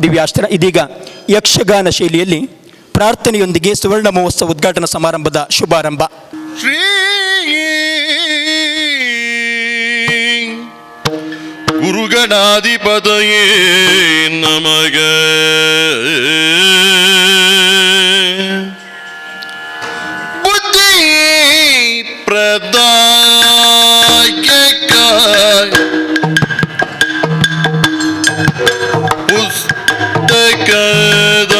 ದಿವ್ಯಾಸ್ತ್ರ. ಇದೀಗ ಯಕ್ಷಗಾನ ಶೈಲಿಯಲ್ಲಿ ಪ್ರಾರ್ಥನೆಯೊಂದಿಗೆ ಸುವರ್ಣ ಮಹೋತ್ಸವ ಉದ್ಘಾಟನಾ ಸಮಾರಂಭದ ಶುಭಾರಂಭ. ಶ್ರೀ ಗುರುಗಣಾಧಿಪತಯೇ ನಮಃ. ಬುದ್ಧಿ ಪ್ರದಾಯಕ ಪುಸ್ತಕದ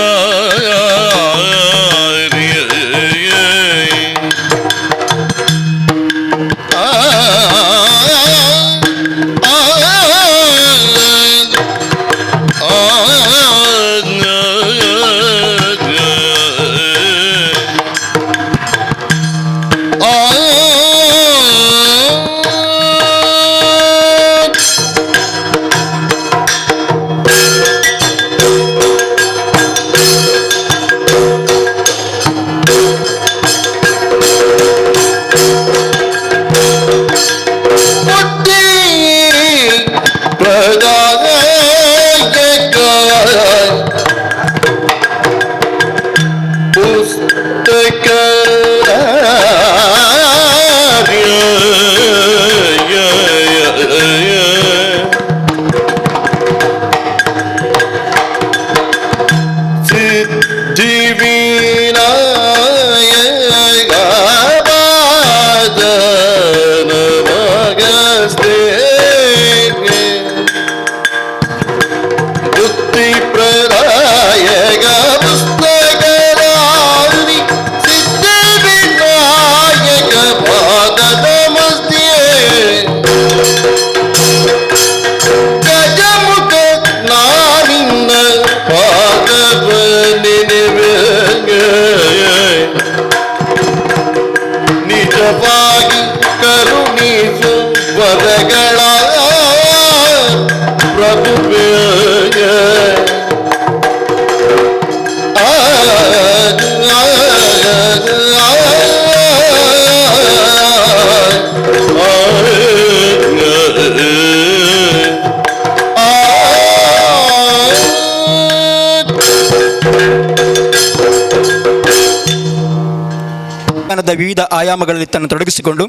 ವಿವಿಧ ಆಯಾಮಗಳಲ್ಲಿ ತನ್ನ ತೊಡಗಿಸಿಕೊಂಡು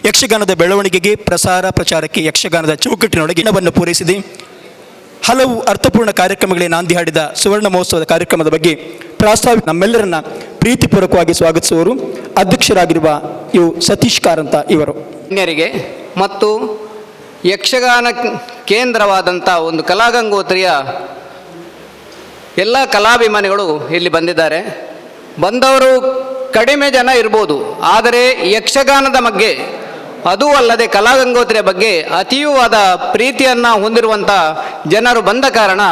ಯಕ್ಷಗಾನದ ಬೆಳವಣಿಗೆಗೆ ಪ್ರಚಾರಕ್ಕೆ ಯಕ್ಷಗಾನದ ಚೌಕಟ್ಟಿನೊಳಗೆ ವನ್ನು ಪೂರೈಸಿದೆ. ಹಲವು ಅರ್ಥಪೂರ್ಣ ಕಾರ್ಯಕ್ರಮಗಳಿಗೆ ನಾಂದಿ ಹಾಡಿದ ಸುವರ್ಣ ಮಹೋತ್ಸವದ ಕಾರ್ಯಕ್ರಮದ ಬಗ್ಗೆ ಪ್ರಾಸ್ತಾವಿಕ ನಮ್ಮೆಲ್ಲರನ್ನ ಪ್ರೀತಿಪೂರ್ವಕವಾಗಿ ಸ್ವಾಗತಿಸುವವರು ಅಧ್ಯಕ್ಷರಾಗಿರುವ ಸತೀಶ್ ಕಾರಂತ ಇವರು. ಗಣ್ಯರಿಗೆ ಮತ್ತು ಯಕ್ಷಗಾನ ಕೇಂದ್ರವಾದಂಥ ಒಂದು ಕಲಾಗಂಗೋತ್ರಿಯ ಎಲ್ಲ ಕಲಾಭಿಮಾನಿಗಳು ಇಲ್ಲಿ ಬಂದಿದ್ದಾರೆ. ಬಂದವರು ಕಡಿಮೆ ಜನ ಇರ್ಬೋದು, ಆದರೆ ಯಕ್ಷಗಾನದ ಬಗ್ಗೆ ಅದೂ ಅಲ್ಲದೆ ಕಲಾಗಂಗೋತ್ರಿಯ ಬಗ್ಗೆ ಅತೀವವಾದ ಪ್ರೀತಿಯನ್ನು ಹೊಂದಿರುವಂಥ ಜನರು ಬಂದ ಕಾರಣ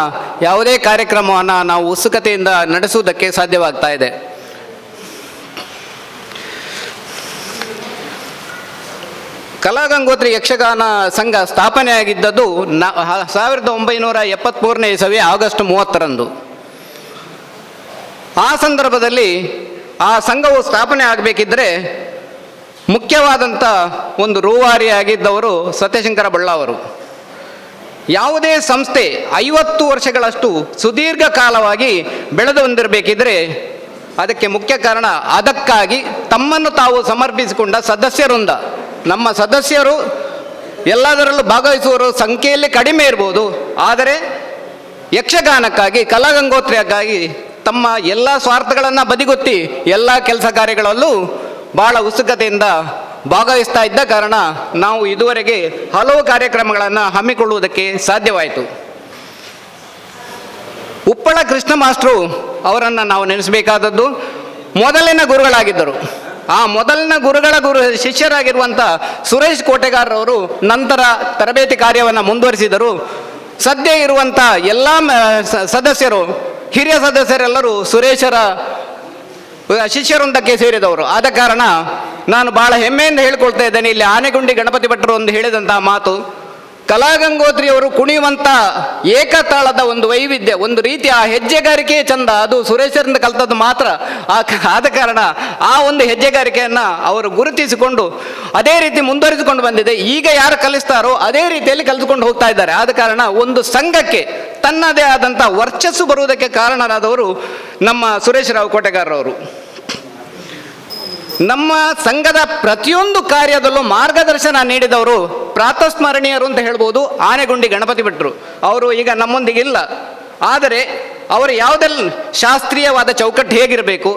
ಯಾವುದೇ ಕಾರ್ಯಕ್ರಮವನ್ನು ನಾವು ಉತ್ಸುಕತೆಯಿಂದ ನಡೆಸುವುದಕ್ಕೆ ಸಾಧ್ಯವಾಗ್ತಾ ಇದೆ. ಕಲಾಗಂಗೋತ್ರಿ ಯಕ್ಷಗಾನ ಸಂಘ ಸ್ಥಾಪನೆಯಾಗಿದ್ದದ್ದು 1973ನೇ ಇಸವಿ ಆಗಸ್ಟ್ 30ರಂದು. ಆ ಸಂದರ್ಭದಲ್ಲಿ ಆ ಸಂಘವು ಸ್ಥಾಪನೆ ಆಗಬೇಕಿದ್ದರೆ ಮುಖ್ಯವಾದಂಥ ಒಂದು ರೂವಾರಿಯಾಗಿದ್ದವರು ಸತ್ಯಶಂಕರ ಬಳ್ಳಾವರು. ಯಾವುದೇ ಸಂಸ್ಥೆ 50 ವರ್ಷಗಳಷ್ಟು ಸುದೀರ್ಘ ಕಾಲವಾಗಿ ಬೆಳೆದು ಬಂದಿರಬೇಕಿದ್ರೆ ಅದಕ್ಕೆ ಮುಖ್ಯ ಕಾರಣ, ಅದಕ್ಕಾಗಿ ತಮ್ಮನ್ನು ತಾವು ಸಮರ್ಪಿಸಿಕೊಂಡ ಸದಸ್ಯರಿಂದ. ನಮ್ಮ ಸದಸ್ಯರು ಎಲ್ಲದರಲ್ಲೂ ಭಾಗವಹಿಸುವವರು ಸಂಖ್ಯೆಯಲ್ಲಿ ಕಡಿಮೆ ಇರ್ಬೋದು, ಆದರೆ ಯಕ್ಷಗಾನಕ್ಕಾಗಿ ಕಲಾಗಂಗೋತ್ರಿಯಕ್ಕಾಗಿ ತಮ್ಮ ಎಲ್ಲ ಸ್ವಾರ್ಥಗಳನ್ನು ಬದಿಗೊತ್ತಿ ಎಲ್ಲ ಕೆಲಸ ಕಾರ್ಯಗಳಲ್ಲೂ ಭಾಳ ಉತ್ಸುಕತೆಯಿಂದ ಭಾಗವಹಿಸ್ತಾ ಇದ್ದ ಕಾರಣ ನಾವು ಇದುವರೆಗೆ ಹಲವು ಕಾರ್ಯಕ್ರಮಗಳನ್ನು ಹಮ್ಮಿಕೊಳ್ಳುವುದಕ್ಕೆ ಸಾಧ್ಯವಾಯಿತು. ಉಪ್ಪಳ ಕೃಷ್ಣ ಮಾಸ್ಟ್ರು ಅವರನ್ನು ನಾವು ನೆನೆಸಬೇಕಾದದ್ದು ಮೊದಲಿನ ಗುರುಗಳಾಗಿದ್ದರು. ಆ ಮೊದಲಿನ ಗುರುಗಳ ಶಿಷ್ಯರಾಗಿರುವಂಥ ಸುರೇಶ್ ಕೋಟೆಗಾರರವರು ನಂತರ ತರಬೇತಿ ಕಾರ್ಯವನ್ನು ಮುಂದುವರಿಸಿದರು. ಸದ್ಯ ಇರುವಂಥ ಎಲ್ಲ ಸದಸ್ಯರು, ಹಿರಿಯ ಸದಸ್ಯರೆಲ್ಲರೂ ಸುರೇಶರ ಶಿಷ್ಯರೊಂದಕ್ಕೆ ಸೇರಿದವರು. ಆದ ಕಾರಣ ನಾನು ಭಾಳ ಹೆಮ್ಮೆಯಿಂದ ಹೇಳ್ಕೊಳ್ತಾ ಇದ್ದೇನೆ. ಇಲ್ಲಿ ಆನೆಗುಂಡಿ ಗಣಪತಿ ಭಟ್ರು ಒಂದು ಹೇಳಿದಂತಹ ಮಾತು, ಕಲಾಗಂಗೋತ್ರಿಯವರು ಕುಣಿಯುವಂಥ ಏಕತಾಳದ ಒಂದು ವೈವಿಧ್ಯ, ಒಂದು ರೀತಿಯ ಹೆಜ್ಜೆಗಾರಿಕೆ ಚಂದ, ಅದು ಸುರೇಶರಿಂದ ಕಲಿತದ್ದು ಮಾತ್ರ. ಆದ ಕಾರಣ ಆ ಒಂದು ಹೆಜ್ಜೆಗಾರಿಕೆಯನ್ನು ಅವರು ಗುರುತಿಸಿಕೊಂಡು ಅದೇ ರೀತಿ ಮುಂದುವರಿಸಿಕೊಂಡು ಬಂದಿದೆ. ಈಗ ಯಾರು ಕಲಿಸ್ತಾರೋ ಅದೇ ರೀತಿಯಲ್ಲಿ ಕಲಿತುಕೊಂಡು ಹೋಗ್ತಾ ಇದ್ದಾರೆ. ಆದ ಕಾರಣ ಒಂದು ಸಂಘಕ್ಕೆ ತನ್ನದೇ ಆದಂಥ ವರ್ಚಸ್ಸು ಬರುವುದಕ್ಕೆ ಕಾರಣರಾದವರು ನಮ್ಮ ಸುರೇಶ್ ರಾವ್ ಕೋಟೆಗಾರರವರು. ನಮ್ಮ ಸಂಘದ ಪ್ರತಿಯೊಂದು ಕಾರ್ಯದಲ್ಲೂ ಮಾರ್ಗದರ್ಶನ ನೀಡಿದವರು ಪ್ರಾತಸ್ಮರಣೀಯರು ಅಂತ ಹೇಳ್ಬೋದು. ಆನೆಗುಂಡಿ ಗಣಪತಿ ಭಟ್ರು ಅವರು ಈಗ ನಮ್ಮೊಂದಿಗಿಲ್ಲ. ಆದರೆ ಅವರು ಯಾವುದೆಲ್ಲ ಶಾಸ್ತ್ರೀಯವಾದ ಚೌಕಟ್ಟು ಹೇಗಿರಬೇಕು,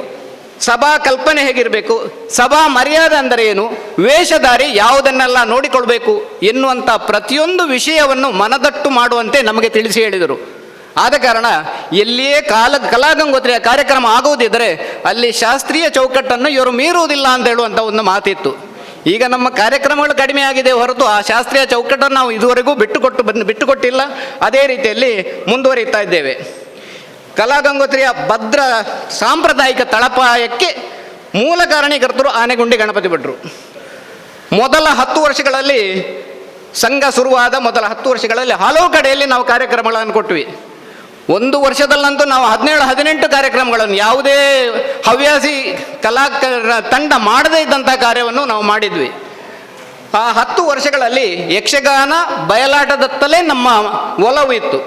ಸಭಾ ಕಲ್ಪನೆ ಹೇಗಿರಬೇಕು, ಸಭಾ ಮರ್ಯಾದೆ ಅಂದರೆ ಏನು, ವೇಷಧಾರಿ ಯಾವುದನ್ನೆಲ್ಲ ನೋಡಿಕೊಳ್ಬೇಕು ಎನ್ನುವಂಥ ಪ್ರತಿಯೊಂದು ವಿಷಯವನ್ನು ಮನದಟ್ಟು ಮಾಡುವಂತೆ ನಮಗೆ ತಿಳಿಸಿ ಹೇಳಿದರು. ಆದ ಕಾರಣ ಎಲ್ಲಿಯೇ ಕಲಾಗಂಗೋತ್ರಿಯ ಕಾರ್ಯಕ್ರಮ ಆಗುವುದಿದ್ದರೆ ಅಲ್ಲಿ ಶಾಸ್ತ್ರೀಯ ಚೌಕಟ್ಟನ್ನು ಇವರು ಮೀರುವುದಿಲ್ಲ ಅಂತ ಹೇಳುವಂಥ ಒಂದು ಮಾತಿತ್ತು. ಈಗ ನಮ್ಮ ಕಾರ್ಯಕ್ರಮಗಳು ಕಡಿಮೆ ಆಗಿದೆ ಹೊರತು ಆ ಶಾಸ್ತ್ರೀಯ ಚೌಕಟ್ಟನ್ನು ನಾವು ಇದುವರೆಗೂ ಬಿಟ್ಟುಕೊಟ್ಟಿಲ್ಲ. ಅದೇ ರೀತಿಯಲ್ಲಿ ಮುಂದುವರಿತಾ ಇದ್ದೇವೆ. ಕಲಾಗಂಗೋತ್ರಿಯ ಭದ್ರ ಸಾಂಪ್ರದಾಯಿಕ ತಳಪಾಯಕ್ಕೆ ಮೂಲ ಕಾರಣೀಕರ್ತರು ಆನೆಗುಂಡಿ ಗಣಪತಿ ಭಟ್ರು. ಮೊದಲ 10 ವರ್ಷಗಳಲ್ಲಿ ಸಂಘ ಶುರುವಾದ ಮೊದಲ 10 ವರ್ಷಗಳಲ್ಲಿ ಹಲವು ಕಡೆಯಲ್ಲಿ ನಾವು ಕಾರ್ಯಕ್ರಮಗಳನ್ನು ಕೊಟ್ವಿ. ಒಂದು ವರ್ಷದಲ್ಲಂತೂ ನಾವು 17-18 ಕಾರ್ಯಕ್ರಮಗಳನ್ನು ಯಾವುದೇ ಹವ್ಯಾಸಿ ತಂಡ ಮಾಡದೇ ಇದ್ದಂಥ ಕಾರ್ಯವನ್ನು ನಾವು ಮಾಡಿದ್ವಿ. ಆ 10 ವರ್ಷಗಳಲ್ಲಿ ಯಕ್ಷಗಾನ ಬಯಲಾಟದತ್ತಲೇ ನಮ್ಮ ಒಲವು ಇತ್ತು.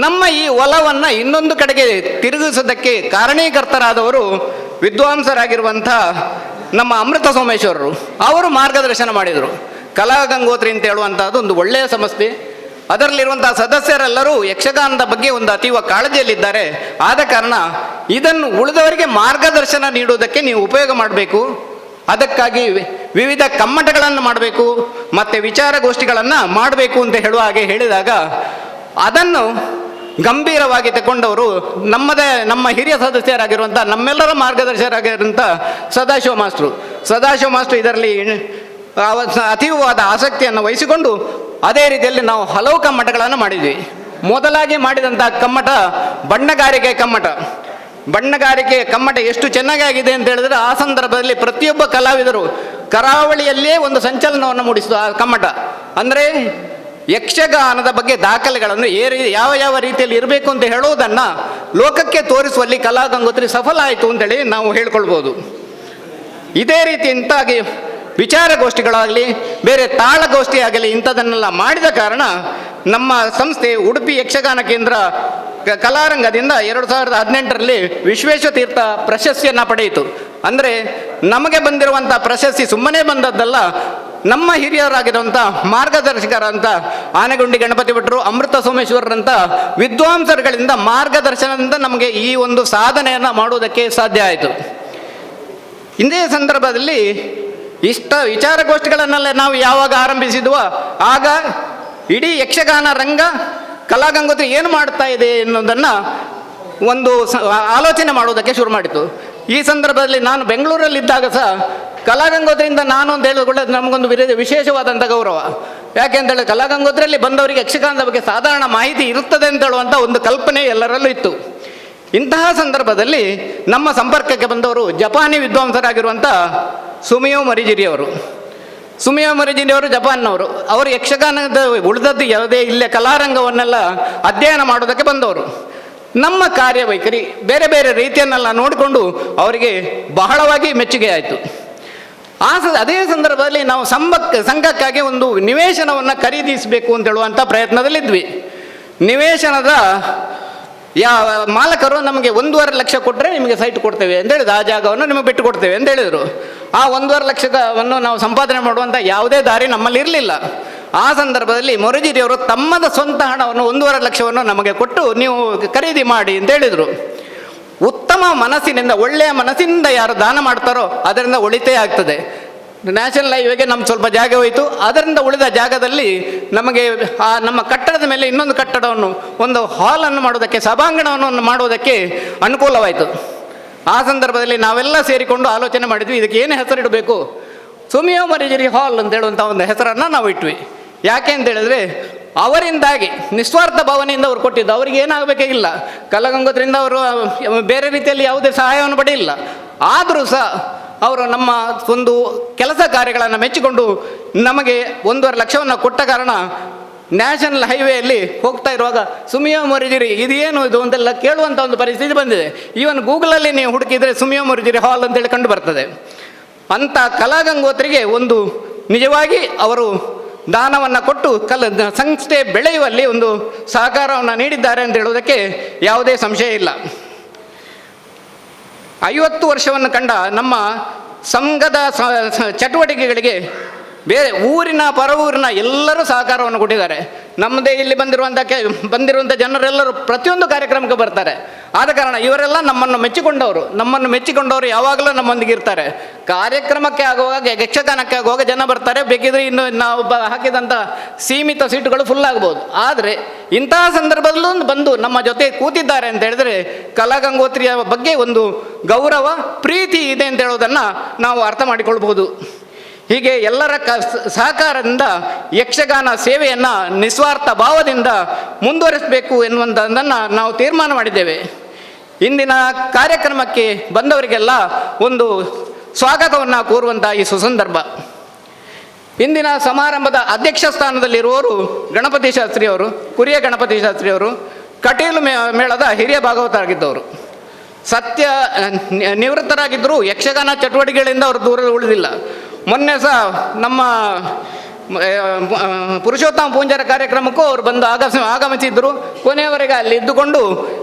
ನಮ್ಮ ಈ ಒಲವನ್ನು ಇನ್ನೊಂದು ಕಡೆಗೆ ತಿರುಗಿಸೋದಕ್ಕೆ ಕಾರಣೀಕರ್ತರಾದವರು ವಿದ್ವಾಂಸರಾಗಿರುವಂಥ ನಮ್ಮ ಅಮೃತ ಸೋಮೇಶ್ವರರು. ಅವರು ಮಾರ್ಗದರ್ಶನ ಮಾಡಿದರು. ಕಲಾಗಂಗೋತ್ರಿ ಅಂತ ಹೇಳುವಂಥದ್ದು ಒಂದು ಒಳ್ಳೆಯ ಸಂಸ್ಥೆ. ಅದರಲ್ಲಿರುವಂಥ ಸದಸ್ಯರೆಲ್ಲರೂ ಯಕ್ಷಗಾನದ ಬಗ್ಗೆ ಒಂದು ಅತೀವ ಕಾಳಜಿಯಲ್ಲಿದ್ದಾರೆ. ಆದ ಕಾರಣ ಇದನ್ನು ಉಳಿದವರಿಗೆ ಮಾರ್ಗದರ್ಶನ ನೀಡುವುದಕ್ಕೆ ನೀವು ಉಪಯೋಗ ಮಾಡಬೇಕು. ಅದಕ್ಕಾಗಿ ವಿವಿಧ ಕಮ್ಮಟಗಳನ್ನು ಮಾಡಬೇಕು ಮತ್ತು ವಿಚಾರಗೋಷ್ಠಿಗಳನ್ನು ಮಾಡಬೇಕು ಅಂತ ಹೇಳುವ ಹಾಗೆ ಹೇಳಿದಾಗ ಅದನ್ನು ಗಂಭೀರವಾಗಿ ತಗೊಂಡವರು ನಮ್ಮ ಹಿರಿಯ ಸದಸ್ಯರಾಗಿರುವಂಥ ನಮ್ಮೆಲ್ಲರ ಮಾರ್ಗದರ್ಶಕರಾಗಿರುವಂಥ ಸದಾಶಿವ ಮಾಸ್ಟ್ರು ಇದರಲ್ಲಿ ಅತೀವವಾದ ಆಸಕ್ತಿಯನ್ನು ವಹಿಸಿಕೊಂಡು ಅದೇ ರೀತಿಯಲ್ಲಿ ನಾವು ಹಲವು ಕಮ್ಮಟಗಳನ್ನು ಮಾಡಿದ್ವಿ. ಮೊದಲಾಗಿ ಮಾಡಿದಂಥ ಕಮ್ಮಟ ಬಣ್ಣಗಾರಿಕೆ ಕಮ್ಮಟ ಎಷ್ಟು ಚೆನ್ನಾಗಿದೆ ಅಂತ ಹೇಳಿದ್ರೆ ಆ ಸಂದರ್ಭದಲ್ಲಿ ಪ್ರತಿಯೊಬ್ಬ ಕಲಾವಿದರು ಕರಾವಳಿಯಲ್ಲೇ ಒಂದು ಸಂಚಲನವನ್ನು ಮೂಡಿಸಿದ ಆ ಕಮ್ಮಟ. ಅಂದರೆ ಯಕ್ಷಗಾನದ ಬಗ್ಗೆ ದಾಖಲೆಗಳನ್ನು ಯಾವ ರೀತಿಯಲ್ಲಿ ಇರಬೇಕು ಅಂತ ಹೇಳುವುದನ್ನು ಲೋಕಕ್ಕೆ ತೋರಿಸುವಲ್ಲಿ ಕಲಾಗಂಗೋತ್ರಿ ಸಫಲ ಆಯಿತು ಅಂತೇಳಿ ನಾವು ಹೇಳ್ಕೊಳ್ಬೋದು. ಇದೇ ರೀತಿ ಇಂತಾಗಿ ವಿಚಾರಗೋಷ್ಠಿಗಳಾಗಲಿ ಬೇರೆ ತಾಳಗೋಷ್ಠಿ ಆಗಲಿ ಇಂಥದನ್ನೆಲ್ಲ ಮಾಡಿದ ಕಾರಣ ನಮ್ಮ ಸಂಸ್ಥೆ ಉಡುಪಿ ಯಕ್ಷಗಾನ ಕೇಂದ್ರ ಕಲಾರಂಗದಿಂದ 2018ರಲ್ಲಿ ವಿಶ್ವೇಶತೀರ್ಥ ಪ್ರಶಸ್ತಿಯನ್ನು ಪಡೆಯಿತು. ಅಂದರೆ ನಮಗೆ ಬಂದಿರುವಂಥ ಪ್ರಶಸ್ತಿ ಸುಮ್ಮನೆ ಬಂದದ್ದಲ್ಲ, ನಮ್ಮ ಹಿರಿಯರಾಗಿರುವಂಥ ಮಾರ್ಗದರ್ಶಕರಂಥ ಆನೆಗುಂಡಿ ಗಣಪತಿ ಭಟ್ರು, ಅಮೃತ ಸೋಮೇಶ್ವರರಂಥ ವಿದ್ವಾಂಸರುಗಳಿಂದ ಮಾರ್ಗದರ್ಶನದಿಂದ ನಮಗೆ ಈ ಒಂದು ಸಾಧನೆಯನ್ನು ಮಾಡುವುದಕ್ಕೆ ಸಾಧ್ಯ ಆಯಿತು. ಇಂದೇ ಸಂದರ್ಭದಲ್ಲಿ ವಿಚಾರಗೋಷ್ಠಿಗಳನ್ನೆಲ್ಲ ನಾವು ಯಾವಾಗ ಆರಂಭಿಸಿದ್ವೋ ಆಗ ಇಡೀ ಯಕ್ಷಗಾನ ರಂಗ ಕಲಾಗಂಗೋತ್ರಿ ಏನು ಮಾಡ್ತಾ ಇದೆ ಎನ್ನುವುದನ್ನು ಒಂದು ಆಲೋಚನೆ ಮಾಡುವುದಕ್ಕೆ ಶುರು ಮಾಡಿತು. ಈ ಸಂದರ್ಭದಲ್ಲಿ ನಾನು ಬೆಂಗಳೂರಲ್ಲಿದ್ದಾಗ ಸಹ ಕಲಾಗಂಗೋತ್ರಿಯಿಂದ ನಾನು ಅಂತ ಹೇಳಿಕೊಳ್ಳೋದು ನಮಗೊಂದು ವಿಶೇಷವಾದಂಥ ಗೌರವ. ಯಾಕೆ ಅಂತೇಳಿ ಕಲಾಗಂಗೋತ್ರಿಯಲ್ಲಿ ಬಂದವರಿಗೆ ಯಕ್ಷಗಾನದ ಬಗ್ಗೆ ಸಾಧಾರಣ ಮಾಹಿತಿ ಇರುತ್ತದೆ ಅಂತ ಹೇಳುವಂಥ ಒಂದು ಕಲ್ಪನೆ ಎಲ್ಲರಲ್ಲೂ ಇತ್ತು. ಇಂತಹ ಸಂದರ್ಭದಲ್ಲಿ ನಮ್ಮ ಸಂಪರ್ಕಕ್ಕೆ ಬಂದವರು ಜಪಾನಿ ವಿದ್ವಾಂಸರಾಗಿರುವಂಥ ಸುಮಿಯೋ ಮರಿಜಿರಿಯವರು ಜಪಾನ್ನವರು. ಅವರು ಯಕ್ಷಗಾನದ ಉಳಿದದ್ದು ಯಾವುದೇ ಇಲ್ಲೇ ಕಲಾರಂಗವನ್ನೆಲ್ಲ ಅಧ್ಯಯನ ಮಾಡೋದಕ್ಕೆ ಬಂದವರು. ನಮ್ಮ ಕಾರ್ಯವೈಖರಿ ಬೇರೆ ಬೇರೆ ರೀತಿಯನ್ನೆಲ್ಲ ನೋಡಿಕೊಂಡು ಅವರಿಗೆ ಬಹಳವಾಗಿ ಮೆಚ್ಚುಗೆ ಆಯಿತು. ಅದೇ ಸಂದರ್ಭದಲ್ಲಿ ನಾವು ಸಂಘಕ್ಕಾಗಿ ಒಂದು ನಿವೇಶನವನ್ನು ಖರೀದಿಸಬೇಕು ಅಂತ ಹೇಳುವಂಥ ಪ್ರಯತ್ನದಲ್ಲಿದ್ವಿ. ನಿವೇಶನದ ಮಾಲಕರು ನಮಗೆ 1.5 ಲಕ್ಷ ಕೊಟ್ಟರೆ ನಿಮಗೆ ಸೈಟ್ ಕೊಡ್ತೇವೆ ಅಂತ ಹೇಳಿದ್ರು, ಆ ಜಾಗವನ್ನು ನಿಮಗೆ ಬಿಟ್ಟು ಕೊಡ್ತೇವೆ ಅಂತ ಹೇಳಿದರು. ಆ 1.5 ಲಕ್ಷವನ್ನು ನಾವು ಸಂಪಾದನೆ ಮಾಡುವಂಥ ಯಾವುದೇ ದಾರಿ ನಮ್ಮಲ್ಲಿ ಇರಲಿಲ್ಲ. ಆ ಸಂದರ್ಭದಲ್ಲಿ ಮೊರಜಿರಿಯವರು ತಮ್ಮದ ಸ್ವಂತ ಹಣವನ್ನು 1.5 ಲಕ್ಷವನ್ನು ನಮಗೆ ಕೊಟ್ಟು ನೀವು ಖರೀದಿ ಮಾಡಿ ಅಂತ ಹೇಳಿದರು. ಉತ್ತಮ ಮನಸ್ಸಿನಿಂದ ಒಳ್ಳೆಯ ಮನಸ್ಸಿನಿಂದ ಯಾರು ದಾನ ಮಾಡ್ತಾರೋ ಅದರಿಂದ ಒಳಿತೇ ಆಗ್ತದೆ. ನ್ಯಾಷನಲ್ ಹೈವೇಗೆ ನಮ್ಮ ಸ್ವಲ್ಪ ಜಾಗ ಹೋಯಿತು. ಅದರಿಂದ ಉಳಿದ ಜಾಗದಲ್ಲಿ ನಮಗೆ ನಮ್ಮ ಕಟ್ಟಡದ ಮೇಲೆ ಇನ್ನೊಂದು ಕಟ್ಟಡವನ್ನು ಒಂದು ಹಾಲನ್ನು ಮಾಡೋದಕ್ಕೆ ಸಭಾಂಗಣವನ್ನು ಮಾಡುವುದಕ್ಕೆ ಅನುಕೂಲವಾಯಿತು. ಆ ಸಂದರ್ಭದಲ್ಲಿ ನಾವೆಲ್ಲ ಸೇರಿಕೊಂಡು ಆಲೋಚನೆ ಮಾಡಿದ್ವಿ, ಇದಕ್ಕೆ ಏನು ಹೆಸರಿಡಬೇಕು. ಸುಮಿಯೋ ಮರಿಜಿರಿ ಹಾಲ್ ಅಂತ ಹೇಳುವಂಥ ಒಂದು ಹೆಸರನ್ನು ನಾವು ಇಟ್ವಿ. ಯಾಕೆ ಅಂತ ಹೇಳಿದ್ರೆ ಅವರಿಂದಾಗಿ ನಿಸ್ವಾರ್ಥ ಭಾವನೆಯಿಂದ ಅವರು ಕೊಟ್ಟಿದ್ದು, ಅವರಿಗೆ ಏನಾಗಬೇಕಾಗಿಲ್ಲ. ಕಲಾಗಂಗೋತ್ರಿಯಿಂದ ಅವರು ಬೇರೆ ರೀತಿಯಲ್ಲಿ ಯಾವುದೇ ಸಹಾಯವನ್ನು ಪಡೆಯಿಲ್ಲ. ಆದರೂ ಸಹ ಅವರು ನಮ್ಮ ಒಂದು ಕೆಲಸ ಕಾರ್ಯಗಳನ್ನು ಮೆಚ್ಚಿಕೊಂಡು ನಮಗೆ 1.5 ಲಕ್ಷವನ್ನು ಕೊಟ್ಟ ಕಾರಣ ನ್ಯಾಷನಲ್ ಹೈವೇಯಲ್ಲಿ ಹೋಗ್ತಾ ಇರುವಾಗ ಸುಮಿಯೋ ಮರಿಜಿರಿ ಇದೇನು ಇದು ಅಂತೆಲ್ಲ ಕೇಳುವಂಥ ಒಂದು ಪರಿಸ್ಥಿತಿ ಬಂದಿದೆ. ಈವನ್ ಗೂಗಲಲ್ಲಿ ನೀವು ಹುಡುಕಿದರೆ ಸುಮಿಯೋ ಮರಿಜಿರಿ ಹಾಲ್ ಅಂತೇಳಿ ಕಂಡು ಬರ್ತದೆ. ಅಂಥ ಕಲಾಗಂಗೋತ್ರಿಗೆ ಒಂದು ನಿಜವಾಗಿ ಅವರು ದಾನವನ್ನು ಕೊಟ್ಟು ಸಂಸ್ಥೆ ಬೆಳೆಯುವಲ್ಲಿ ಒಂದು ಸಹಕಾರವನ್ನು ನೀಡಿದ್ದಾರೆ ಅಂತ ಹೇಳುವುದಕ್ಕೆ ಯಾವುದೇ ಸಂಶಯ ಇಲ್ಲ. 50 ವರ್ಷವನ್ನು ಕಂಡ ನಮ್ಮ ಸಂಘದ ಚಟುವಟಿಕೆಗಳಿಗೆ ಬೇರೆ ಊರಿನ ಪರ ಊರಿನ ಎಲ್ಲರೂ ಸಹಕಾರವನ್ನು ಕೊಟ್ಟಿದ್ದಾರೆ. ನಮ್ಮದೇ ಇಲ್ಲಿ ಬಂದಿರುವಂಥ ಜನರೆಲ್ಲರೂ ಪ್ರತಿಯೊಂದು ಕಾರ್ಯಕ್ರಮಕ್ಕೆ ಬರ್ತಾರೆ. ಆದ ಕಾರಣ ಇವರೆಲ್ಲ ನಮ್ಮನ್ನು ಮೆಚ್ಚಿಕೊಂಡವರು ಯಾವಾಗಲೂ ನಮ್ಮೊಂದಿಗೆ ಇರ್ತಾರೆ. ಕಾರ್ಯಕ್ರಮಕ್ಕೆ ಆಗುವಾಗ, ಯಕ್ಷಗಾನಕ್ಕೆ ಆಗುವಾಗ ಜನ ಬರ್ತಾರೆ, ಬೇಕಿದ್ರೆ ಇನ್ನು ನಾವು ಹಾಕಿದಂಥ ಸೀಮಿತ ಸೀಟುಗಳು ಫುಲ್ ಆಗ್ಬೋದು. ಆದರೆ ಇಂತಹ ಸಂದರ್ಭದಲ್ಲೂ ಬಂದು ನಮ್ಮ ಜೊತೆ ಕೂತಿದ್ದಾರೆ ಅಂತ ಹೇಳಿದ್ರೆ ಕಲಾಗಂಗೋತ್ರಿಯ ಬಗ್ಗೆ ಒಂದು ಗೌರವ, ಪ್ರೀತಿ ಇದೆ ಅಂತ ಹೇಳೋದನ್ನು ನಾವು ಅರ್ಥ ಮಾಡಿಕೊಳ್ಬೋದು. ಹೀಗೆ ಎಲ್ಲರ ಸಹಕಾರದಿಂದ ಯಕ್ಷಗಾನ ಸೇವೆಯನ್ನು ನಿಸ್ವಾರ್ಥ ಭಾವದಿಂದ ಮುಂದುವರಿಸಬೇಕು ಎನ್ನುವಂಥದ್ದನ್ನು ನಾವು ತೀರ್ಮಾನ ಮಾಡಿದ್ದೇವೆ. ಇಂದಿನ ಕಾರ್ಯಕ್ರಮಕ್ಕೆ ಬಂದವರಿಗೆಲ್ಲ ಒಂದು ಸ್ವಾಗತವನ್ನು ಕೋರುವಂಥ ಈ ಸುಸಂದರ್ಭ. ಇಂದಿನ ಸಮಾರಂಭದ ಅಧ್ಯಕ್ಷ ಸ್ಥಾನದಲ್ಲಿರುವವರು ಗಣಪತಿ ಶಾಸ್ತ್ರಿಯವರು, ಕುರಿಯ ಗಣಪತಿ ಶಾಸ್ತ್ರಿಯವರು, ಕಟೀಲು ಮೇಳದ ಹಿರಿಯ ಭಾಗವತರಾಗಿದ್ದವರು. ಸತ್ಯ ನಿವೃತ್ತರಾಗಿದ್ದರೂ ಯಕ್ಷಗಾನ ಚಟುವಟಿಕೆಗಳಿಂದ ಅವರು ದೂರ ಉಳಿದಿಲ್ಲ. ಮೊನ್ನೆ ಸಹ ನಮ್ಮ ಪುರುಷೋತ್ತಮ ಪೂಂಜಾರ ಕಾರ್ಯಕ್ರಮಕ್ಕೂ ಅವರು ಬಂದು ಆಗಮಿಸಿದ್ರು. ಕೊನೆಯವರೆಗೆ ಅಲ್ಲಿ ಇದ್ದುಕೊಂಡು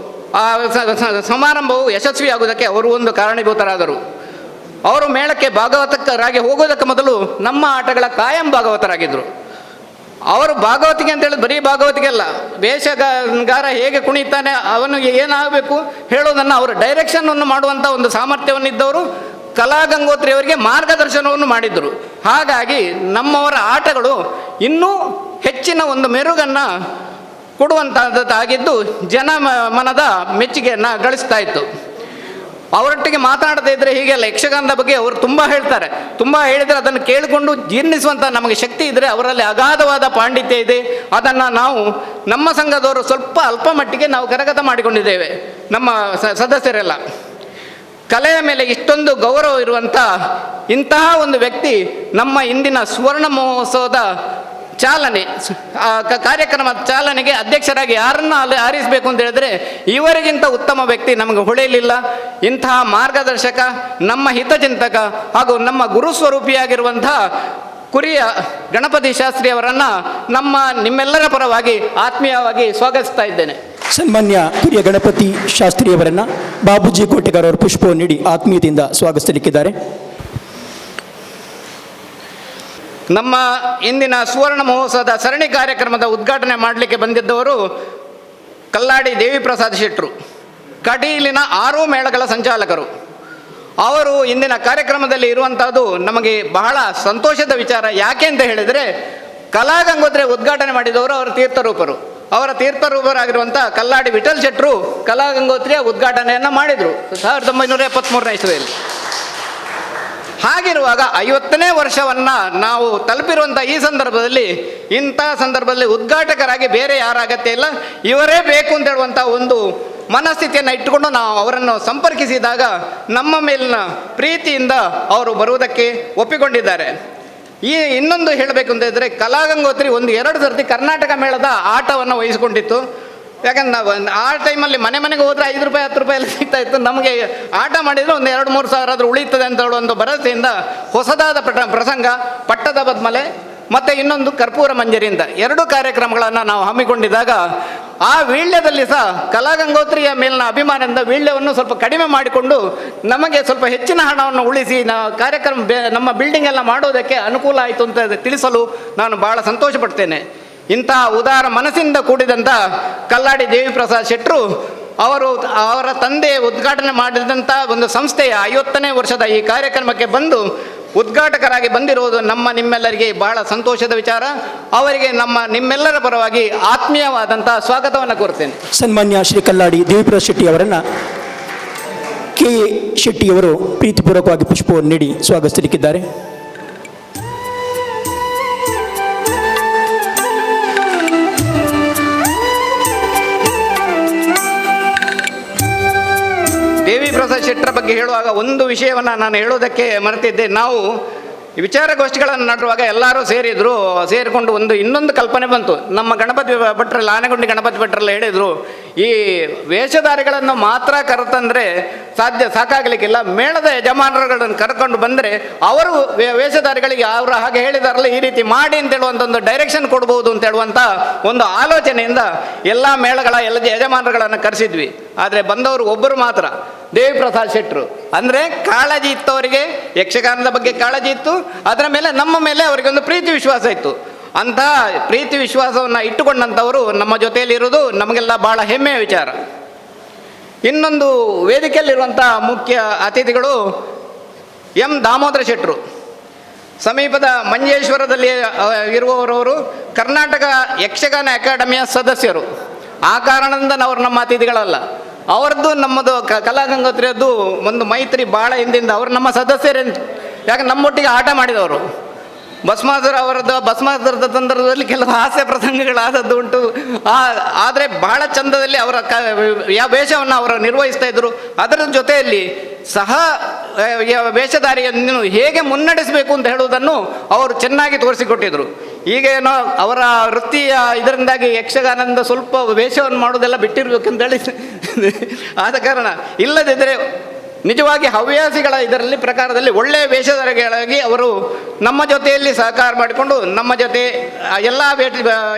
ಆ ಸಮಾರಂಭವು ಯಶಸ್ವಿಯಾಗುವುದಕ್ಕೆ ಅವರು ಒಂದು ಕಾರಣೀಭೂತರಾದರು. ಅವರು ಮೇಳಕ್ಕೆ ಭಾಗವತರಾಗಿ ಹೋಗೋದಕ್ಕೆ ಮೊದಲು ನಮ್ಮ ಆಟಗಳ ಕಾಯಂ ಭಾಗವತರಾಗಿದ್ದರು. ಅವರು ಭಾಗವತಿಗೆ ಅಂತ ಹೇಳಿದ್ರೆ ಬರೀ ಭಾಗವತಿಗೆ ಅಲ್ಲ, ವೇಷಗಾರ ಹೇಗೆ ಕುಣಿತಾನೆ, ಅವನಿಗೆ ಏನಾಗಬೇಕು ಹೇಳೋದನ್ನು ಅವರು ಡೈರೆಕ್ಷನನ್ನು ಮಾಡುವಂಥ ಒಂದು ಸಾಮರ್ಥ್ಯವನ್ನಿದ್ದವರು. ಕಲಾಗಂಗೋತ್ರಿಯವರಿಗೆ ಮಾರ್ಗದರ್ಶನವನ್ನು ಮಾಡಿದ್ದರು. ಹಾಗಾಗಿ ನಮ್ಮವರ ಆಟಗಳು ಇನ್ನೂ ಹೆಚ್ಚಿನ ಒಂದು ಮೆರುಗನ್ನು ಕೊಡುವಂಥದ್ದಾಗಿದ್ದು ಮನದ ಮೆಚ್ಚುಗೆಯನ್ನು ಗಳಿಸ್ತಾ ಇತ್ತು. ಅವರೊಟ್ಟಿಗೆ ಮಾತಾಡದೇ ಇದ್ದರೆ ಹೀಗೆಲ್ಲ ಯಕ್ಷಗಾನದ ಬಗ್ಗೆ ಅವರು ತುಂಬ ಹೇಳ್ತಾರೆ. ತುಂಬ ಹೇಳಿದರೆ ಅದನ್ನು ಕೇಳಿಕೊಂಡು ಜೀರ್ಣಿಸುವಂಥ ನಮಗೆ ಶಕ್ತಿ ಇದ್ದರೆ ಅವರಲ್ಲಿ ಅಗಾಧವಾದ ಪಾಂಡಿತ್ಯ ಇದೆ. ಅದನ್ನು ನಾವು ನಮ್ಮ ಸಂಘದವರು ಸ್ವಲ್ಪ ಅಲ್ಪ ಮಟ್ಟಿಗೆ ನಾವು ಕರಗತ ಮಾಡಿಕೊಂಡಿದ್ದೇವೆ. ನಮ್ಮ ಸದಸ್ಯರೆಲ್ಲ ಕಲೆಯ ಮೇಲೆ ಇಷ್ಟೊಂದು ಗೌರವ ಇರುವಂಥ ಇಂತಹ ಒಂದು ವ್ಯಕ್ತಿ ನಮ್ಮ ಇಂದಿನ ಸುವರ್ಣ ಮಹೋತ್ಸವದ ಚಾಲನೆ, ಕಾರ್ಯಕ್ರಮದ ಚಾಲನೆಗೆ ಅಧ್ಯಕ್ಷರಾಗಿ ಯಾರನ್ನು ಅಲ್ಲಿ ಆರಿಸಬೇಕು ಅಂತ ಹೇಳಿದ್ರೆ ಇವರಿಗಿಂತ ಉತ್ತಮ ವ್ಯಕ್ತಿ ನಮಗೆ ಹೊಳೆಯಲಿಲ್ಲ. ಇಂತಹ ಮಾರ್ಗದರ್ಶಕ, ನಮ್ಮ ಹಿತಚಿಂತಕ ಹಾಗೂ ನಮ್ಮ ಗುರುಸ್ವರೂಪಿಯಾಗಿರುವಂತಹ ಕುರಿಯ ಗಣಪತಿ ಶಾಸ್ತ್ರಿಯವರನ್ನು ನಿಮ್ಮೆಲ್ಲರ ಪರವಾಗಿ ಆತ್ಮೀಯವಾಗಿ ಸ್ವಾಗತಿಸ್ತಾ ಇದ್ದೇನೆ. ಸನ್ಮಾನ್ಯ ಕುರಿಯ ಗಣಪತಿ ಶಾಸ್ತ್ರಿಯವರನ್ನು ಬಾಬುಜಿ ಕೋಟೆಗಾರ್ ಅವರು ಪುಷ್ಪವನ್ನು ನೀಡಿ ಆತ್ಮೀಯತೆಯಿಂದ ಸ್ವಾಗತಿಸಲಿಕ್ಕಿದ್ದಾರೆ. ನಮ್ಮ ಇಂದಿನ ಸುವರ್ಣ ಮಹೋತ್ಸವದ ಸರಣಿ ಕಾರ್ಯಕ್ರಮದ ಉದ್ಘಾಟನೆ ಮಾಡಲಿಕ್ಕೆ ಬಂದಿದ್ದವರು ಕಲ್ಲಾಡಿ ದೇವಿ ಪ್ರಸಾದ್ ಶೆಟ್ಟರು, ಕಟೀಲಿನ 6 ಮೇಳಗಳ ಸಂಚಾಲಕರು. ಅವರು ಇಂದಿನ ಕಾರ್ಯಕ್ರಮದಲ್ಲಿ ಇರುವಂಥದ್ದು ನಮಗೆ ಬಹಳ ಸಂತೋಷದ ವಿಚಾರ. ಯಾಕೆ ಅಂತ ಹೇಳಿದರೆ ಕಲಾಗಂಗೋತ್ರಿ ಉದ್ಘಾಟನೆ ಮಾಡಿದವರು ಅವರ ತೀರ್ಥರೂಪರು. ಅವರ ತೀರ್ಥರೂಪರಾಗಿರುವಂಥ ಕಲ್ಲಾಡಿ ವಿಠಲ್ ಶೆಟ್ಟರು ಕಲಾಗಂಗೋತ್ರಿಯ ಉದ್ಘಾಟನೆಯನ್ನು ಮಾಡಿದರು 1973ನೇ ಇಸವಿಯಲ್ಲಿ. ಹಾಗಿರುವಾಗ 50ನೇ ವರ್ಷವನ್ನು ನಾವು ತಲುಪಿರುವಂಥ ಈ ಸಂದರ್ಭದಲ್ಲಿ, ಉದ್ಘಾಟಕರಾಗಿ ಬೇರೆ ಯಾರ ಅಗತ್ಯ ಇಲ್ಲ, ಇವರೇ ಬೇಕು ಅಂತ ಹೇಳುವಂಥ ಒಂದು ಮನಸ್ಥಿತಿಯನ್ನು ಇಟ್ಟುಕೊಂಡು ನಾವು ಅವರನ್ನು ಸಂಪರ್ಕಿಸಿದಾಗ ನಮ್ಮ ಮೇಲಿನ ಪ್ರೀತಿಯಿಂದ ಅವರು ಬರುವುದಕ್ಕೆ ಒಪ್ಪಿಕೊಂಡಿದ್ದಾರೆ. ಇನ್ನೊಂದು ಹೇಳಬೇಕು ಅಂತ ಹೇಳಿದರೆ ಕಲಾಗಂಗೋತ್ರಿ 1-2 ಸರ್ತಿ ಕರ್ನಾಟಕ ಮೇಳದ ಆಟವನ್ನು ವಹಿಸಿಕೊಂಡಿತ್ತು. ಯಾಕಂದ್ರೆ ನಾವು ಆ ಟೈಮಲ್ಲಿ ಮನೆಗೆ ಹೋದರೆ 5 ರೂಪಾಯಿ 10 ರೂಪಾಯಿ ಎಲ್ಲ ಸಿಗ್ತಾ ಇತ್ತು. ನಮಗೆ ಆಟ ಮಾಡಿದರೆ 1-2-3 ಸಾವಿರ ಆದರೂ ಉಳಿಯುತ್ತದೆ ಅಂತ ಹೇಳೋ ಒಂದು ಭರವಸೆಯಿಂದ ಹೊಸದಾದ ಪ್ರಸಂಗ ಪಟ್ಟದ ಬದ್ಮಲೆ ಮತ್ತು ಇನ್ನೊಂದು ಕರ್ಪೂರ ಮಂಜರಿಯಿಂದ 2 ಕಾರ್ಯಕ್ರಮಗಳನ್ನು ನಾವು ಹಮ್ಮಿಕೊಂಡಿದ್ದಾಗ ಆ ವೀಳ್ಯದಲ್ಲಿ ಸಹ ಕಲಾಗಂಗೋತ್ರಿಯ ಮೇಲಿನ ಅಭಿಮಾನದಿಂದ ವೀಳ್ಯವನ್ನು ಸ್ವಲ್ಪ ಕಡಿಮೆ ಮಾಡಿಕೊಂಡು ನಮಗೆ ಸ್ವಲ್ಪ ಹೆಚ್ಚಿನ ಹಣವನ್ನು ಉಳಿಸಿ ಕಾರ್ಯಕ್ರಮ ನಮ್ಮ ಬಿಲ್ಡಿಂಗ್ ಎಲ್ಲ ಮಾಡೋದಕ್ಕೆ ಅನುಕೂಲ ಆಯಿತು ಅಂತ ತಿಳಿಸಲು ನಾನು ಭಾಳ ಸಂತೋಷ ಪಡ್ತೇನೆ. ಇಂತಹ ಉದಾರ ಮನಸ್ಸಿಂದ ಕೂಡಿದಂಥ ಕಲ್ಲಾಡಿ ದೇವಿ ಪ್ರಸಾದ್ ಶೆಟ್ಟರು ಅವರ ತಂದೆ ಉದ್ಘಾಟನೆ ಮಾಡಿದಂಥ ಒಂದು ಸಂಸ್ಥೆಯ 50ನೇ ವರ್ಷದ ಈ ಕಾರ್ಯಕ್ರಮಕ್ಕೆ ಬಂದು ಉದ್ಘಾಟಕರಾಗಿ ಬಂದಿರುವುದು ನಿಮ್ಮೆಲ್ಲರಿಗೆ ಬಹಳ ಸಂತೋಷದ ವಿಚಾರ. ಅವರಿಗೆ ನಿಮ್ಮೆಲ್ಲರ ಪರವಾಗಿ ಆತ್ಮೀಯವಾದಂಥ ಸ್ವಾಗತವನ್ನು ಕೋರ್ತೇನೆ. ಸನ್ಮಾನ್ಯ ಶ್ರೀ ಕಲ್ಲಾಡಿ ದೇವಿಪ್ರಸಾದ್ ಶೆಟ್ಟಿ ಅವರನ್ನು ಕೆ ಶೆಟ್ಟಿಯವರು ಪ್ರೀತಿಪೂರ್ವಕವಾಗಿ ಪುಷ್ಪವನ್ನು ನೀಡಿ ಸ್ವಾಗತಿಸಲಿಕ್ಕಿದ್ದಾರೆ. ದೇವಿ ಪ್ರಸಾದ್ ಶೆಟ್ಟರ ಬಗ್ಗೆ ಹೇಳುವಾಗ ಒಂದು ವಿಷಯವನ್ನು ನಾನು ಹೇಳೋದಕ್ಕೆ ಮರೆತಿದ್ದೆ. ನಾವು ವಿಚಾರಗೋಷ್ಠಿಗಳನ್ನು ನಡೆಯುವಾಗ ಎಲ್ಲರೂ ಸೇರಿಕೊಂಡು ಇನ್ನೊಂದು ಕಲ್ಪನೆ ಬಂತು. ನಮ್ಮ ಗಣಪತಿ ಭಟ್ರಲ್ಲಿ, ಆನೆಗುಂಡಿ ಗಣಪತಿ ಭಟ್ರಲ್ಲಿ ಹೇಳಿದರು, ಈ ವೇಷಧಾರಿಗಳನ್ನು ಮಾತ್ರ ಕರೆತಂದರೆ ಸಾಕಾಗಲಿಕ್ಕಿಲ್ಲ, ಮೇಳದ ಯಜಮಾನರುಗಳನ್ನು ಕರ್ಕೊಂಡು ಬಂದರೆ ಅವರು ವೇಷಧಾರಿಗಳಿಗೆ ಅವರು ಹಾಗೆ ಹೇಳಿದಾರಲ್ಲ ಈ ರೀತಿ ಮಾಡಿ ಅಂತ ಹೇಳುವಂಥ ಒಂದು ಡೈರೆಕ್ಷನ್ ಕೊಡ್ಬೋದು ಅಂತ ಹೇಳುವಂಥ ಒಂದು ಆಲೋಚನೆಯಿಂದ ಎಲ್ಲ ಮೇಳಗಳ ಎಲ್ಲ ಯಜಮಾನರುಗಳನ್ನು ಕರೆಸಿದ್ವಿ. ಆದರೆ ಬಂದವರು ಒಬ್ಬರು ಮಾತ್ರ, ದೇವಿ ಪ್ರಸಾದ್ ಶೆಟ್ಟರು. ಅಂದರೆ ಕಾಳಜಿ ಇತ್ತು ಅವರಿಗೆ, ಯಕ್ಷಗಾನದ ಬಗ್ಗೆ ಕಾಳಜಿ ಇತ್ತು, ಅದರ ಮೇಲೆ ನಮ್ಮ ಮೇಲೆ ಅವರಿಗೆ ಒಂದು ಪ್ರೀತಿ ವಿಶ್ವಾಸ ಇತ್ತು. ಅಂಥ ಪ್ರೀತಿ ವಿಶ್ವಾಸವನ್ನು ಇಟ್ಟುಕೊಂಡಂಥವರು ನಮ್ಮ ಜೊತೆಯಲ್ಲಿರೋದು ನಮಗೆಲ್ಲ ಭಾಳ ಹೆಮ್ಮೆಯ ವಿಚಾರ. ಇನ್ನೊಂದು ವೇದಿಕೆಯಲ್ಲಿರುವಂಥ ಮುಖ್ಯ ಅತಿಥಿಗಳು ಎಂ ದಾಮೋದರ ಶೆಟ್ಟರು, ಸಮೀಪದ ಮಂಜೇಶ್ವರದಲ್ಲಿ ಇರುವವರವರು, ಕರ್ನಾಟಕ ಯಕ್ಷಗಾನ ಅಕಾಡೆಮಿಯ ಸದಸ್ಯರು. ಆ ಕಾರಣದಿಂದ ಅವರು ನಮ್ಮ ಅತಿಥಿಗಳಲ್ಲ. ಅವರದ್ದು ನಮ್ಮದು ಕಲಾಗಂಗೋತ್ರಿಯದ್ದು ಒಂದು ಮೈತ್ರಿ ಭಾಳ ಹಿಂದಿಂದ. ಅವರು ನಮ್ಮ ಸದಸ್ಯರೇ, ಯಾಕೆ ನಮ್ಮೊಟ್ಟಿಗೆ ಆಟ ಮಾಡಿದವರು. ಭಸ್ಮಾಸುರದ ಸಂದರ್ಭದಲ್ಲಿ ಕೆಲವು ಹಾಸ್ಯ ಪ್ರಸಂಗಗಳಾದದ್ದು ಉಂಟು. ಆದರೆ ಬಹಳ ಚಂದದಲ್ಲಿ ಅವರ ವೇಷವನ್ನು ಅವರು ನಿರ್ವಹಿಸ್ತಾ ಇದ್ದರು. ಅದರ ಜೊತೆಯಲ್ಲಿ ಸಹ ವೇಷಧಾರಿಯನ್ನು ಹೇಗೆ ಮುನ್ನಡೆಸಬೇಕು ಅಂತ ಹೇಳುವುದನ್ನು ಅವರು ಚೆನ್ನಾಗಿ ತೋರಿಸಿಕೊಟ್ಟಿದ್ರು. ಈಗೇನೋ ಅವರ ವೃತ್ತಿಯ ಇದರಿಂದಾಗಿ ಯಕ್ಷಗಾನದಿಂದ ಸ್ವಲ್ಪ ವೇಷವನ್ನು ಮಾಡೋದೆಲ್ಲ ಬಿಟ್ಟಿರ್ಬೇಕಂತೇಳಿ ಆದ ಕಾರಣ, ಇಲ್ಲದಿದ್ದರೆ ನಿಜವಾಗಿ ಹವ್ಯಾಸಿಗಳ ಇದರಲ್ಲಿ ಪ್ರಕಾರದಲ್ಲಿ ಒಳ್ಳೆಯ ವೇಷಧಾರಿಗಳಾಗಿ ಅವರು ನಮ್ಮ ಜೊತೆಯಲ್ಲಿ ಸಹಕಾರ ಮಾಡಿಕೊಂಡು ನಮ್ಮ ಜೊತೆ ಎಲ್ಲ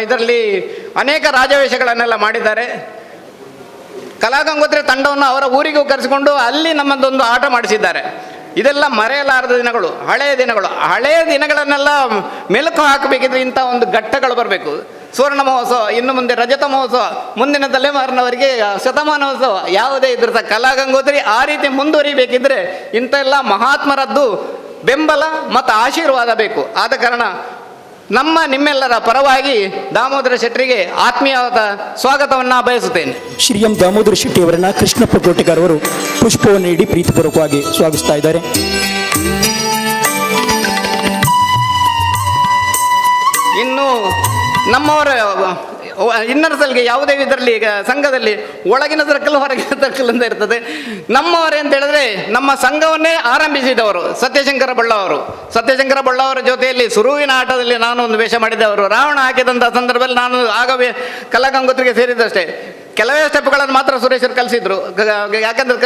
ಇದರಲ್ಲಿ ಅನೇಕ ರಾಜವೇಷಗಳನ್ನೆಲ್ಲ ಮಾಡಿದ್ದಾರೆ. ಕಲಾಗಂಗೋತ್ರಿ ತಂಡವನ್ನು ಅವರ ಊರಿಗೂ ಕರೆಸಿಕೊಂಡು ಅಲ್ಲಿ ನಮ್ಮದೊಂದು ಆಟ ಮಾಡಿಸಿದ್ದಾರೆ. ಇದೆಲ್ಲ ಮರೆಯಲಾರದ ದಿನಗಳು, ಹಳೆಯ ದಿನಗಳನ್ನೆಲ್ಲ ಮೆಲುಕು ಹಾಕಬೇಕಿದ್ರೆ ಇಂಥ ಒಂದು ಘಟ್ಟಗಳು ಬರಬೇಕು. ಸುವರ್ಣ ಮಹೋತ್ಸವ, ಇನ್ನು ಮುಂದೆ ರಜತ ಮಹೋತ್ಸವ, ಮುಂದಿನ ತಲೆಮಾರಿನವರಿಗೆ ಶತಮಾನೋತ್ಸವ ಯಾವುದೇ ಇದ್ರೂ ಸಹ ಕಲಾಗಂಗೋತ್ರಿ ಆ ರೀತಿ ಮುಂದುವರಿಬೇಕಿದ್ರೆ ಇಂಥೆಲ್ಲ ಮಹಾತ್ಮರದ್ದು ಬೆಂಬಲ ಮತ್ತು ಆಶೀರ್ವಾದ ಬೇಕು. ಆದ ಕಾರಣ ನಿಮ್ಮೆಲ್ಲರ ಪರವಾಗಿ ದಾಮೋದರ ಶೆಟ್ಟರಿಗೆ ಆತ್ಮೀಯವಾದ ಸ್ವಾಗತವನ್ನು ಬಯಸುತ್ತೇನೆ. ಶ್ರೀ ಎಂ ದಾಮೋದರ ಶೆಟ್ಟಿ ಅವರನ್ನ ಕೃಷ್ಣಪ್ಪ ಕೋಟೆಗಾರ್ ಅವರು ಪುಷ್ಪವನ್ನು ನೀಡಿ ಪ್ರೀತಿಪೂರ್ವಕವಾಗಿ ಸ್ವಾಗತಿಸ್ತಾ ಇದ್ದಾರೆ. ಇನ್ನು ನಮ್ಮವರ ಇನ್ನರ್ ಸಲ್ಗೆ ಯಾವುದೇ ಇದರಲ್ಲಿ ಈಗ ಸಂಘದಲ್ಲಿ ಒಳಗಿನ ಸರ್ಕಲ್ ಹೊರಗಿನ ಸರ್ಕಲ್ ಅಂತ ಇರ್ತದೆ. ನಮ್ಮವರೇ ಅಂತ ಹೇಳಿದ್ರೆ ನಮ್ಮ ಸಂಘವನ್ನೇ ಆರಂಭಿಸಿದವರು ಸತ್ಯಶಂಕರ ಬಳ್ಳ ಅವರ ಜೊತೆಯಲ್ಲಿ ಸುರುವಿನ ಆಟದಲ್ಲಿ ನಾನು ಒಂದು ವೇಷ ಮಾಡಿದವರು. ರಾವಣ ಹಾಕಿದಂಥ ಸಂದರ್ಭದಲ್ಲಿ ನಾನು ಆಗ ಕಲಾಗಂಗೋತ್ರಿಗೆ ಸೇರಿದ್ದಷ್ಟೇ. ಕೆಲವೇ ಸ್ಟೆಪ್ಗಳನ್ನು ಮಾತ್ರ ಸುರೇಶರು ಕಲಿಸಿದ್ರು. ಯಾಕಂದ್ರೆ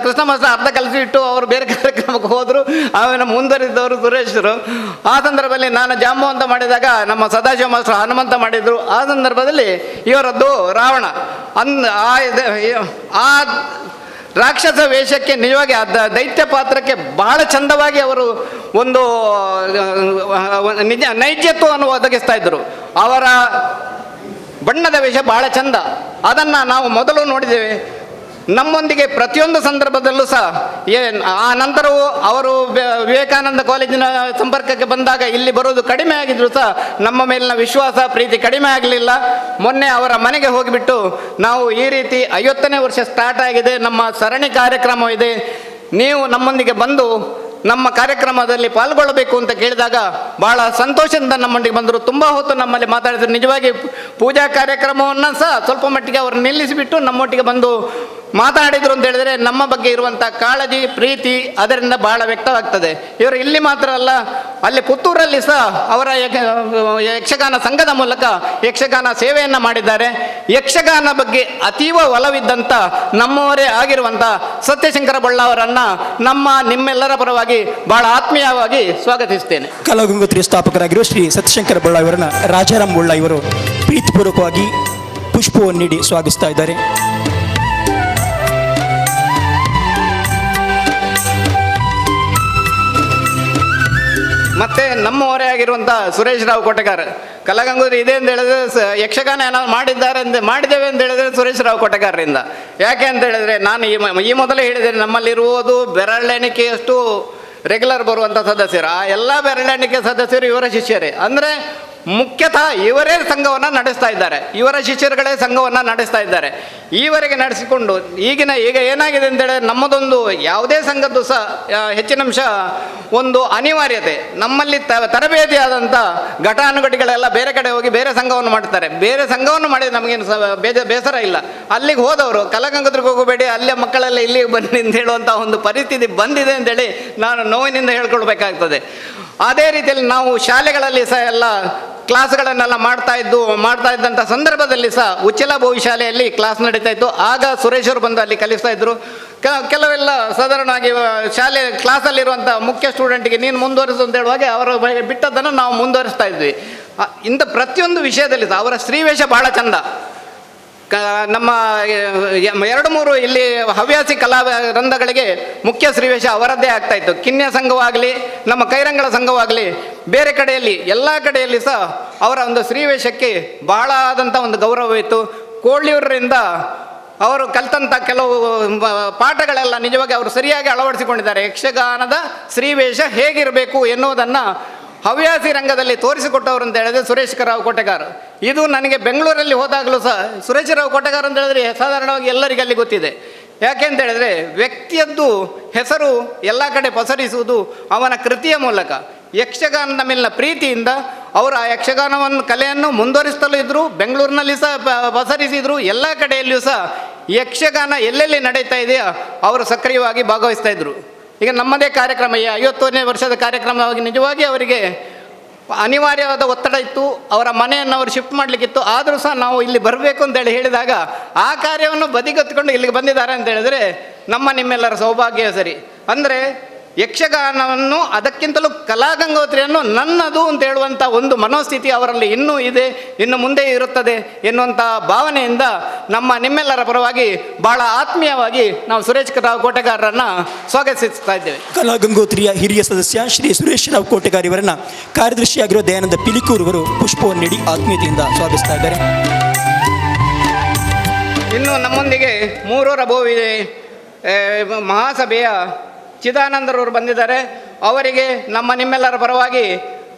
ಕೃಷ್ಣ ಮಾಸ್ಟರ್ ಅರ್ಧ ಕಲಿಸಿಟ್ಟು ಅವರು ಬೇರೆ ಕಾರ್ಯಕ್ರಮಕ್ಕೆ ಹೋದರು. ಆಮೇಲೆ ಮುಂದುವರಿದವರು ಸುರೇಶರು. ಆ ಸಂದರ್ಭದಲ್ಲಿ ನಾನು ಜಾಂಬು ಅಂತ ಮಾಡಿದಾಗ ನಮ್ಮ ಸದಾಶಿವ ಮಾಸ್ಟರ್ ಹನುಮಂತ ಮಾಡಿದ್ರು. ಆ ಸಂದರ್ಭದಲ್ಲಿ ಇವರದ್ದು ರಾವಣ. ಆ ರಾಕ್ಷಸ ವೇಷಕ್ಕೆ ನಿಜವಾಗಿ ದೈತ್ಯ ಪಾತ್ರಕ್ಕೆ ಬಹಳ ಚಂದವಾಗಿ ಅವರು ಒಂದು ನೈಜತ್ವವನ್ನು ಒದಗಿಸ್ತಾ ಇದ್ದರು. ಅವರ ಬಣ್ಣದ ವೇಷ ಬಹಳ ಚಂದ. ಅದನ್ನು ನಾವು ಮೊದಲು ನೋಡಿದ್ದೇವೆ. ನಮ್ಮೊಂದಿಗೆ ಪ್ರತಿಯೊಂದು ಸಂದರ್ಭದಲ್ಲೂ ಸಹ ಆ ನಂತರವೂ ಅವರು ವಿವೇಕಾನಂದ ಕಾಲೇಜಿನ ಸಂಪರ್ಕಕ್ಕೆ ಬಂದಾಗ ಇಲ್ಲಿ ಬರೋದು ಕಡಿಮೆ ಆಗಿದ್ರು ಸಹ ನಮ್ಮ ಮೇಲಿನ ವಿಶ್ವಾಸ ಪ್ರೀತಿ ಕಡಿಮೆ ಆಗಲಿಲ್ಲ. ಮೊನ್ನೆ ಅವರ ಮನೆಗೆ ಹೋಗಿಬಿಟ್ಟು ನಾವು ಈ ರೀತಿ 50ನೇ ವರ್ಷ ಸ್ಟಾರ್ಟ್ ಆಗಿದೆ, ನಮ್ಮ ಸರಣಿ ಕಾರ್ಯಕ್ರಮ ಇದೆ, ನೀವು ನಮ್ಮೊಂದಿಗೆ ಬಂದು ನಮ್ಮ ಕಾರ್ಯಕ್ರಮದಲ್ಲಿ ಪಾಲ್ಗೊಳ್ಳಬೇಕು ಅಂತ ಕೇಳಿದಾಗ ಭಾಳ ಸಂತೋಷದಿಂದ ನಮ್ಮೊಂದಿಗೆ ಬಂದರು. ತುಂಬ ಹೊತ್ತು ನಮ್ಮಲ್ಲಿ ಮಾತಾಡಿದ್ರು. ನಿಜವಾಗಿ ಪೂಜಾ ಕಾರ್ಯಕ್ರಮವನ್ನು ಸಹ ಸ್ವಲ್ಪ ಮಟ್ಟಿಗೆ ಅವರು ನಿಲ್ಲಿಸಿಬಿಟ್ಟು ನಮ್ಮೊಟ್ಟಿಗೆ ಬಂದು ಮಾತನಾಡಿದರು ಅಂತ ಹೇಳಿದರೆ ನಮ್ಮ ಬಗ್ಗೆ ಇರುವಂಥ ಕಾಳಜಿ ಪ್ರೀತಿ ಅದರಿಂದ ಭಾಳ ವ್ಯಕ್ತವಾಗ್ತದೆ. ಇವರು ಇಲ್ಲಿ ಮಾತ್ರ ಅಲ್ಲ, ಅಲ್ಲಿ ಪುತ್ತೂರಲ್ಲಿ ಸಹ ಅವರ ಯಕ್ಷಗಾನ ಸಂಘದ ಮೂಲಕ ಯಕ್ಷಗಾನ ಸೇವೆಯನ್ನು ಮಾಡಿದ್ದಾರೆ. ಯಕ್ಷಗಾನ ಬಗ್ಗೆ ಅತೀವ ಒಲವಿದ್ದಂಥ ನಮ್ಮವರೇ ಆಗಿರುವಂಥ ಸತ್ಯಶಂಕರ ಬಳ್ಳ ಅವರನ್ನು ನಿಮ್ಮೆಲ್ಲರ ಪರವಾಗಿ ಬಹಳ ಆತ್ಮೀಯವಾಗಿ ಸ್ವಾಗತಿಸ್ತೇನೆ. ಕಲಾಗಂಗೋತ್ರಿಯ ಸ್ಥಾಪಕರಾಗಿರುವ ಶ್ರೀ ಸತ್ಯಶಂಕರ ಬಳ್ಳ ಇವರನ್ನ ರಾಜಾರಾಮ್ ಬಳ್ಳ ಇವರು ಪ್ರೀತಿಪೂರ್ವಕವಾಗಿ ಪುಷ್ಪವನ್ನು ನೀಡಿ ಸ್ವಾಗತಿಸ್ತಾ ಇದ್ದಾರೆ. ಮತ್ತು ನಮ್ಮವರೇ ಆಗಿರುವಂಥ ಸುರೇಶ್ ರಾವ್ ಕೋಟೆಗಾರ್. ಕಲಾಗಂಗೋತ್ರಿ ಇದೆ ಅಂತ ಹೇಳಿದ್ರೆ ಯಕ್ಷಗಾನ ಏನಾದ್ರು ಮಾಡಿದ್ದೇವೆ ಅಂತ ಹೇಳಿದ್ರೆ ಸುರೇಶ್ ರಾವ್ ಕೋಟೆಗಾರರಿಂದ. ಯಾಕೆ ಅಂತ ಹೇಳಿದ್ರೆ ನಾನು ಈ ಮೊದಲೇ ಹೇಳಿದ್ದೇನೆ, ನಮ್ಮಲ್ಲಿರುವುದು ಬೆರಳೆಣಿಕೆಯಷ್ಟು ರೆಗ್ಯುಲರ್ ಬರುವಂಥ ಸದಸ್ಯರು. ಆ ಎಲ್ಲ ಬೆರಳೆಣಿಕೆ ಸದಸ್ಯರು ಇವರ ಶಿಷ್ಯರೇ. ಅಂದರೆ ಮುಖ್ಯತಃ ಇವರೇ ಸಂಘವನ್ನು ನಡೆಸ್ತಾ ಇದ್ದಾರೆ, ಇವರ ಶಿಷ್ಯರುಗಳೇ ಸಂಘವನ್ನು ನಡೆಸ್ತಾ ಇದ್ದಾರೆ. ಈವರೆಗೆ ನಡೆಸಿಕೊಂಡು ಈಗ ಏನಾಗಿದೆ ಅಂತೇಳಿ ನಮ್ಮದೊಂದು ಯಾವುದೇ ಸಂಘದ್ದು ಸಹ ಹೆಚ್ಚಿನಂಶ ಒಂದು ಅನಿವಾರ್ಯತೆ. ನಮ್ಮಲ್ಲಿ ತರಬೇತಿಯಾದಂಥ ಘಟಾನುಘಟಿಗಳೆಲ್ಲ ಬೇರೆ ಕಡೆ ಹೋಗಿ ಬೇರೆ ಸಂಘವನ್ನು ಮಾಡ್ತಾರೆ. ಬೇರೆ ಸಂಘವನ್ನು ಮಾಡಿದ್ರೆ ನಮಗೇನು ಬೇಸರ ಇಲ್ಲ. ಅಲ್ಲಿಗೆ ಹೋದವರು ಕಲಾಗಂಗೋತ್ರಿಗೆ ಹೋಗಬೇಡಿ, ಅಲ್ಲೇ ಮಕ್ಕಳೆಲ್ಲ ಇಲ್ಲಿಗೆ ಬನ್ನಿ ಅಂತ ಹೇಳುವಂಥ ಒಂದು ಪರಿಸ್ಥಿತಿ ಬಂದಿದೆ ಅಂತೇಳಿ ನಾನು ನೋವಿನಿಂದ ಹೇಳ್ಕೊಳ್ಬೇಕಾಗ್ತದೆ. ಅದೇ ರೀತಿಯಲ್ಲಿ ನಾವು ಶಾಲೆಗಳಲ್ಲಿ ಸಹ ಎಲ್ಲ ಕ್ಲಾಸ್ಗಳನ್ನೆಲ್ಲ ಮಾಡ್ತಾ ಇದ್ದಂಥ ಸಂದರ್ಭದಲ್ಲಿ ಸಹ ಉಚ್ಚಿಲ ಭವಿಶಾಲೆಯಲ್ಲಿ ಕ್ಲಾಸ್ ನಡೀತಾ ಇತ್ತು. ಆಗ ಸುರೇಶರು ಬಂದು ಅಲ್ಲಿ ಕಲಿಸ್ತಾ ಇದ್ರು. ಕೆಲವೆಲ್ಲ ಸಾಧಾರಣವಾಗಿ ಶಾಲೆ ಕ್ಲಾಸಲ್ಲಿರುವಂಥ ಮುಖ್ಯ ಸ್ಟೂಡೆಂಟಿಗೆ ನೀನು ಮುಂದುವರಿಸು ಅಂತ ಹೇಳುವಾಗ ಅವರು ಬಿಟ್ಟದ್ದನ್ನು ನಾವು ಮುಂದುವರಿಸ್ತಾ ಇದ್ವಿ. ಇಂಥ ಪ್ರತಿಯೊಂದು ವಿಷಯದಲ್ಲಿ ಸಹ ಅವರ ಸ್ತ್ರೀವೇಷ ಭಾಳ ಚಂದ. ನಮ್ಮ 2-3 ಇಲ್ಲಿ ಹವ್ಯಾಸಿ ಕಲಾ ವೃಂದಗಳಿಗೆ ಮುಖ್ಯ ಸ್ತ್ರೀವೇಷ ಅವರದ್ದೇ ಆಗ್ತಾ ಇತ್ತು. ಕಿನ್ಯ ಸಂಘವಾಗಲಿ, ನಮ್ಮ ಕೈರಂಗಳ ಸಂಘವಾಗಲಿ, ಬೇರೆ ಕಡೆಯಲ್ಲಿ ಎಲ್ಲ ಕಡೆಯಲ್ಲಿ ಸಹ ಅವರ ಒಂದು ಸ್ತ್ರೀವೇಷಕ್ಕೆ ಬಹಳ ಆದಂಥ ಒಂದು ಗೌರವವಿತ್ತು. ಕೋಳಿಯೂರರಿಂದ ಅವರು ಕಲ್ತಂಥ ಕೆಲವು ಪಾಠಗಳೆಲ್ಲ ನಿಜವಾಗಿ ಅವರು ಸರಿಯಾಗಿ ಅಳವಡಿಸಿಕೊಂಡಿದ್ದಾರೆ. ಯಕ್ಷಗಾನದ ಸ್ತ್ರೀವೇಷ ಹೇಗಿರಬೇಕು ಎನ್ನುವುದನ್ನು ಹವ್ಯಾಸಿ ರಂಗದಲ್ಲಿ ತೋರಿಸಿಕೊಟ್ಟವರು ಅಂತ ಹೇಳಿದ್ರೆ ಸುರೇಶ್ರಾವ್ ಕೋಟೆಗಾರ್. ಇದು ನನಗೆ ಬೆಂಗಳೂರಲ್ಲಿ ಹೋದಾಗಲೂ ಸಹ ಸುರೇಶ್ರಾವ್ ಕೋಟೆಗಾರ್ ಅಂತ ಹೇಳಿದ್ರೆ ಸಾಧಾರಣವಾಗಿ ಎಲ್ಲರಿಗೆ ಅಲ್ಲಿ ಗೊತ್ತಿದೆ. ಯಾಕೆ ಅಂತ ಹೇಳಿದ್ರೆ ವ್ಯಕ್ತಿಯದ್ದು ಹೆಸರು ಎಲ್ಲ ಕಡೆ ಪಸರಿಸುವುದು ಅವನ ಕೃತಿಯ ಮೂಲಕ. ಯಕ್ಷಗಾನದ ಮೇಲಿನ ಪ್ರೀತಿಯಿಂದ ಅವರು ಆ ಯಕ್ಷಗಾನವನ್ನು ಕಲೆಯನ್ನು ಮುಂದುವರಿಸ್ತಲೂ ಇದ್ದರು, ಬೆಂಗಳೂರಿನಲ್ಲಿ ಸಹ ಪಸರಿಸಿದ್ರು. ಎಲ್ಲ ಕಡೆಯಲ್ಲಿಯೂ ಸಹ ಯಕ್ಷಗಾನ ಎಲ್ಲೆಲ್ಲಿ ನಡೀತಾ ಇದೆಯೋ ಅವರು ಸಕ್ರಿಯವಾಗಿ ಭಾಗವಹಿಸ್ತಾ ಇದ್ದರು. ಈಗ ನಮ್ಮದೇ ಕಾರ್ಯಕ್ರಮ 50ನೇ ವರ್ಷದ ಕಾರ್ಯಕ್ರಮವಾಗಿ ನಿಜವಾಗಿ ಅವರಿಗೆ ಅನಿವಾರ್ಯವಾದ ಒತ್ತಡ ಇತ್ತು. ಅವರ ಮನೆಯನ್ನು ಅವರು ಶಿಫ್ಟ್ ಮಾಡಲಿಕ್ಕಿತ್ತು. ಆದರೂ ಸಹ ನಾವು ಇಲ್ಲಿ ಬರಬೇಕು ಅಂತೇಳಿ ಹೇಳಿದಾಗ ಆ ಕಾರ್ಯವನ್ನು ಬದಿಗೊತ್ತಿಕೊಂಡು ಇಲ್ಲಿಗೆ ಬಂದಿದ್ದಾರೆ ಅಂತ ಹೇಳಿದ್ರೆ ನಿಮ್ಮೆಲ್ಲರ ಸೌಭಾಗ್ಯ ಸರಿ. ಅಂದರೆ ಯಕ್ಷಗಾನವನ್ನು ಅದಕ್ಕಿಂತಲೂ ಕಲಾಗಂಗೋತ್ರಿಯನ್ನು ನನ್ನದು ಅಂತ ಹೇಳುವಂಥ ಒಂದು ಮನೋಸ್ಥಿತಿ ಅವರಲ್ಲಿ ಇನ್ನೂ ಇದೆ, ಇನ್ನು ಮುಂದೆ ಇರುತ್ತದೆ ಎನ್ನುವಂಥ ಭಾವನೆಯಿಂದ ನಿಮ್ಮೆಲ್ಲರ ಪರವಾಗಿ ಬಹಳ ಆತ್ಮೀಯವಾಗಿ ನಾವು ಸುರೇಶ್ ರಾವ್ ಕೋಟೆಗಾರರನ್ನು ಸ್ವಾಗತಿಸ್ತಾ ಇದ್ದೇವೆ. ಕಲಾಗಂಗೋತ್ರಿಯ ಹಿರಿಯ ಸದಸ್ಯ ಶ್ರೀ ಸುರೇಶ್ ರಾವ್ ಕೋಟೆಗಾರ್ ಇವರನ್ನ ಕಾರ್ಯದರ್ಶಿಯಾಗಿರುವ ದಯಾನಂದ ಪಿಲಿಕೂರ್ ಅವರು ಪುಷ್ಪವನ್ನು ನೀಡಿ ಆತ್ಮೀಯತೆಯಿಂದ ಸ್ವಾಗತಿಸ್ತಾ ಇದ್ದಾರೆ. ಇನ್ನು ನಮ್ಮೊಂದಿಗೆ ಮೂರೂರ ಬೋವಿದೆ ಮಹಾಸಭೆಯ ಚಿದಾನಂದರವರು ಬಂದಿದ್ದಾರೆ. ಅವರಿಗೆ ನಿಮ್ಮೆಲ್ಲರ ಪರವಾಗಿ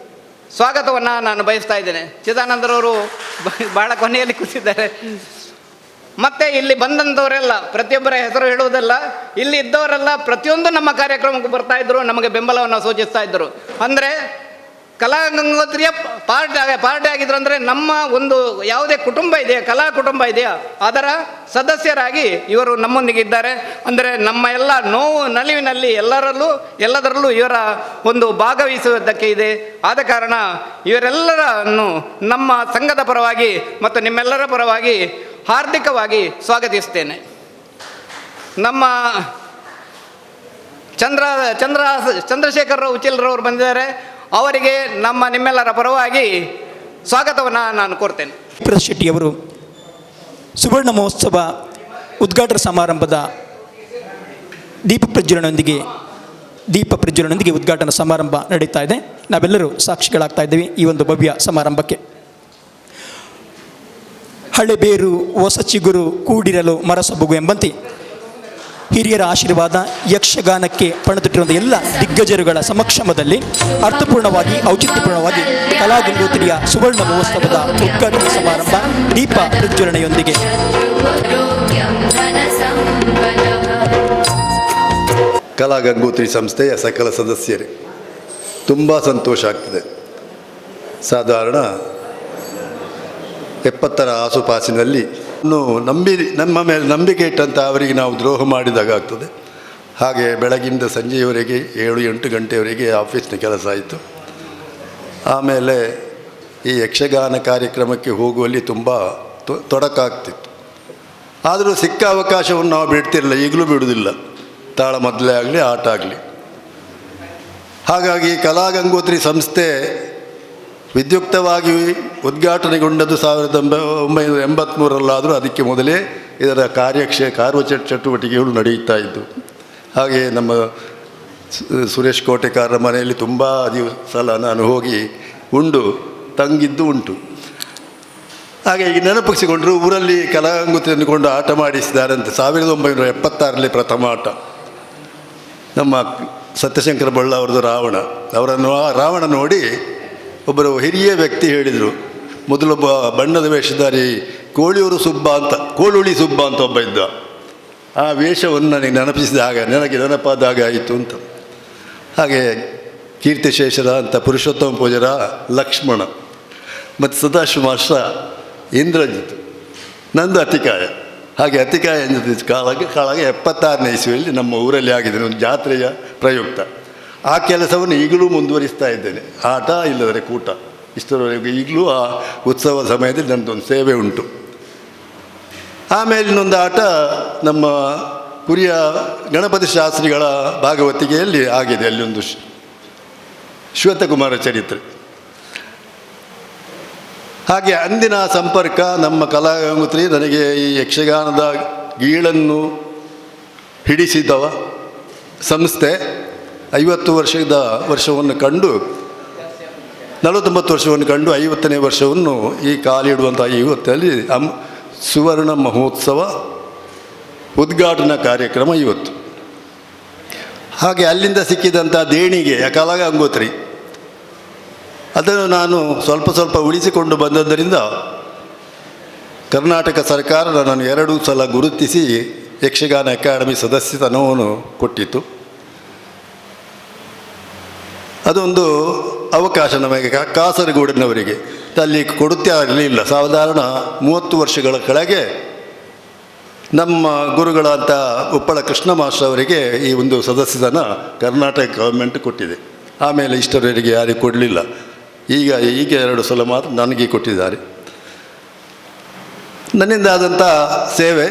ಸ್ವಾಗತವನ್ನು ನಾನು ಬಯಸ್ತಾ ಇದ್ದೇನೆ. ಚಿದಾನಂದರವರು ಭಾಳ ಕೊನೆಯಲ್ಲಿ ಕೂತಿದ್ದಾರೆ. ಮತ್ತು ಇಲ್ಲಿ ಬಂದಂಥವರೆಲ್ಲ ಪ್ರತಿಯೊಬ್ಬರ ಹೆಸರು ಹೇಳುವುದಲ್ಲ, ಇಲ್ಲಿ ಇದ್ದವರೆಲ್ಲ ಪ್ರತಿಯೊಂದು ನಮ್ಮ ಕಾರ್ಯಕ್ರಮಕ್ಕೆ ಬರ್ತಾ ಇದ್ದರು, ನಮಗೆ ಬೆಂಬಲವನ್ನು ಸೂಚಿಸ್ತಾ ಇದ್ದರು. ಅಂದರೆ ಕಲಾಗಂಗೋತ್ರಿಯ ಪಾರ್ಟಿ ಆಗಿದ್ರು. ಅಂದರೆ ನಮ್ಮ ಒಂದು ಯಾವುದೇ ಕುಟುಂಬ ಇದೆಯಾ, ಕಲಾ ಕುಟುಂಬ ಇದೆಯಾ, ಅದರ ಸದಸ್ಯರಾಗಿ ಇವರು ನಮ್ಮೊಂದಿಗೆ ಇದ್ದಾರೆ. ಅಂದರೆ ನಮ್ಮ ಎಲ್ಲ ನೋವು ನಲಿವಿನಲ್ಲಿ ಎಲ್ಲದರಲ್ಲೂ ಇವರ ಒಂದು ಭಾಗವಹಿಸುವುದಕ್ಕೆ ಇದೆ. ಆದ ಕಾರಣ ಇವರೆಲ್ಲರನ್ನು ನಮ್ಮ ಸಂಘದ ಪರವಾಗಿ ಮತ್ತು ನಿಮ್ಮೆಲ್ಲರ ಪರವಾಗಿ ಹಾರ್ದಿಕವಾಗಿ ಸ್ವಾಗತಿಸ್ತೇನೆ. ನಮ್ಮ ಚಂದ್ರಶೇಖರ ಉಚಿಲ್ರವರು ಬಂದಿದ್ದಾರೆ. ಅವರಿಗೆ ನಿಮ್ಮೆಲ್ಲರ ಪರವಾಗಿ ಸ್ವಾಗತವನ್ನು ನಾನು ಕೋರ್ತೇನೆ. ಪ್ರಕಾಶ್ ಶೆಟ್ಟಿಯವರು ಸುವರ್ಣ ಮಹೋತ್ಸವ ಉದ್ಘಾಟನಾ ಸಮಾರಂಭದ ದೀಪ ಪ್ರಜ್ವಲನೊಂದಿಗೆ ಉದ್ಘಾಟನಾ ಸಮಾರಂಭ ನಡೀತಾ ಇದೆ. ನಾವೆಲ್ಲರೂ ಸಾಕ್ಷಿಗಳಾಗ್ತಾ ಇದ್ದೀವಿ ಈ ಒಂದು ಭವ್ಯ ಸಮಾರಂಭಕ್ಕೆ. ಹಳೆಬೇರು ಹೊಸ ಚಿಗುರು ಕೂಡಿರಲು ಮರಸೊಬಗು ಎಂಬಂತೆ ಹಿರಿಯರ ಆಶೀರ್ವಾದ ಯಕ್ಷಗಾನಕ್ಕೆ ಪಣತೊಟ್ಟಿರುವ ಎಲ್ಲ ದಿಗ್ಗಜರುಗಳ ಸಮಕ್ಷಮದಲ್ಲಿ ಅರ್ಥಪೂರ್ಣವಾಗಿ ಔಚಿತ್ಯಪೂರ್ಣವಾಗಿ ಕಲಾಗಂಗೋತ್ರಿಯ ಸುವರ್ಣ ಮಹೋತ್ಸವದ ಉದ್ಘಾಟನಾ ಸಮಾರಂಭ ದೀಪ ಪ್ರಜ್ವಲನೆಯೊಂದಿಗೆ. ಕಲಾಗಂಗೋತ್ರಿ ಸಂಸ್ಥೆಯ ಸಕಲ ಸದಸ್ಯರೇ, ತುಂಬ ಸಂತೋಷ ಆಗ್ತದೆ. ಸಾಧಾರಣ 70ರ ಆಸುಪಾಸಿನಲ್ಲಿ ನಮ್ಮ ಮೇಲೆ ನಂಬಿಕೆ ಇಟ್ಟಂಥ ಅವರಿಗೆ ನಾವು ದ್ರೋಹ ಮಾಡಿದಾಗ ಆಗ್ತದೆ. ಹಾಗೆ ಬೆಳಗಿಂದ ಸಂಜೆಯವರೆಗೆ 7-8 ಗಂಟೆಯವರೆಗೆ ಆಫೀಸ್ನ ಕೆಲಸ ಆಯಿತು. ಆಮೇಲೆ ಈ ಯಕ್ಷಗಾನ ಕಾರ್ಯಕ್ರಮಕ್ಕೆ ಹೋಗುವಲ್ಲಿ ತುಂಬ ತೊಡಕಾಗ್ತಿತ್ತು. ಆದರೂ ಸಿಕ್ಕ ಅವಕಾಶವನ್ನು ನಾವು ಬಿಡ್ತಿರಲಿಲ್ಲ, ಈಗಲೂ ಬಿಡುವುದಿಲ್ಲ, ತಾಳ ಮೊದಲೇ ಆಗಲಿ ಆಟ ಆಗಲಿ. ಹಾಗಾಗಿ ಕಲಾಗಂಗೋತ್ರಿ ಸಂಸ್ಥೆ ವಿದ್ಯುಕ್ತವಾಗಿ ಉದ್ಘಾಟನೆಗೊಂಡದ್ದು 1983ರಲ್ಲಾದರೂ ಅದಕ್ಕೆ ಮೊದಲೇ ಇದರ ಚಟುವಟಿಕೆಗಳು ನಡೆಯುತ್ತಾ ಇದ್ದು. ಹಾಗೆ ನಮ್ಮ ಸುರೇಶ್ ಕೋಟೆಕಾರರ ಮನೆಯಲ್ಲಿ ತುಂಬ ಸಲ ನಾನು ಹೋಗಿ ತಂಗಿದ್ದು ಉಂಟು. ಹಾಗೆ ಈಗ ನೆನಪಿಸಿಕೊಂಡರು ಊರಲ್ಲಿ ಕಲಾಗಂಗೋತ್ರಿಯನ್ನು ಕೊಂಡು ಆಟ ಮಾಡಿಸಿದ್ದಾರೆ ಅಂತ. 1976ರಲ್ಲಿ ಪ್ರಥಮ ಆಟ ನಮ್ಮ ಸತ್ಯಶಂಕರ ಬಳ್ಳ ಅವರದು ರಾವಣ. ರಾವಣ ನೋಡಿ ಒಬ್ಬರು ಹಿರಿಯ ವ್ಯಕ್ತಿ ಹೇಳಿದರು, ಮೊದಲೊಬ್ಬ ಬಣ್ಣದ ವೇಷಧಾರಿ ಕೋಳಿಯೂರು ಸುಬ್ಬ ಅಂತ, ಕೋಳುಳಿ ಸುಬ್ಬ ಅಂತ ಒಬ್ಬ ಇದ್ದ. ಆ ವೇಷವನ್ನು ನನಗೆ ನನಗೆ ನೆನಪಾದಾಗ ಆಯಿತು ಅಂತ. ಹಾಗೆ ಕೀರ್ತಿಶೇಷರ ಅಂತ ಪುರುಷೋತ್ತಮ ಪೂಜಾರ ಲಕ್ಷ್ಮಣ, ಮತ್ತು ಸದಾಶಿವ ಮಾಸ್ಟ್ರ ಇಂದ್ರಜಿತ್, ನಂದು ಅತಿಕಾಯ. ಹಾಗೆ ಅತಿಕಾಯ ಕಾಳಾಗ 76ನೇ ಇಸ್ವಿಯಲ್ಲಿ ನಮ್ಮ ಊರಲ್ಲಿ ಆಗಿದೆ ಒಂದು ಜಾತ್ರೆಯ ಪ್ರಯುಕ್ತ. ಆ ಕೆಲಸವನ್ನು ಈಗಲೂ ಮುಂದುವರಿಸ್ತಾ ಇದ್ದೇನೆ. ಆಟ ಇಲ್ಲದರೆ ಕೂಟ, ಇಷ್ಟರವರೆಗೂ ಈಗಲೂ ಆ ಉತ್ಸವ ಸಮಯದಲ್ಲಿ ನನ್ನದೊಂದು ಸೇವೆ ಉಂಟು. ಆಮೇಲೆ ಇನ್ನೊಂದು ಆಟ ನಮ್ಮ ಕುರಿಯ ಗಣಪತಿ ಶಾಸ್ತ್ರಿಗಳ ಭಾಗವತಿಕೆಯಲ್ಲಿ ಆಗಿದೆ. ಅಲ್ಲಿ ಒಂದು ಶ್ವೇತಕುಮಾರ ಚರಿತ್ರೆ. ಹಾಗೆ ಅಂದಿನ ಸಂಪರ್ಕ ನಮ್ಮ ಕಲಾಗಂಗೋತ್ರಿ ನನಗೆ ಈ ಯಕ್ಷಗಾನದ ಗೀಳನ್ನು ಹಿಡಿಸಿದವ ಸಂಸ್ಥೆ 50 ವರ್ಷವನ್ನು ಕಂಡು 49 ವರ್ಷವನ್ನು ಕಂಡು 50ನೇ ವರ್ಷವನ್ನು ಈ ಕಾಲಿಡುವಂಥ ಈ ಹೊತ್ತಲ್ಲಿ ಸುವರ್ಣ ಮಹೋತ್ಸವ ಉದ್ಘಾಟನಾ ಕಾರ್ಯಕ್ರಮ ಇವತ್ತು. ಹಾಗೆ ಅಲ್ಲಿಂದ ಸಿಕ್ಕಿದಂಥ ದೇಣಿಗೆ ಕಲಾಗಂಗೋತ್ರಿ ಅದನ್ನು ನಾನು ಸ್ವಲ್ಪ ಉಳಿಸಿಕೊಂಡು ಬಂದದ್ದರಿಂದ ಕರ್ನಾಟಕ ಸರ್ಕಾರ ನನ್ನನ್ನು 2 ಸಲ ಗುರುತಿಸಿ ಯಕ್ಷಗಾನ ಅಕಾಡೆಮಿ ಸದಸ್ಯತನವನ್ನು ಕೊಟ್ಟಿತ್ತು. ಅದೊಂದು ಅವಕಾಶ ನಮಗೆ ಕಾಸರಗೋಡಿನವರಿಗೆ ಅಲ್ಲಿ ಕೊಡುತ್ತಾ ಇರಲಿಲ್ಲ. ಸಾಧಾರಣ 30 ವರ್ಷಗಳ ಕೆಳಗೆ ನಮ್ಮ ಗುರುಗಳಂಥ ಉಪ್ಪಳ ಕೃಷ್ಣ ಮಾಸ್ಟರ್ ಅವರಿಗೆ ಈ ಒಂದು ಸದಸ್ಯತನ ಕರ್ನಾಟಕ ಗೌರ್ಮೆಂಟ್ ಕೊಟ್ಟಿದೆ. ಆಮೇಲೆ ಇಷ್ಟರವರೆಗೆ ಯಾರಿಗೂ ಕೊಡಲಿಲ್ಲ. ಈಗ 2 ಸಲ ಮಾತ್ರ ನನಗೆ ಕೊಟ್ಟಿದ್ದಾರೆ. ನನ್ನಿಂದ ಆದಂಥ ಸೇವೆ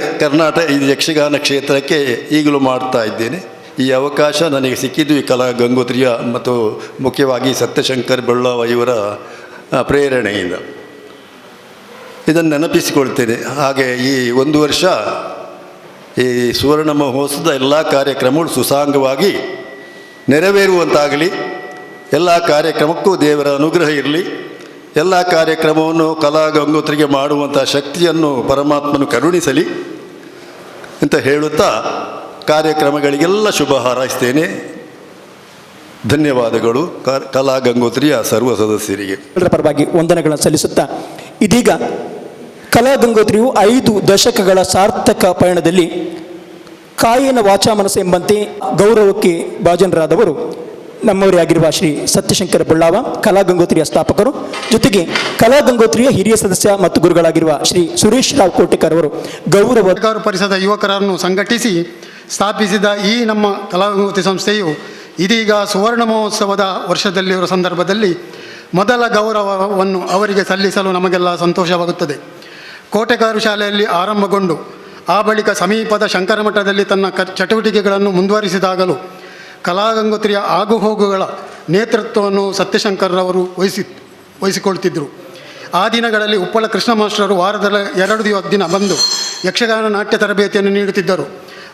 ಈ ಯಕ್ಷಗಾನ ಕ್ಷೇತ್ರಕ್ಕೆ ಈಗಲೂ ಮಾಡ್ತಾ ಇದ್ದೇನೆ. ಈ ಅವಕಾಶ ನನಗೆ ಸಿಕ್ಕಿದ್ದು ಈ ಕಲಾಗಂಗೋತ್ರಿಯ ಮತ್ತು ಮುಖ್ಯವಾಗಿ ಸತ್ಯಶಂಕರ್ ಬಳ್ಳಾವ ಇವರ ಪ್ರೇರಣೆಯಿಂದ. ಇದನ್ನು ನೆನಪಿಸಿಕೊಳ್ತೇನೆ. ಹಾಗೆ ಈ 1 ವರ್ಷ ಈ ಸುವರ್ಣ ಮಹೋತ್ಸವದ ಎಲ್ಲ ಕಾರ್ಯಕ್ರಮಗಳು ಸುಸಾಂಗವಾಗಿ ನೆರವೇರುವಂತಾಗಲಿ, ಎಲ್ಲ ಕಾರ್ಯಕ್ರಮಕ್ಕೂ ದೇವರ ಅನುಗ್ರಹ ಇರಲಿ, ಎಲ್ಲ ಕಾರ್ಯಕ್ರಮವನ್ನು ಕಲಾಗಂಗೋತ್ರಿಗೆ ಮಾಡುವಂಥ ಶಕ್ತಿಯನ್ನು ಪರಮಾತ್ಮನು ಕರುಣಿಸಲಿ ಅಂತ ಹೇಳುತ್ತಾ ಕಾರ್ಯಕ್ರಮಗಳಿಗೆಲ್ಲ ಶುಭ ಹಾರೈಸ್ತೇನೆ. ಧನ್ಯವಾದಗಳು ಕಲಾಗಂಗೋತ್ರಿಯ ಸರ್ವ ಸದಸ್ಯರಿಗೆ. ಎಲ್ಲರ ಪರವಾಗಿ ವಂದನೆಗಳನ್ನು ಸಲ್ಲಿಸುತ್ತಾ ಇದೀಗ ಕಲಾಗಂಗೋತ್ರಿಯು 5 ದಶಕಗಳ ಸಾರ್ಥಕ ಪಯಣದಲ್ಲಿ ಕಾಯನ ವಾಚಾ ಮನಸ್ಸು ಎಂಬಂತೆ ಗೌರವಕ್ಕೆ ಭಾಜನರಾದವರು ನಮ್ಮವರೇ ಆಗಿರುವ ಶ್ರೀ ಸತ್ಯಶಂಕರ ಬಳ್ಳಾವ, ಕಲಾಗಂಗೋತ್ರಿಯ ಸ್ಥಾಪಕರು, ಜೊತೆಗೆ ಕಲಾಗಂಗೋತ್ರಿಯ ಹಿರಿಯ ಸದಸ್ಯ ಮತ್ತು ಗುರುಗಳಾಗಿರುವ ಶ್ರೀ ಸುರೇಶ್ ರಾವ್ ಕೋಟೆಕರ್ ಅವರು ಗೌರವ ಪರಿಸರದ ಯುವಕರನ್ನು ಸಂಘಟಿಸಿ ಸ್ಥಾಪಿಸಿದ ಈ ನಮ್ಮ ಕಲಾಗಂಗೋತ್ರಿ ಸಂಸ್ಥೆಯು ಇದೀಗ ಸುವರ್ಣ ಮಹೋತ್ಸವದ ವರ್ಷದಲ್ಲಿರುವ ಸಂದರ್ಭದಲ್ಲಿ ಮೊದಲ ಗೌರವವನ್ನು ಅವರಿಗೆ ಸಲ್ಲಿಸಲು ನಮಗೆಲ್ಲ ಸಂತೋಷವಾಗುತ್ತದೆ. ಕೋಟೆಕಾರು ಶಾಲೆಯಲ್ಲಿ ಆರಂಭಗೊಂಡು ಆ ಬಳಿಕ ಸಮೀಪದ ಶಂಕರಮಠದಲ್ಲಿ ತನ್ನ ಚಟುವಟಿಕೆಗಳನ್ನು ಮುಂದುವರಿಸಿದಾಗಲೂ ಕಲಾಗಂಗೋತ್ರಿಯ ಆಗುಹೋಗುಗಳ ನೇತೃತ್ವವನ್ನು ಸತ್ಯಶಂಕರ್ರವರು ವಹಿಸಿಕೊಳ್ತಿದ್ದರು. ಆ ದಿನಗಳಲ್ಲಿ ಉಪ್ಪಳ ಕೃಷ್ಣ ಮಾಸ್ಟರು ವಾರದಲ್ಲಿ 2 ದಿನ ಬಂದು ಯಕ್ಷಗಾನ ನಾಟ್ಯ ತರಬೇತಿಯನ್ನು ನೀಡುತ್ತಿದ್ದರು.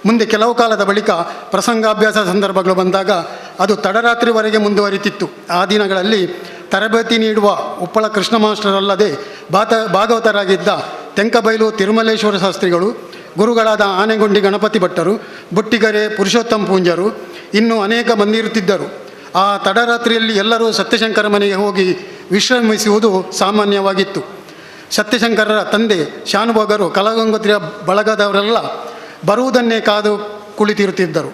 ಮುಂದೆ ಕೆಲವು ಕಾಲದ ಬಳಿಕ ಪ್ರಸಂಗಾಭ್ಯಾಸ ಸಂದರ್ಭಗಳು ಬಂದಾಗ ಅದು ತಡರಾತ್ರಿವರೆಗೆ ಮುಂದುವರಿತಿತ್ತು. ಆ ದಿನಗಳಲ್ಲಿ ತರಬೇತಿ ನೀಡುವ ಉಪ್ಪಳ ಕೃಷ್ಣ ಮಾಸ್ಟರಲ್ಲದೆ ಭಾಗವತರಾಗಿದ್ದ ತೆಂಕಬೈಲು ತಿರುಮಲೇಶ್ವರ ಶಾಸ್ತ್ರಿಗಳು, ಗುರುಗಳಾದ ಆನೆಗುಂಡಿ ಗಣಪತಿ ಭಟ್ಟರು, ಬುಟ್ಟಿಗೆರೆ ಪುರುಷೋತ್ತಮ ಪೂಂಜರು, ಇನ್ನೂ ಅನೇಕ ಮಂದಿ ಇರುತ್ತಿದ್ದರು. ಆ ತಡರಾತ್ರಿಯಲ್ಲಿ ಎಲ್ಲರೂ ಸತ್ಯಶಂಕರ ಮನೆಗೆ ಹೋಗಿ ವಿಶ್ರಮಿಸುವುದು ಸಾಮಾನ್ಯವಾಗಿತ್ತು. ಸತ್ಯಶಂಕರರ ತಂದೆ ಶಾನುಭೋಗರು ಕಲಾಗಂಗೋತ್ರಿಯ ಬಳಗದವರೆಲ್ಲ ಬರುವುದನ್ನೇ ಕಾದು ಕುಳಿತಿರುತ್ತಿದ್ದರು.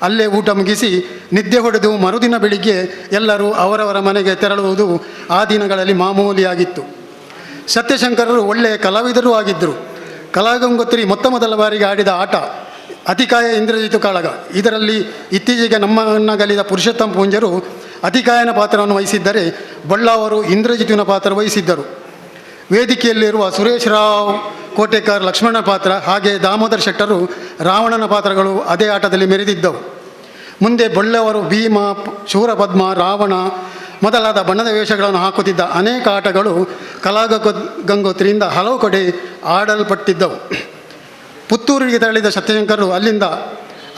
ಅಲ್ಲೇ ಊಟ ಮುಗಿಸಿ ನಿದ್ದೆ ಹೊಡೆದು ಮರುದಿನ ಬೆಳಿಗ್ಗೆ ಎಲ್ಲರೂ ಅವರವರ ಮನೆಗೆ ತೆರಳುವುದು ಆ ದಿನಗಳಲ್ಲಿ ಮಾಮೂಲಿಯಾಗಿತ್ತು. ಸತ್ಯಶಂಕರರು ಒಳ್ಳೆಯ ಕಲಾವಿದರೂ ಆಗಿದ್ದರು. ಕಲಾಗಂಗೋತ್ರಿ ಮೊದಲ ಬಾರಿಗೆ ಆಡಿದ ಆಟ ಅತಿಕಾಯ ಇಂದ್ರಜಿತು ಕಾಳಗ. ಇದರಲ್ಲಿ ಇತ್ತೀಚೆಗೆ ನಮ್ಮನ್ನಗಲಿದ ಪುರುಷೋತ್ತಮ ಪೂಂಜರು ಅತಿಕಾಯನ ಪಾತ್ರವನ್ನು ವಹಿಸಿದ್ದರೆ ಬಳ್ಳಾವರು ಇಂದ್ರಜಿತುವಿನ ಪಾತ್ರ ವಹಿಸಿದ್ದರು. ವೇದಿಕೆಯಲ್ಲಿರುವ ಸುರೇಶ್ ರಾವ್ ಕೋಟೆಕರ್ ಲಕ್ಷ್ಮಣ ಪಾತ್ರ, ಹಾಗೆ ದಾಮೋದರ್ ಶೆಟ್ಟರು ರಾವಣನ ಪಾತ್ರಗಳು ಅದೇ ಆಟದಲ್ಲಿ ಮೆರೆದಿದ್ದವು. ಮುಂದೆ ಬಳ್ಳವರು ಭೀಮ, ಶೂರಪದ್ಮ, ರಾವಣ ಮೊದಲಾದ ಬಣ್ಣದ ವೇಷಗಳನ್ನು ಹಾಕುತ್ತಿದ್ದ ಅನೇಕ ಆಟಗಳು ಕಲಾಗಂಗೋತ್ರಿಯಿಂದ ಹಲವು ಕಡೆ ಆಡಲ್ಪಟ್ಟಿದ್ದವು. ಪುತ್ತೂರಿಗೆ ತೆರಳಿದ ಸತ್ಯಶಂಕರರು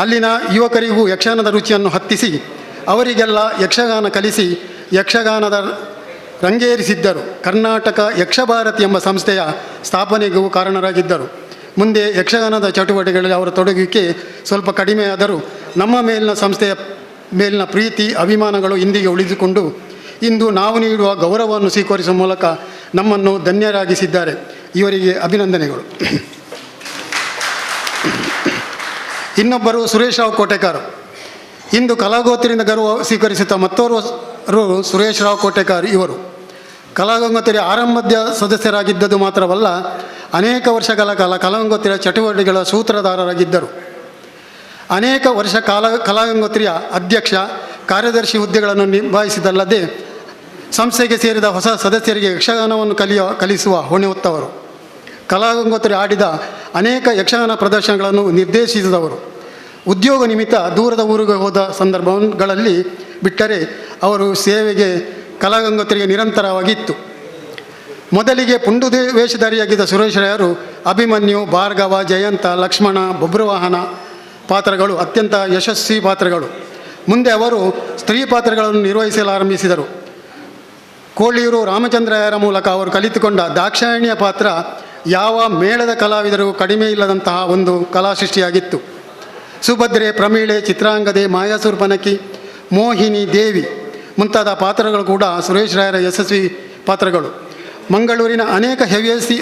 ಅಲ್ಲಿನ ಯುವಕರಿಗೂ ಯಕ್ಷಗಾನದ ರುಚಿಯನ್ನು ಹತ್ತಿಸಿ ಅವರಿಗೆಲ್ಲ ಯಕ್ಷಗಾನ ಕಲಿಸಿ ಯಕ್ಷಗಾನದ ರಂಗೇರಿಸಿದ್ದರು. ಕರ್ನಾಟಕ ಯಕ್ಷಭಾರತಿ ಎಂಬ ಸಂಸ್ಥೆಯ ಸ್ಥಾಪನೆಗೂ ಕಾರಣರಾಗಿದ್ದರು. ಮುಂದೆ ಯಕ್ಷಗಾನದ ಚಟುವಟಿಕೆಗಳಲ್ಲಿ ಅವರ ತೊಡಗುವಿಕೆ ಸ್ವಲ್ಪ ಕಡಿಮೆಯಾದರೂ ನಮ್ಮ ಮೇಲಿನ ಸಂಸ್ಥೆಯ ಮೇಲಿನ ಪ್ರೀತಿ ಅಭಿಮಾನಗಳು ಇಂದಿಗೆ ಉಳಿದುಕೊಂಡು ಇಂದು ನಾವು ನೀಡುವ ಗೌರವವನ್ನು ಸ್ವೀಕರಿಸುವ ಮೂಲಕ ನಮ್ಮನ್ನು ಧನ್ಯರಾಗಿಸಿದ್ದಾರೆ. ಇವರಿಗೆ ಅಭಿನಂದನೆಗಳು. ಇನ್ನೊಬ್ಬರು ಸುರೇಶ್ ರಾವ್ ಕೋಟೆಕಾರ್. ಇಂದು ಕಲಾಗೋತ್ರಿಯಿಂದ ಗೌರವ ಸ್ವೀಕರಿಸುತ್ತಾ ಮತ್ತೋರ್ವರು ಸುರೇಶ್ ರಾವ್ ಕೋಟೆಕಾರ್. ಇವರು ಕಲಾಗಂಗೋತ್ರಿ ಆರಂಭದ ಸದಸ್ಯರಾಗಿದ್ದದು ಮಾತ್ರವಲ್ಲ, ಅನೇಕ ವರ್ಷಗಳ ಕಾಲ ಕಲಾಗಂಗೋತ್ರಿಯ ಚಟುವಟಿಕೆಗಳ ಸೂತ್ರಧಾರರಾಗಿದ್ದರು. ಅನೇಕ ವರ್ಷ ಕಲಾಗಂಗೋತ್ರಿಯ ಅಧ್ಯಕ್ಷ, ಕಾರ್ಯದರ್ಶಿ ಹುದ್ದೆಗಳನ್ನು ನಿಭಾಯಿಸಿದಲ್ಲದೆ ಸಂಸ್ಥೆಗೆ ಸೇರಿದ ಹೊಸ ಸದಸ್ಯರಿಗೆ ಯಕ್ಷಗಾನವನ್ನು ಕಲಿಸುವ ಹೊಣೆ ಹೊತ್ತವರು. ಕಲಾಗಂಗೋತ್ರಿ ಆಡಿದ ಅನೇಕ ಯಕ್ಷಗಾನ ಪ್ರದರ್ಶನಗಳನ್ನು ನಿರ್ದೇಶಿಸಿದವರು. ಉದ್ಯೋಗ ನಿಮಿತ್ತ ದೂರದ ಊರಿಗೆ ಹೋದ ಸಂದರ್ಭಗಳಲ್ಲಿ ಬಿಟ್ಟರೆ ಅವರು ಸೇವೆಗೆ ಕಲಾಗಂಗೋತ್ರಿಗೆ ನಿರಂತರವಾಗಿತ್ತು. ಮೊದಲಿಗೆ ಪುಂಡು ವೇಷಧಾರಿಯಾಗಿದ್ದ ಸುರೇಶ್ ರಾಯರು ಅಭಿಮನ್ಯು, ಭಾರ್ಗವ, ಜಯಂತ, ಲಕ್ಷ್ಮಣ, ಬಬ್ರುವಾಹನ ಪಾತ್ರಗಳು ಅತ್ಯಂತ ಯಶಸ್ವಿ ಪಾತ್ರಗಳು. ಮುಂದೆ ಅವರು ಸ್ತ್ರೀ ಪಾತ್ರಗಳನ್ನು ನಿರ್ವಹಿಸಲು ಆರಂಭಿಸಿದರು. ಕೋಳಿಯೂರು ರಾಮಚಂದ್ರಯ್ಯರ ಮೂಲಕ ಅವರು ಕಲಿತುಕೊಂಡ ದಾಕ್ಷಾಯಣಿಯ ಪಾತ್ರ ಯಾವ ಮೇಳದ ಕಲಾವಿದರು ಕಡಿಮೆ ಇಲ್ಲದಂತಹ ಒಂದು ಕಲಾಸೃಷ್ಟಿಯಾಗಿತ್ತು. ಸುಭದ್ರೆ, ಪ್ರಮೀಳೆ, ಚಿತ್ರಾಂಗದೆ, ಮಾಯಾಸೂರ್ಪನಕಿ, ಮೋಹಿನಿ, ದೇವಿ ಮುಂತಾದ ಪಾತ್ರಗಳು ಕೂಡ ಸುರೇಶ್ ರಾಯರ ಯಶಸ್ವಿ ಪಾತ್ರಗಳು. ಮಂಗಳೂರಿನ ಅನೇಕ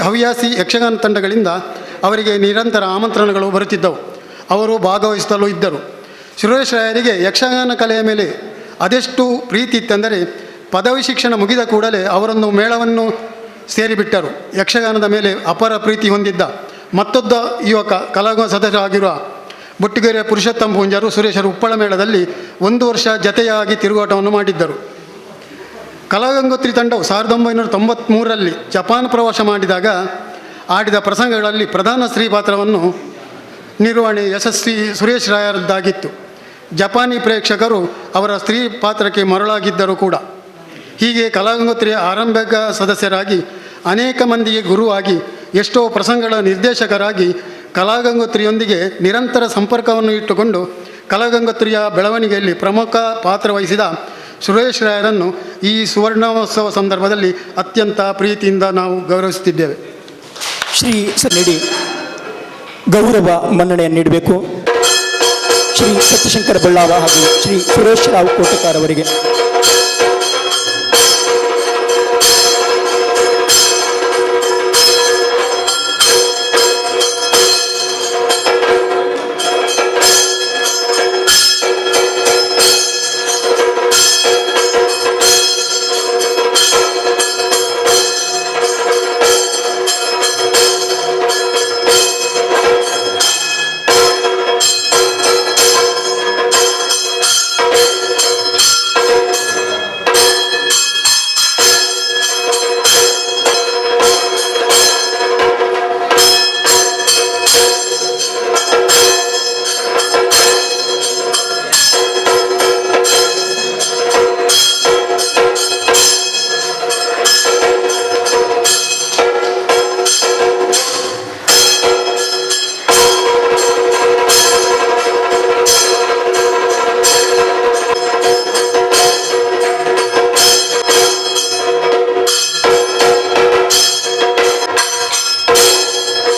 ಹವ್ಯಾಸಿ ಯಕ್ಷಗಾನ ತಂಡಗಳಿಂದ ಅವರಿಗೆ ನಿರಂತರ ಆಮಂತ್ರಣಗಳು ಬರುತ್ತಿದ್ದವು. ಅವರು ಭಾಗವಹಿಸಲು ಇದ್ದರು. ಸುರೇಶ್ ರಾಯರಿಗೆ ಯಕ್ಷಗಾನ ಕಲೆಯ ಮೇಲೆ ಅದೆಷ್ಟು ಪ್ರೀತಿ ಇತ್ತೆಂದರೆ ಪದವಿ ಶಿಕ್ಷಣ ಮುಗಿದ ಕೂಡಲೇ ಅವರನ್ನು ಮೇಳವನ್ನು ಸೇರಿಬಿಟ್ಟರು. ಯಕ್ಷಗಾನದ ಮೇಲೆ ಅಪಾರ ಪ್ರೀತಿ ಹೊಂದಿದ್ದ ಮತ್ತೊಬ್ಬ ಯುವಕ ಕಲಾವಿದ ಸದಸ್ಯರಾಗಿರುವ ಬುಟ್ಟಿಗೆರೆಯ ಪುರುಷೋತ್ತಮ ಪೂಂಜರು ಸುರೇಶರು ಉಪ್ಪಳ ಮೇಳದಲ್ಲಿ 1 ವರ್ಷ ಜತೆಯಾಗಿ ತಿರುಗಾಟವನ್ನು ಮಾಡಿದ್ದರು. ಕಲಾಗಂಗೋತ್ರಿ ತಂಡವು 1993ರಲ್ಲಿ ಜಪಾನ್ ಪ್ರವಾಸ ಮಾಡಿದಾಗ ಆಡಿದ ಪ್ರಸಂಗಗಳಲ್ಲಿ ಪ್ರಧಾನ ಸ್ತ್ರೀ ಪಾತ್ರವನ್ನು ನಿರ್ವಹಣೆ ಯಶಸ್ವಿ ಸುರೇಶ್ ರಾಯರದ್ದಾಗಿತ್ತು. ಜಪಾನಿ ಪ್ರೇಕ್ಷಕರು ಅವರ ಸ್ತ್ರೀ ಪಾತ್ರಕ್ಕೆ ಮರಳಾಗಿದ್ದರು ಕೂಡ. ಹೀಗೆ ಕಲಾಗಂಗೋತ್ರಿಯ ಆರಂಭಿಕ ಸದಸ್ಯರಾಗಿ ಅನೇಕ ಮಂದಿಗೆ ಗುರುವಾಗಿ ಎಷ್ಟೋ ಪ್ರಸಂಗಗಳ ನಿರ್ದೇಶಕರಾಗಿ ಕಲಾಗಂಗೋತ್ರಿಯೊಂದಿಗೆ ನಿರಂತರ ಸಂಪರ್ಕವನ್ನು ಇಟ್ಟುಕೊಂಡು ಕಲಾಗಂಗೋತ್ರಿಯ ಬೆಳವಣಿಗೆಯಲ್ಲಿ ಪ್ರಮುಖ ಪಾತ್ರ ವಹಿಸಿದ ಸುರೇಶ್ ರಾಯರನ್ನು ಈ ಸುವರ್ಣೋತ್ಸವ ಸಂದರ್ಭದಲ್ಲಿ ಅತ್ಯಂತ ಪ್ರೀತಿಯಿಂದ ನಾವು ಗೌರವಿಸುತ್ತಿದ್ದೇವೆ. ಶ್ರೀ ನೀಡಿ ಗೌರವ ಮನ್ನಣೆಯನ್ನು ನೀಡಬೇಕು. ಶ್ರೀ ಸತ್ಯಶಂಕರ ಬಳ್ಳಾವ ಹಾಗೂ ಶ್ರೀ ಸುರೇಶ್ ರಾವ್ ಕೋಟೆಕಾರ್ ಅವರಿಗೆ.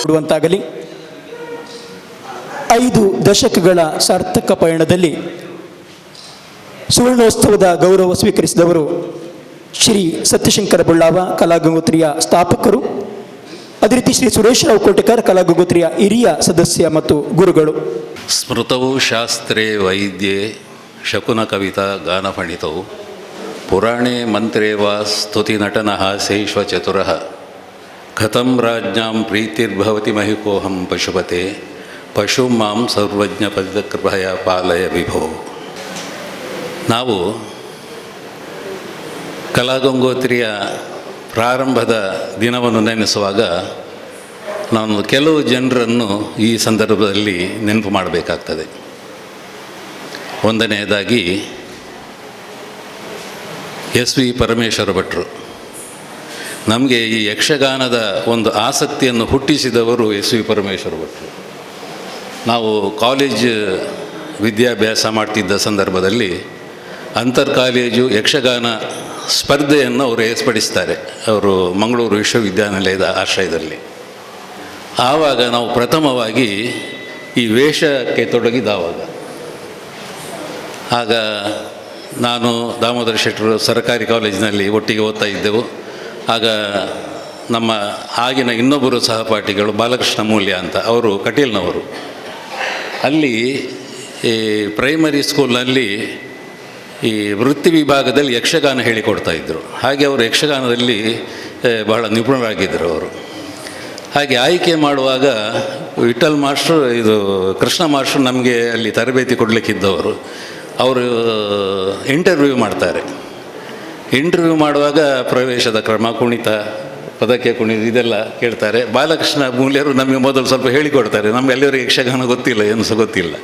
ಕೊಡುವಂತಾಗಲಿ. 5 ದಶಕಗಳ ಸಾರ್ಥಕ ಪಯಣದಲ್ಲಿ ಸುವರ್ಣೋತ್ಸವದ ಗೌರವ ಸ್ವೀಕರಿಸಿದವರು ಶ್ರೀ ಸತ್ಯಶಂಕರ ಬಳ್ಳಾವ, ಕಲಾಗಂಗೋತ್ರಿಯ ಸ್ಥಾಪಕರು. ಅದೇ ರೀತಿ ಶ್ರೀ ಸುರೇಶ್ ರಾವ್ ಕೋಟೆಕಾರ್, ಕಲಾಗಂಗೋತ್ರಿಯ ಹಿರಿಯ ಸದಸ್ಯ ಮತ್ತು ಗುರುಗಳು. ಸ್ಮೃತವು ಶಾಸ್ತ್ರೇ ವೈದ್ಯೆ ಶಕುನ ಕವಿತಾ ಗಾನಫಣಿತವು ಪುರಾಣೇ ಮಂತ್ರೇ ವಾ ಸ್ತುತಿ ನಟನಃ ಸೇಶ್ವ ಚತುರಃ ಕಥಂ ರಾಜ್ಞಾಂ ಪ್ರೀತಿರ್ಭವತಿ ಮಹಿಕೋಹಂ ಪಶುಪತೆ ಪಶು ಮಾಂ ಸರ್ವಜ್ಞ ಪದಕೃಪಯ ಪಾಲಯ ವಿಭೋ. ನಾವು ಕಲಾಗಂಗೋತ್ರಿಯ ಪ್ರಾರಂಭದ ದಿನವನ್ನು ನೆನೆಸುವಾಗ ನಾನು ಕೆಲವು ಜನರನ್ನು ಈ ಸಂದರ್ಭದಲ್ಲಿ ನೆನಪು ಮಾಡಬೇಕಾಗ್ತದೆ. ಒಂದನೆಯದಾಗಿ ಎಸ್.ವಿ. ಪರಮೇಶ್ವರ ಭಟ್ರು. ನಮಗೆ ಈ ಯಕ್ಷಗಾನದ ಒಂದು ಆಸಕ್ತಿಯನ್ನು ಹುಟ್ಟಿಸಿದವರು ಎಸ್.ವಿ. ಪರಮೇಶ್ವರ ಭಟ್ರು. ನಾವು ಕಾಲೇಜ್ ವಿದ್ಯಾಭ್ಯಾಸ ಮಾಡ್ತಿದ್ದ ಸಂದರ್ಭದಲ್ಲಿ ಅಂತರ್ ಕಾಲೇಜು ಯಕ್ಷಗಾನ ಸ್ಪರ್ಧೆಯನ್ನು ಅವರು ಏರ್ಪಡಿಸ್ತಾರೆ, ಅವರು ಮಂಗಳೂರು ವಿಶ್ವವಿದ್ಯಾನಿಲಯದ ಆಶ್ರಯದಲ್ಲಿ. ಆವಾಗ ನಾವು ಪ್ರಥಮವಾಗಿ ಈ ವೇಷಕ್ಕೆ ತೊಡಗಿದಾವಾಗ ಆಗ ನಾನು ದಾಮೋದರ ಶೆಟ್ಟರು ಸರ್ಕಾರಿ ಕಾಲೇಜಿನಲ್ಲಿ ಒಟ್ಟಿಗೆ ಓದ್ತಾ ಇದ್ದೆವು. ಆಗ ನಮ್ಮ ಆಗಿನ ಇನ್ನೊಬ್ಬರು ಸಹಪಾಠಿಗಳು ಬಾಲಕೃಷ್ಣ ಮೂಲ್ಯ ಅಂತ, ಅವರು ಕಟೀಲ್ನವರು. ಅಲ್ಲಿ ಈ ಪ್ರೈಮರಿ ಸ್ಕೂಲ್ನಲ್ಲಿ ಈ ವೃತ್ತಿ ವಿಭಾಗದಲ್ಲಿ ಯಕ್ಷಗಾನ ಹೇಳಿಕೊಡ್ತಾ ಇದ್ದರು. ಹಾಗೆ ಅವರು ಯಕ್ಷಗಾನದಲ್ಲಿ ಬಹಳ ನಿಪುಣರಾಗಿದ್ದರು ಅವರು. ಹಾಗೆ ಆಯ್ಕೆ ಮಾಡುವಾಗ ವಿಠಲ್ ಮಾಸ್ಟ್ರು, ಇದು ಕೃಷ್ಣ ಮಾಸ್ಟ್ರು ನಮಗೆ ಅಲ್ಲಿ ತರಬೇತಿ ಕೊಡಲಿಕ್ಕಿದ್ದವರು. ಅವರು ಇಂಟರ್ವ್ಯೂ ಮಾಡ್ತಾರೆ. ಇಂಟರ್ವ್ಯೂ ಮಾಡುವಾಗ ಪ್ರವೇಶದ ಕ್ರಮ, ಕುಣಿತ, ಪದಕ್ಕೆ ಕುಣಿತ ಇದೆಲ್ಲ ಕೇಳ್ತಾರೆ. ಬಾಲಕೃಷ್ಣ ಮೂಲ್ಯರು ನಮಗೆ ಮೊದಲು ಸ್ವಲ್ಪ ಹೇಳಿಕೊಡ್ತಾರೆ. ನಮಗೆಲ್ಲರಿಗೂ ಯಕ್ಷಗಾನ ಗೊತ್ತಿಲ್ಲ, ಏನು ಸಹ ಗೊತ್ತಿಲ್ಲ.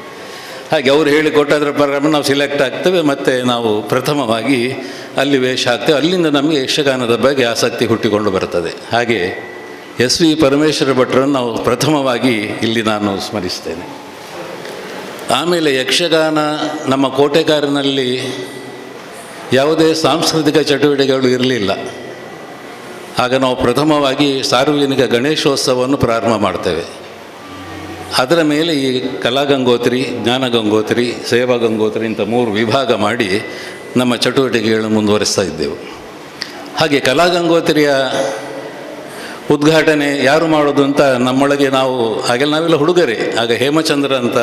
ಹಾಗೆ ಅವರು ಹೇಳಿಕೊಟ್ಟದ್ರ ಪ್ರಕಾರ ನಾವು ಸಿಲೆಕ್ಟ್ ಆಗ್ತೇವೆ, ಮತ್ತು ನಾವು ಪ್ರಥಮವಾಗಿ ಅಲ್ಲಿ ವೇಷ ಹಾಕ್ತೇವೆ. ಅಲ್ಲಿಂದ ನಮಗೆ ಯಕ್ಷಗಾನದ ಬಗ್ಗೆ ಆಸಕ್ತಿ ಹುಟ್ಟಿಕೊಂಡು ಬರ್ತದೆ. ಹಾಗೆ ಎಸ್ ವಿ ಪರಮೇಶ್ವರ ಭಟ್ರನ್ನು ನಾವು ಪ್ರಥಮವಾಗಿ ಇಲ್ಲಿ ನಾನು ಸ್ಮರಿಸ್ತೇನೆ. ಆಮೇಲೆ ಯಕ್ಷಗಾನ ನಮ್ಮ ಕೋಟೆಕಾರಿನಲ್ಲಿ ಯಾವುದೇ ಸಾಂಸ್ಕೃತಿಕ ಚಟುವಟಿಕೆಗಳು ಇರಲಿಲ್ಲ. ಆಗ ನಾವು ಪ್ರಥಮವಾಗಿ ಸಾರ್ವಜನಿಕ ಗಣೇಶೋತ್ಸವವನ್ನು ಪ್ರಾರಂಭ ಮಾಡ್ತೇವೆ. ಅದರ ಮೇಲೆ ಈ ಕಲಾಗಂಗೋತ್ರಿ, ಜ್ಞಾನಗಂಗೋತ್ರಿ, ಸೇವಾ ಗಂಗೋತ್ರಿ ಇಂಥ 3 ವಿಭಾಗ ಮಾಡಿ ನಮ್ಮ ಚಟುವಟಿಕೆಗಳನ್ನು ಮುಂದುವರಿಸ್ತಾ ಇದ್ದೆವು. ಹಾಗೆ ಕಲಾಗಂಗೋತ್ರಿಯ ಉದ್ಘಾಟನೆ ಯಾರು ಮಾಡೋದು ಅಂತ ನಮ್ಮೊಳಗೆ ನಾವೆಲ್ಲ ಹುಡುಗರೇ. ಆಗ ಹೇಮಚಂದ್ರ ಅಂತ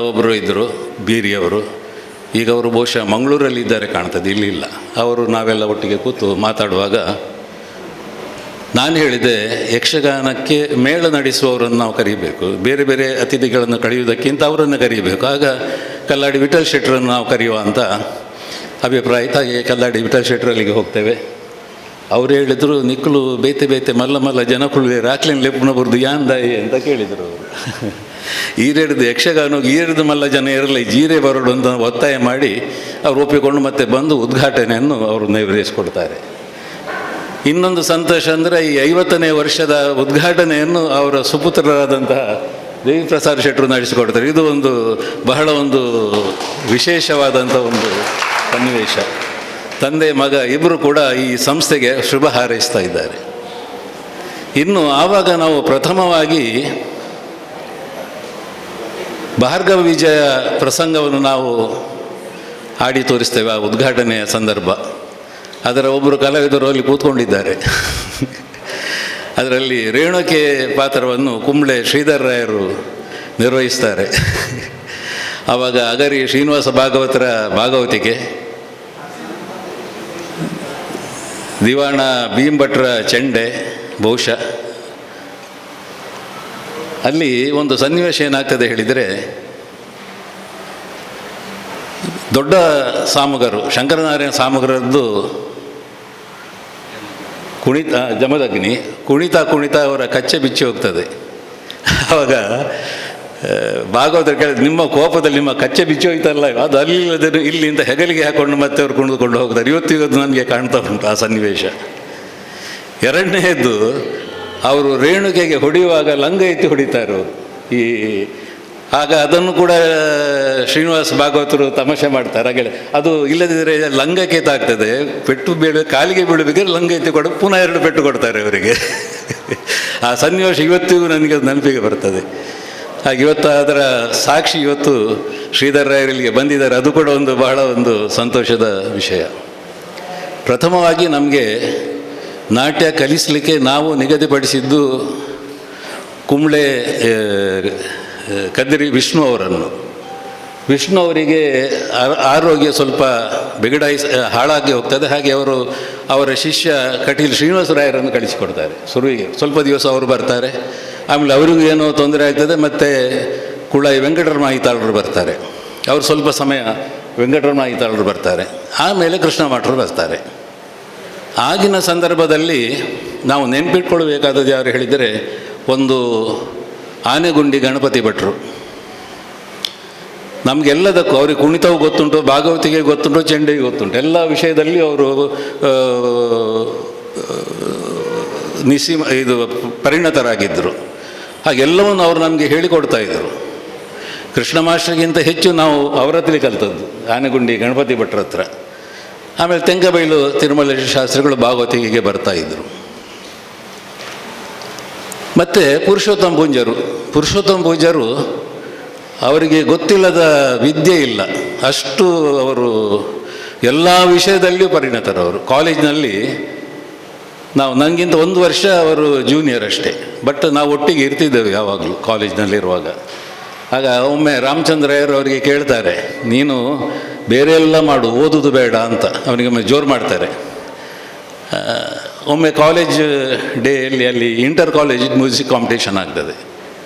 ಒಬ್ಬರು ಇದ್ದರು, ಬೀರಿಯವರು. ಈಗ ಅವರು ಬಹುಶಃ ಮಂಗಳೂರಲ್ಲಿ ಇದ್ದಾರೆ ಕಾಣ್ತದೆ, ಇಲ್ಲಿಲ್ಲ. ಅವರು ನಾವೆಲ್ಲ ಒಟ್ಟಿಗೆ ಕೂತು ಮಾತಾಡುವಾಗ ನಾನು ಹೇಳಿದೆ, ಯಕ್ಷಗಾನಕ್ಕೆ ಮೇಳ ನಡೆಸುವವರನ್ನು ನಾವು ಕರೀಬೇಕು, ಬೇರೆ ಬೇರೆ ಅತಿಥಿಗಳನ್ನು ಕರೆಯುವುದಕ್ಕಿಂತ ಅವರನ್ನು ಕರೀಬೇಕು. ಆಗ ಕಲ್ಲಾಡಿ ವಿಠಲ್ ಶೆಟ್ಟರನ್ನು ನಾವು ಕರೆಯುವ ಅಂತ ಅಭಿಪ್ರಾಯ ಇತ್ತು. ಹಾಗೆ ಕಲ್ಲಾಡಿ ವಿಠಲ್ ಶೆಟ್ಟರಲ್ಲಿಗೆ ಹೋಗ್ತೇವೆ. ಅವರು ಹೇಳಿದರು, ನಿಕ್ಕಲು ಬೇತೆ ಬೇತೆ ಮಲ್ಲ ಮಲ್ಲ ಜನಕುಳು ರಾಕ್ಲಿನ ಲೆಪ್ಪನ ಬರೆದು ಯಾಂದಾಯಿ ಅಂತ ಕೇಳಿದರು ಅವರು. ಈರೇಡ್ದು ಯಕ್ಷಗಾನ ಈರೇಡ್ದು ಮಲ್ಲ ಜನ ಇರಲಿ, ಜೀರೆ ಬರೋಡು ಅಂತ ಒತ್ತಾಯ ಮಾಡಿ ಅವರು ಒಪ್ಪಿಕೊಂಡು ಮತ್ತೆ ಬಂದು ಉದ್ಘಾಟನೆಯನ್ನು ಅವರು ನೆರವೇರಿಸಿಕೊಡ್ತಾರೆ. ಇನ್ನೊಂದು ಸಂತೋಷ ಅಂದರೆ ಈ 50ನೇ ವರ್ಷದ ಉದ್ಘಾಟನೆಯನ್ನು ಅವರ ಸುಪುತ್ರರಾದಂತಹ ದೇವಿ ಪ್ರಸಾದ್ ಶೆಟ್ಟರು ನಡೆಸಿಕೊಡ್ತಾರೆ. ಇದು ಬಹಳ ವಿಶೇಷವಾದಂಥ ಒಂದು ಸನ್ನಿವೇಶ. ತಂದೆ ಮಗ ಇಬ್ಬರು ಕೂಡ ಈ ಸಂಸ್ಥೆಗೆ ಶುಭ ಹಾರೈಸ್ತಾ ಇದ್ದಾರೆ. ಇನ್ನು ಆವಾಗ ನಾವು ಪ್ರಥಮವಾಗಿ ಭಾರ್ಗವ ವಿಜಯ ಪ್ರಸಂಗವನ್ನು ನಾವು ಆಡಿ ತೋರಿಸ್ತೇವೆ. ಆ ಉದ್ಘಾಟನೆಯ ಸಂದರ್ಭ. ಅದರ ಒಬ್ಬರು ಕಲಾವಿದರು ಅಲ್ಲಿ ಕೂತ್ಕೊಂಡಿದ್ದಾರೆ. ಅದರಲ್ಲಿ ರೇಣುಕೆ ಪಾತ್ರವನ್ನು ಕುಂಬ್ಳೆ ಶ್ರೀಧರ್ ರಾಯರು ನಿರ್ವಹಿಸ್ತಾರೆ. ಆವಾಗ ಅಗರಿ ಶ್ರೀನಿವಾಸ ಭಾಗವತರ ಭಾಗವತಿಕೆ, ದಿವಾಣ ಭೀಂಭಟ್ರ ಚೆಂಡೆ. ಬಹುಶಃ ಅಲ್ಲಿ ಒಂದು ಸನ್ನಿವೇಶ ಏನಾಗ್ತದೆ ಹೇಳಿದರೆ, ದೊಡ್ಡ ಸಾಮಗರು ಶಂಕರನಾರಾಯಣ ಸಾಮಗರದ್ದು ಜಮದಗ್ನಿ ಕುಣಿತ ಅವರ ಕಚ್ಚೆ ಬಿಚ್ಚಿ ಹೋಗ್ತದೆ. ಆವಾಗ ಭಾಗವತರು ಕೇಳಿದ್ರೆ, ನಿಮ್ಮ ಕೋಪದಲ್ಲಿ ನಿಮ್ಮ ಕಚ್ಚೆ ಬಿಚ್ಚಿ ಹೋಯ್ತಲ್ಲ, ಅದು ಅಲ್ಲಿಲ್ಲದೆ ಇಲ್ಲಿಂದ ಹೆಗಲಿಗೆ ಹಾಕೊಂಡು ಮತ್ತೆ ಅವರು ಕುಣಿದುಕೊಂಡು ಹೋಗ್ತಾರೆ. ಇವತ್ತು ನನಗೆ ಕಾಣ್ತಾ ಉಂಟು ಆ ಸನ್ನಿವೇಶ. ಎರಡನೇದ್ದು, ಅವರು ರೇಣುಕೆಗೆ ಹೊಡೆಯುವಾಗ ಲಂಗ ಎತ್ತಿ ಹೊಡಿತಾರೆ ಅವರು. ಆಗ ಅದನ್ನು ಕೂಡ ಶ್ರೀನಿವಾಸ ಭಾಗವತರು ತಮಾಷೆ ಮಾಡ್ತಾರೆ. ಹಾಗೆ ಅದು ಇಲ್ಲದಿದ್ದರೆ ಲಂಗಕ್ಕೆ ತಾಗ್ತದೆ, ಪೆಟ್ಟು ಕಾಲಿಗೆ ಬೀಳಬೇಕಾದ್ರೆ ಲಂಗ ಎತ್ತಿ ಕೊಡು, ಪುನಃ 2 ಪೆಟ್ಟು ಕೊಡ್ತಾರೆ ಅವರಿಗೆ. ಆ ಸನ್ನಿವೇಶ ಇವತ್ತಿಗೂ ನನಗೆ ನೆನಪಿಗೆ ಬರ್ತದೆ. ಹಾಗೆ ಇವತ್ತು ಅದರ ಸಾಕ್ಷಿ ಇವತ್ತು ಶ್ರೀಧರ್ ರಾಯರಿಗೆ ಬಂದಿದ್ದಾರೆ. ಅದು ಕೂಡ ಬಹಳ ಸಂತೋಷದ ವಿಷಯ. ಪ್ರಥಮವಾಗಿ ನಮಗೆ ನಾಟ್ಯ ಕಲಿಸಲಿಕ್ಕೆ ನಾವು ನಿಗದಿಪಡಿಸಿದ್ದು ಕುಂಬ್ಳೆ ಕದ್ರಿ ವಿಷ್ಣು ಅವರನ್ನು. ವಿಷ್ಣು ಅವರಿಗೆ ಆರೋಗ್ಯ ಸ್ವಲ್ಪ ಹಾಳಾಗಿ ಹೋಗ್ತದೆ. ಹಾಗೆ ಅವರ ಶಿಷ್ಯ ಕಟೀಲ್ ಶ್ರೀನಿವಾಸರಾಯರನ್ನು ಕಳಿಸಿಕೊಡ್ತಾರೆ. ಶುರುವಿಗೆ ಸ್ವಲ್ಪ ದಿವಸ ಅವರು ಬರ್ತಾರೆ. ಆಮೇಲೆ ಅವರಿಗೂ ಏನೋ ತೊಂದರೆ ಆಗ್ತದೆ. ಮತ್ತು ಕುಳಾಯಿ ವೆಂಕಟರಮಣ ಐತಾಳರು ಬರ್ತಾರೆ. ಅವರು ಸ್ವಲ್ಪ ಸಮಯ ವೆಂಕಟರಮಣ ಐತಾಳರು ಬರ್ತಾರೆ. ಆಮೇಲೆ ಕೃಷ್ಣ ಭಟ್ರು ಬರ್ತಾರೆ. ಆಗಿನ ಸಂದರ್ಭದಲ್ಲಿ ನಾವು ನೆನಪಿಟ್ಕೊಳ್ಬೇಕಾದದ್ದು ಯಾರು ಹೇಳಿದರೆ, ಒಂದು ಆನೆಗುಂಡಿ ಗಣಪತಿ ಭಟ್ರು. ನಮಗೆಲ್ಲದಕ್ಕೂ ಅವ್ರಿಗೆ ಕುಣಿತವು ಗೊತ್ತುಂಟು, ಭಾಗವತಿಗೆ ಗೊತ್ತುಂಟು, ಚೆಂಡೆಗೆ ಗೊತ್ತುಂಟು. ಎಲ್ಲ ವಿಷಯದಲ್ಲಿ ಅವರು ಪರಿಣತರಾಗಿದ್ದರು. ಹಾಗೆಲ್ಲವನ್ನು ಅವರು ನಮಗೆ ಹೇಳಿಕೊಡ್ತಾಯಿದ್ರು. ಕೃಷ್ಣ ಮಾಸ್ಟರ್ಗಿಂತ ಹೆಚ್ಚು ನಾವು ಅವರ ಹತ್ರ ಕಲಿತದ್ದು, ಆನೆಗುಂಡಿ ಗಣಪತಿ ಭಟ್ರ ಹತ್ರ. ಆಮೇಲೆ ತೆಂಕಬೈಲು ತಿರುಮಲೇಶ ಶಾಸ್ತ್ರಿಗಳು ಭಾಗವತಿಗೆ ಬರ್ತಾಯಿದ್ರು. ಮತ್ತು ಪುರುಷೋತ್ತಮ ಪೂಜ್ಯರು ಅವರಿಗೆ ಗೊತ್ತಿಲ್ಲದ ವಿದ್ಯೆ ಇಲ್ಲ, ಅಷ್ಟು ಅವರು ಎಲ್ಲ ವಿಷಯದಲ್ಲಿಯೂ ಪರಿಣತರವರು. ಕಾಲೇಜಿನಲ್ಲಿ ನಾವು ನನಗಿಂತ 1 ವರ್ಷ ಅವರು ಜೂನಿಯರ್ ಅಷ್ಟೇ, ಬಟ್ ನಾವು ಒಟ್ಟಿಗೆ ಇರ್ತಿದ್ದೆವು ಯಾವಾಗಲೂ ಕಾಲೇಜಿನಲ್ಲಿರುವಾಗ. ಆಗ ಒಮ್ಮೆ ರಾಮಚಂದ್ರಯ್ಯರು ಅವರಿಗೆ ಕೇಳ್ತಾರೆ, ನೀನು ಬೇರೆ ಎಲ್ಲ ಮಾಡು, ಓದೋದು ಬೇಡ ಅಂತ ಅವನಿಗೆ ಒಮ್ಮೆ ಜೋರು ಮಾಡ್ತಾರೆ. ಒಮ್ಮೆ ಕಾಲೇಜ್ ಡೇಯಲ್ಲಿ ಅಲ್ಲಿ ಇಂಟರ್ ಕಾಲೇಜ್ ಮ್ಯೂಸಿಕ್ ಕಾಂಪಿಟೇಷನ್ ಆಗ್ತದೆ.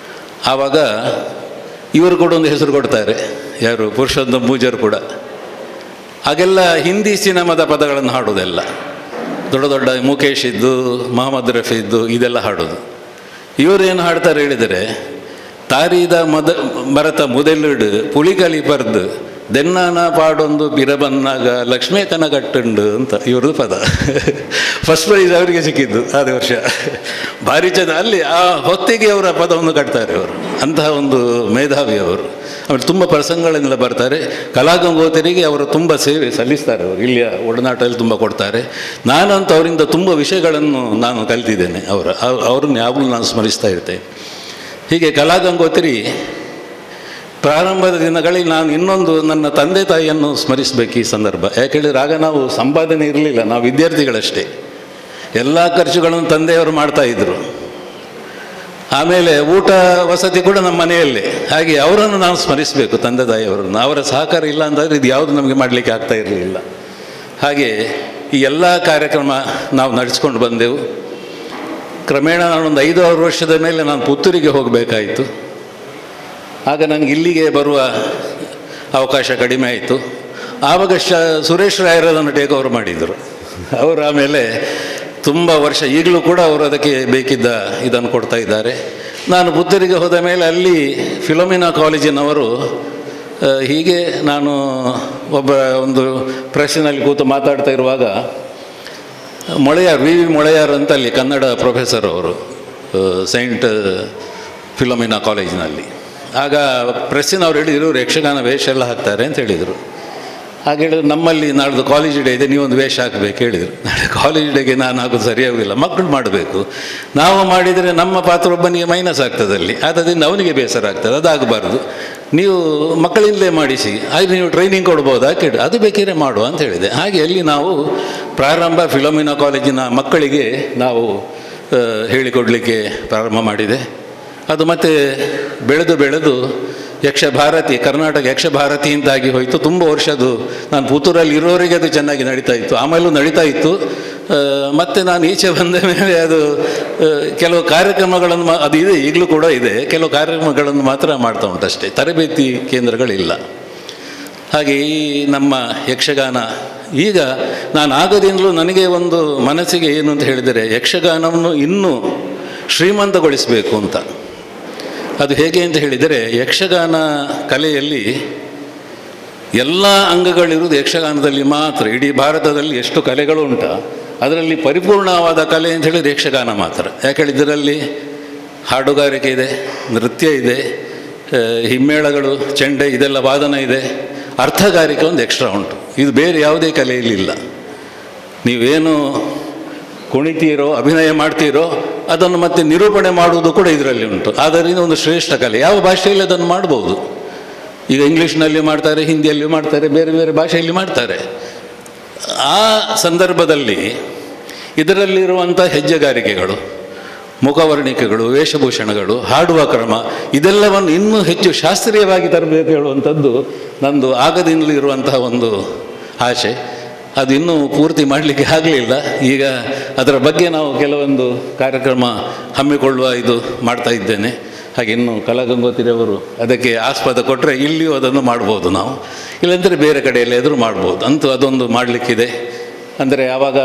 ಆವಾಗ ಇವರು ಕೂಡ ಒಂದು ಹೆಸರು ಕೊಡ್ತಾರೆ, ಯಾರು, ಪುರುಷೋತ್ತಮ್ ಪೂಜಾರ್ ಕೂಡ. ಹಾಗೆಲ್ಲ ಹಿಂದಿ ಸಿನಿಮಾದ ಪದಗಳನ್ನು ಹಾಡೋದೆಲ್ಲ, ದೊಡ್ಡ ದೊಡ್ಡ ಮುಖೇಶ್ ಇದ್ದು, ಮೊಹಮ್ಮದ್ ರಫಿ ಇದ್ದು, ಇದೆಲ್ಲ ಹಾಡೋದು. ಇವರೇನು ಹಾಡ್ತಾರೆ ಹೇಳಿದರೆ, ತಾರಿದ ಮರತ ಮೊದಲಿಡು ಪುಳಿಕಲಿ ಪರ್ದು ದೆನ್ನಾನ ಪಾಡೊಂದು ಬಿರಬನ್ನಾಗ ಲಕ್ಷ್ಮೀ ಕನಗಟ್ಟುಂಡು ಅಂತ ಇವ್ರದ್ದು ಪದ. ಫಸ್ಟ್ ಪ್ರೈಸ್ ಅವರಿಗೆ ಸಿಕ್ಕಿದ್ದು ಆದ ವರ್ಷ. ಭಾರಿ ಚೆಂದ. ಅಲ್ಲಿ ಆ ಹೊತ್ತಿಗೆ ಅವರ ಪದವನ್ನು ಕಟ್ತಾರೆ ಅವರು, ಅಂತಹ ಒಂದು ಮೇಧಾವಿ ಅವರು. ಆಮೇಲೆ ತುಂಬ ಪ್ರಸಂಗಗಳೆಲ್ಲ ಬರ್ತಾರೆ. ಕಲಾಗಂಗೋತರಿಗೆ ಅವರು ತುಂಬ ಸೇವೆ ಸಲ್ಲಿಸ್ತಾರೆ. ಅವರು ಇಲ್ಲಿಯ ಒಡನಾಟದಲ್ಲಿ ತುಂಬ ಕೊಡ್ತಾರೆ. ನಾನಂತೂ ಅವರಿಂದ ತುಂಬ ವಿಷಯಗಳನ್ನು ನಾನು ಕಲಿತಿದ್ದೇನೆ. ಅವ್ರನ್ನ ಯಾವಾಗಲೂ ನಾನು ಸ್ಮರಿಸ್ತಾ ಇರ್ತೇನೆ. ಹೀಗೆ ಕಲಾಗಂಗೋತ್ರಿ ಪ್ರಾರಂಭದ ದಿನಗಳಲ್ಲಿ ನಾನು ಇನ್ನೊಂದು ನನ್ನ ತಂದೆ ತಾಯಿಯನ್ನು ಸ್ಮರಿಸಬೇಕು ಈ ಸಂದರ್ಭ. ಯಾಕೇಳಿದ್ರೆ ಆಗ ನಾವು ಸಂಪಾದನೆ ಇರಲಿಲ್ಲ, ನಾವು ವಿದ್ಯಾರ್ಥಿಗಳಷ್ಟೇ. ಎಲ್ಲ ಖರ್ಚುಗಳನ್ನು ತಂದೆಯವರು ಮಾಡ್ತಾಯಿದ್ರು. ಆಮೇಲೆ ಊಟ ವಸತಿ ಕೂಡ ನಮ್ಮ ಮನೆಯಲ್ಲೇ. ಹಾಗೆ ಅವರನ್ನು ನಾವು ಸ್ಮರಿಸಬೇಕು, ತಂದೆ ತಾಯಿಯವರನ್ನು. ಅವರ ಸಹಕಾರ ಇಲ್ಲ ಅಂತಂದರೆ ಇದು ಯಾವುದು ನಮಗೆ ಮಾಡಲಿಕ್ಕೆ ಆಗ್ತಾ ಇರಲಿಲ್ಲ. ಹಾಗೆ ಈ ಎಲ್ಲ ಕಾರ್ಯಕ್ರಮ ನಾವು ನಡೆಸ್ಕೊಂಡು ಬಂದೆವು. ಕ್ರಮೇಣ ನಾನೊಂದು 5-6 ವರ್ಷದ ಮೇಲೆ ನಾನು ಪುತ್ತೂರಿಗೆ ಹೋಗಬೇಕಾಯಿತು. ಆಗ ನನಗೆ ಇಲ್ಲಿಗೆ ಬರುವ ಅವಕಾಶ ಕಡಿಮೆ ಆಯಿತು. ಆವಾಗ ಸುರೇಶ್ ರಾಯರನ್ನು ಟೇಕ್ ಓವರ್ ಮಾಡಿದರು ಅವರು. ಆಮೇಲೆ ತುಂಬ ವರ್ಷ ಈಗಲೂ ಕೂಡ ಅವರು ಅದಕ್ಕೆ ಬೇಕಿದ್ದ ಇದನ್ನು ಕೊಡ್ತಾ ಇದ್ದಾರೆ. ನಾನು ಪುತ್ತೂರಿಗೆ ಹೋದ ಮೇಲೆ ಅಲ್ಲಿ ಫಿಲೋಮಿನಾ ಕಾಲೇಜಿನವರು ಹೀಗೆ ನಾನು ಒಂದು ಪ್ರೆಸ್ಸಿನಲ್ಲಿ ಕೂತು ಮಾತಾಡ್ತಾ ಇರುವಾಗ ಮೊಳೆಯಾರ್, ವಿ ಮೊಳೆಯಾರ್ ಅಂತ ಅಲ್ಲಿ ಕನ್ನಡ ಪ್ರೊಫೆಸರ್ ಅವರು ಸೈಂಟ್ ಫಿಲೋಮಿನಾ ಕಾಲೇಜಿನಲ್ಲಿ. ಆಗ ಪ್ರೆಸ್ಸಿನವ್ರು ಹೇಳಿದರು, ಯಕ್ಷಗಾನ ವೇಷ ಎಲ್ಲ ಹಾಕ್ತಾರೆ ಅಂತ ಹೇಳಿದರು. ಹಾಗೆ ಹೇಳಿದ್ರು, ನಮ್ಮಲ್ಲಿ ನಾಡ್ದು ಕಾಲೇಜ್ ಡೇ ಇದೆ, ನೀವೊಂದು ವೇಷ ಹಾಕಬೇಕು ಹೇಳಿದರು. ನಾಳೆ ಕಾಲೇಜ್ ಡೇಗೆ ನಾನು ಹಾಕೋದು ಸರಿಯಾಗಿಲ್ಲ, ಮಕ್ಕಳು ಮಾಡಬೇಕು. ನಾವು ಮಾಡಿದರೆ ನಮ್ಮ ಪಾತ್ರ ಒಬ್ಬನಿಗೆ ಮೈನಸ್ ಆಗ್ತದೆ ಅಲ್ಲಿ, ಆದ್ದರಿಂದ ಅವನಿಗೆ ಬೇಸರ ಆಗ್ತದೆ, ಅದಾಗಬಾರ್ದು. ನೀವು ಮಕ್ಕಳಿಂದಲೇ ಮಾಡಿಸಿ, ಆಗ ನೀವು ಟ್ರೈನಿಂಗ್ ಕೊಡ್ಬೋದಾ ಕೇಳಿ, ಅದು ಬೇಕಿದ್ರೆ ಮಾಡುವ ಅಂತ ಹೇಳಿದೆ. ಹಾಗೆ ಅಲ್ಲಿ ನಾವು ಪ್ರಾರಂಭ ಫಿಲೋಮಿನಾ ಕಾಲೇಜಿನ ಮಕ್ಕಳಿಗೆ ನಾವು ಹೇಳಿಕೊಡಲಿಕ್ಕೆ ಪ್ರಾರಂಭ ಮಾಡಿದೆ. ಅದು ಮತ್ತೆ ಬೆಳೆದು ಯಕ್ಷಭಾರತಿ, ಕರ್ನಾಟಕ ಯಕ್ಷಭಾರತಿ ಅಂತಾಗಿ ಹೋಯಿತು. ತುಂಬ ವರ್ಷ ಅದು ನಾನು ಪುತ್ತೂರಲ್ಲಿ ಇರೋರಿಗೆ ಅದು ಚೆನ್ನಾಗಿ ನಡೀತಾ ಇತ್ತು. ಆಮೇಲೂ ನಡೀತಾ ಇತ್ತು. ಮತ್ತು ನಾನು ಈಚೆ ಬಂದ ಮೇಲೆ ಅದು ಕೆಲವು ಕಾರ್ಯಕ್ರಮಗಳನ್ನು ಅದು ಇದೆ, ಈಗಲೂ ಕೂಡ ಇದೆ, ಕೆಲವು ಕಾರ್ಯಕ್ರಮಗಳನ್ನು ಮಾತ್ರ ಮಾಡ್ತಾ ಉಂಟು ಅಷ್ಟೇ, ತರಬೇತಿ ಕೇಂದ್ರಗಳಿಲ್ಲ. ಹಾಗೆ ಈ ನಮ್ಮ ಯಕ್ಷಗಾನ ಈಗ ನಾನು ಆಗದಿಂದಲೂ ನನಗೆ ಒಂದು ಮನಸ್ಸಿಗೆ ಏನು ಅಂತ ಹೇಳಿದರೆ, ಯಕ್ಷಗಾನವನ್ನು ಇನ್ನೂ ಶ್ರೀಮಂತಗೊಳಿಸಬೇಕು ಅಂತ. ಅದು ಹೇಗೆ ಅಂತ ಹೇಳಿದರೆ, ಯಕ್ಷಗಾನ ಕಲೆಯಲ್ಲಿ ಎಲ್ಲ ಅಂಗಗಳಿರುವುದು ಯಕ್ಷಗಾನದಲ್ಲಿ ಮಾತ್ರ. ಇಡೀ ಭಾರತದಲ್ಲಿ ಎಷ್ಟು ಕಲೆಗಳು ಉಂಟ, ಅದರಲ್ಲಿ ಪರಿಪೂರ್ಣವಾದ ಕಲೆ ಅಂತ ಹೇಳಿದರೆ ಯಕ್ಷಗಾನ ಮಾತ್ರ. ಯಾಕೆ ಇದರಲ್ಲಿ ಹಾಡುಗಾರಿಕೆ ಇದೆ, ನೃತ್ಯ ಇದೆ, ಹಿಮ್ಮೇಳಗಳು, ಚೆಂಡೆ, ಇದೆಲ್ಲ ವಾದನ ಇದೆ, ಅರ್ಥಗಾರಿಕೆ ಒಂದು ಎಕ್ಸ್ಟ್ರಾ ಉಂಟು. ಇದು ಬೇರೆ ಯಾವುದೇ ಕಲೆಯಲ್ಲಿ ಇಲ್ಲ. ನೀವೇನು ಕುಣಿತೀರೋ, ಅಭಿನಯ ಮಾಡ್ತೀರೋ, ಅದನ್ನು ಮತ್ತೆ ನಿರೂಪಣೆ ಮಾಡುವುದು ಕೂಡ ಇದರಲ್ಲಿ ಉಂಟು. ಆದ್ದರಿಂದ ಒಂದು ಶ್ರೇಷ್ಠ ಕಲೆ. ಯಾವ ಭಾಷೆಯಲ್ಲಿ ಅದನ್ನು ಮಾಡ್ಬೋದು. ಈಗ ಇಂಗ್ಲೀಷ್ನಲ್ಲಿ ಮಾಡ್ತಾರೆ, ಹಿಂದಿಯಲ್ಲಿ ಮಾಡ್ತಾರೆ, ಬೇರೆ ಬೇರೆ ಭಾಷೆಯಲ್ಲಿ ಮಾಡ್ತಾರೆ. ಆ ಸಂದರ್ಭದಲ್ಲಿ ಇದರಲ್ಲಿರುವಂಥ ಹೆಜ್ಜೆಗಾರಿಕೆಗಳು, ಮುಖವರ್ಣಿಕೆಗಳು, ವೇಷಭೂಷಣಗಳು, ಹಾಡುವ ಕ್ರಮ, ಇದೆಲ್ಲವನ್ನು ಇನ್ನೂ ಹೆಚ್ಚು ಶಾಸ್ತ್ರೀಯವಾಗಿ ತರಬೇಕು ಹೇಳುವಂಥದ್ದು ನಂದು ಆಗದಿಂದಲೂ ಇರುವಂತಹ ಒಂದು ಆಸೆ. ಅದು ಇನ್ನೂ ಪೂರ್ತಿ ಮಾಡಲಿಕ್ಕೆ ಆಗಲಿಲ್ಲ. ಈಗ ಅದರ ಬಗ್ಗೆ ನಾವು ಕೆಲವೊಂದು ಕಾರ್ಯಕ್ರಮ ಹಮ್ಮಿಕೊಳ್ಳುವ ಇದು ಮಾಡ್ತಾ ಇದ್ದೇನೆ. ಹಾಗೆ ಇನ್ನು ಕಲಾಗಂಗೋತ್ರಿಯವರು ಅದಕ್ಕೆ ಆಸ್ಪದ ಕೊಟ್ಟರೆ ಇಲ್ಲಿಯೂ ಅದನ್ನು ಮಾಡ್ಬೋದು ನಾವು, ಇಲ್ಲಾಂದರೆ ಬೇರೆ ಕಡೆಯಲ್ಲಿ ಎದುರು ಮಾಡ್ಬೋದು. ಅಂತೂ ಅದೊಂದು ಮಾಡಲಿಕ್ಕಿದೆ. ಅಂದರೆ ಆವಾಗ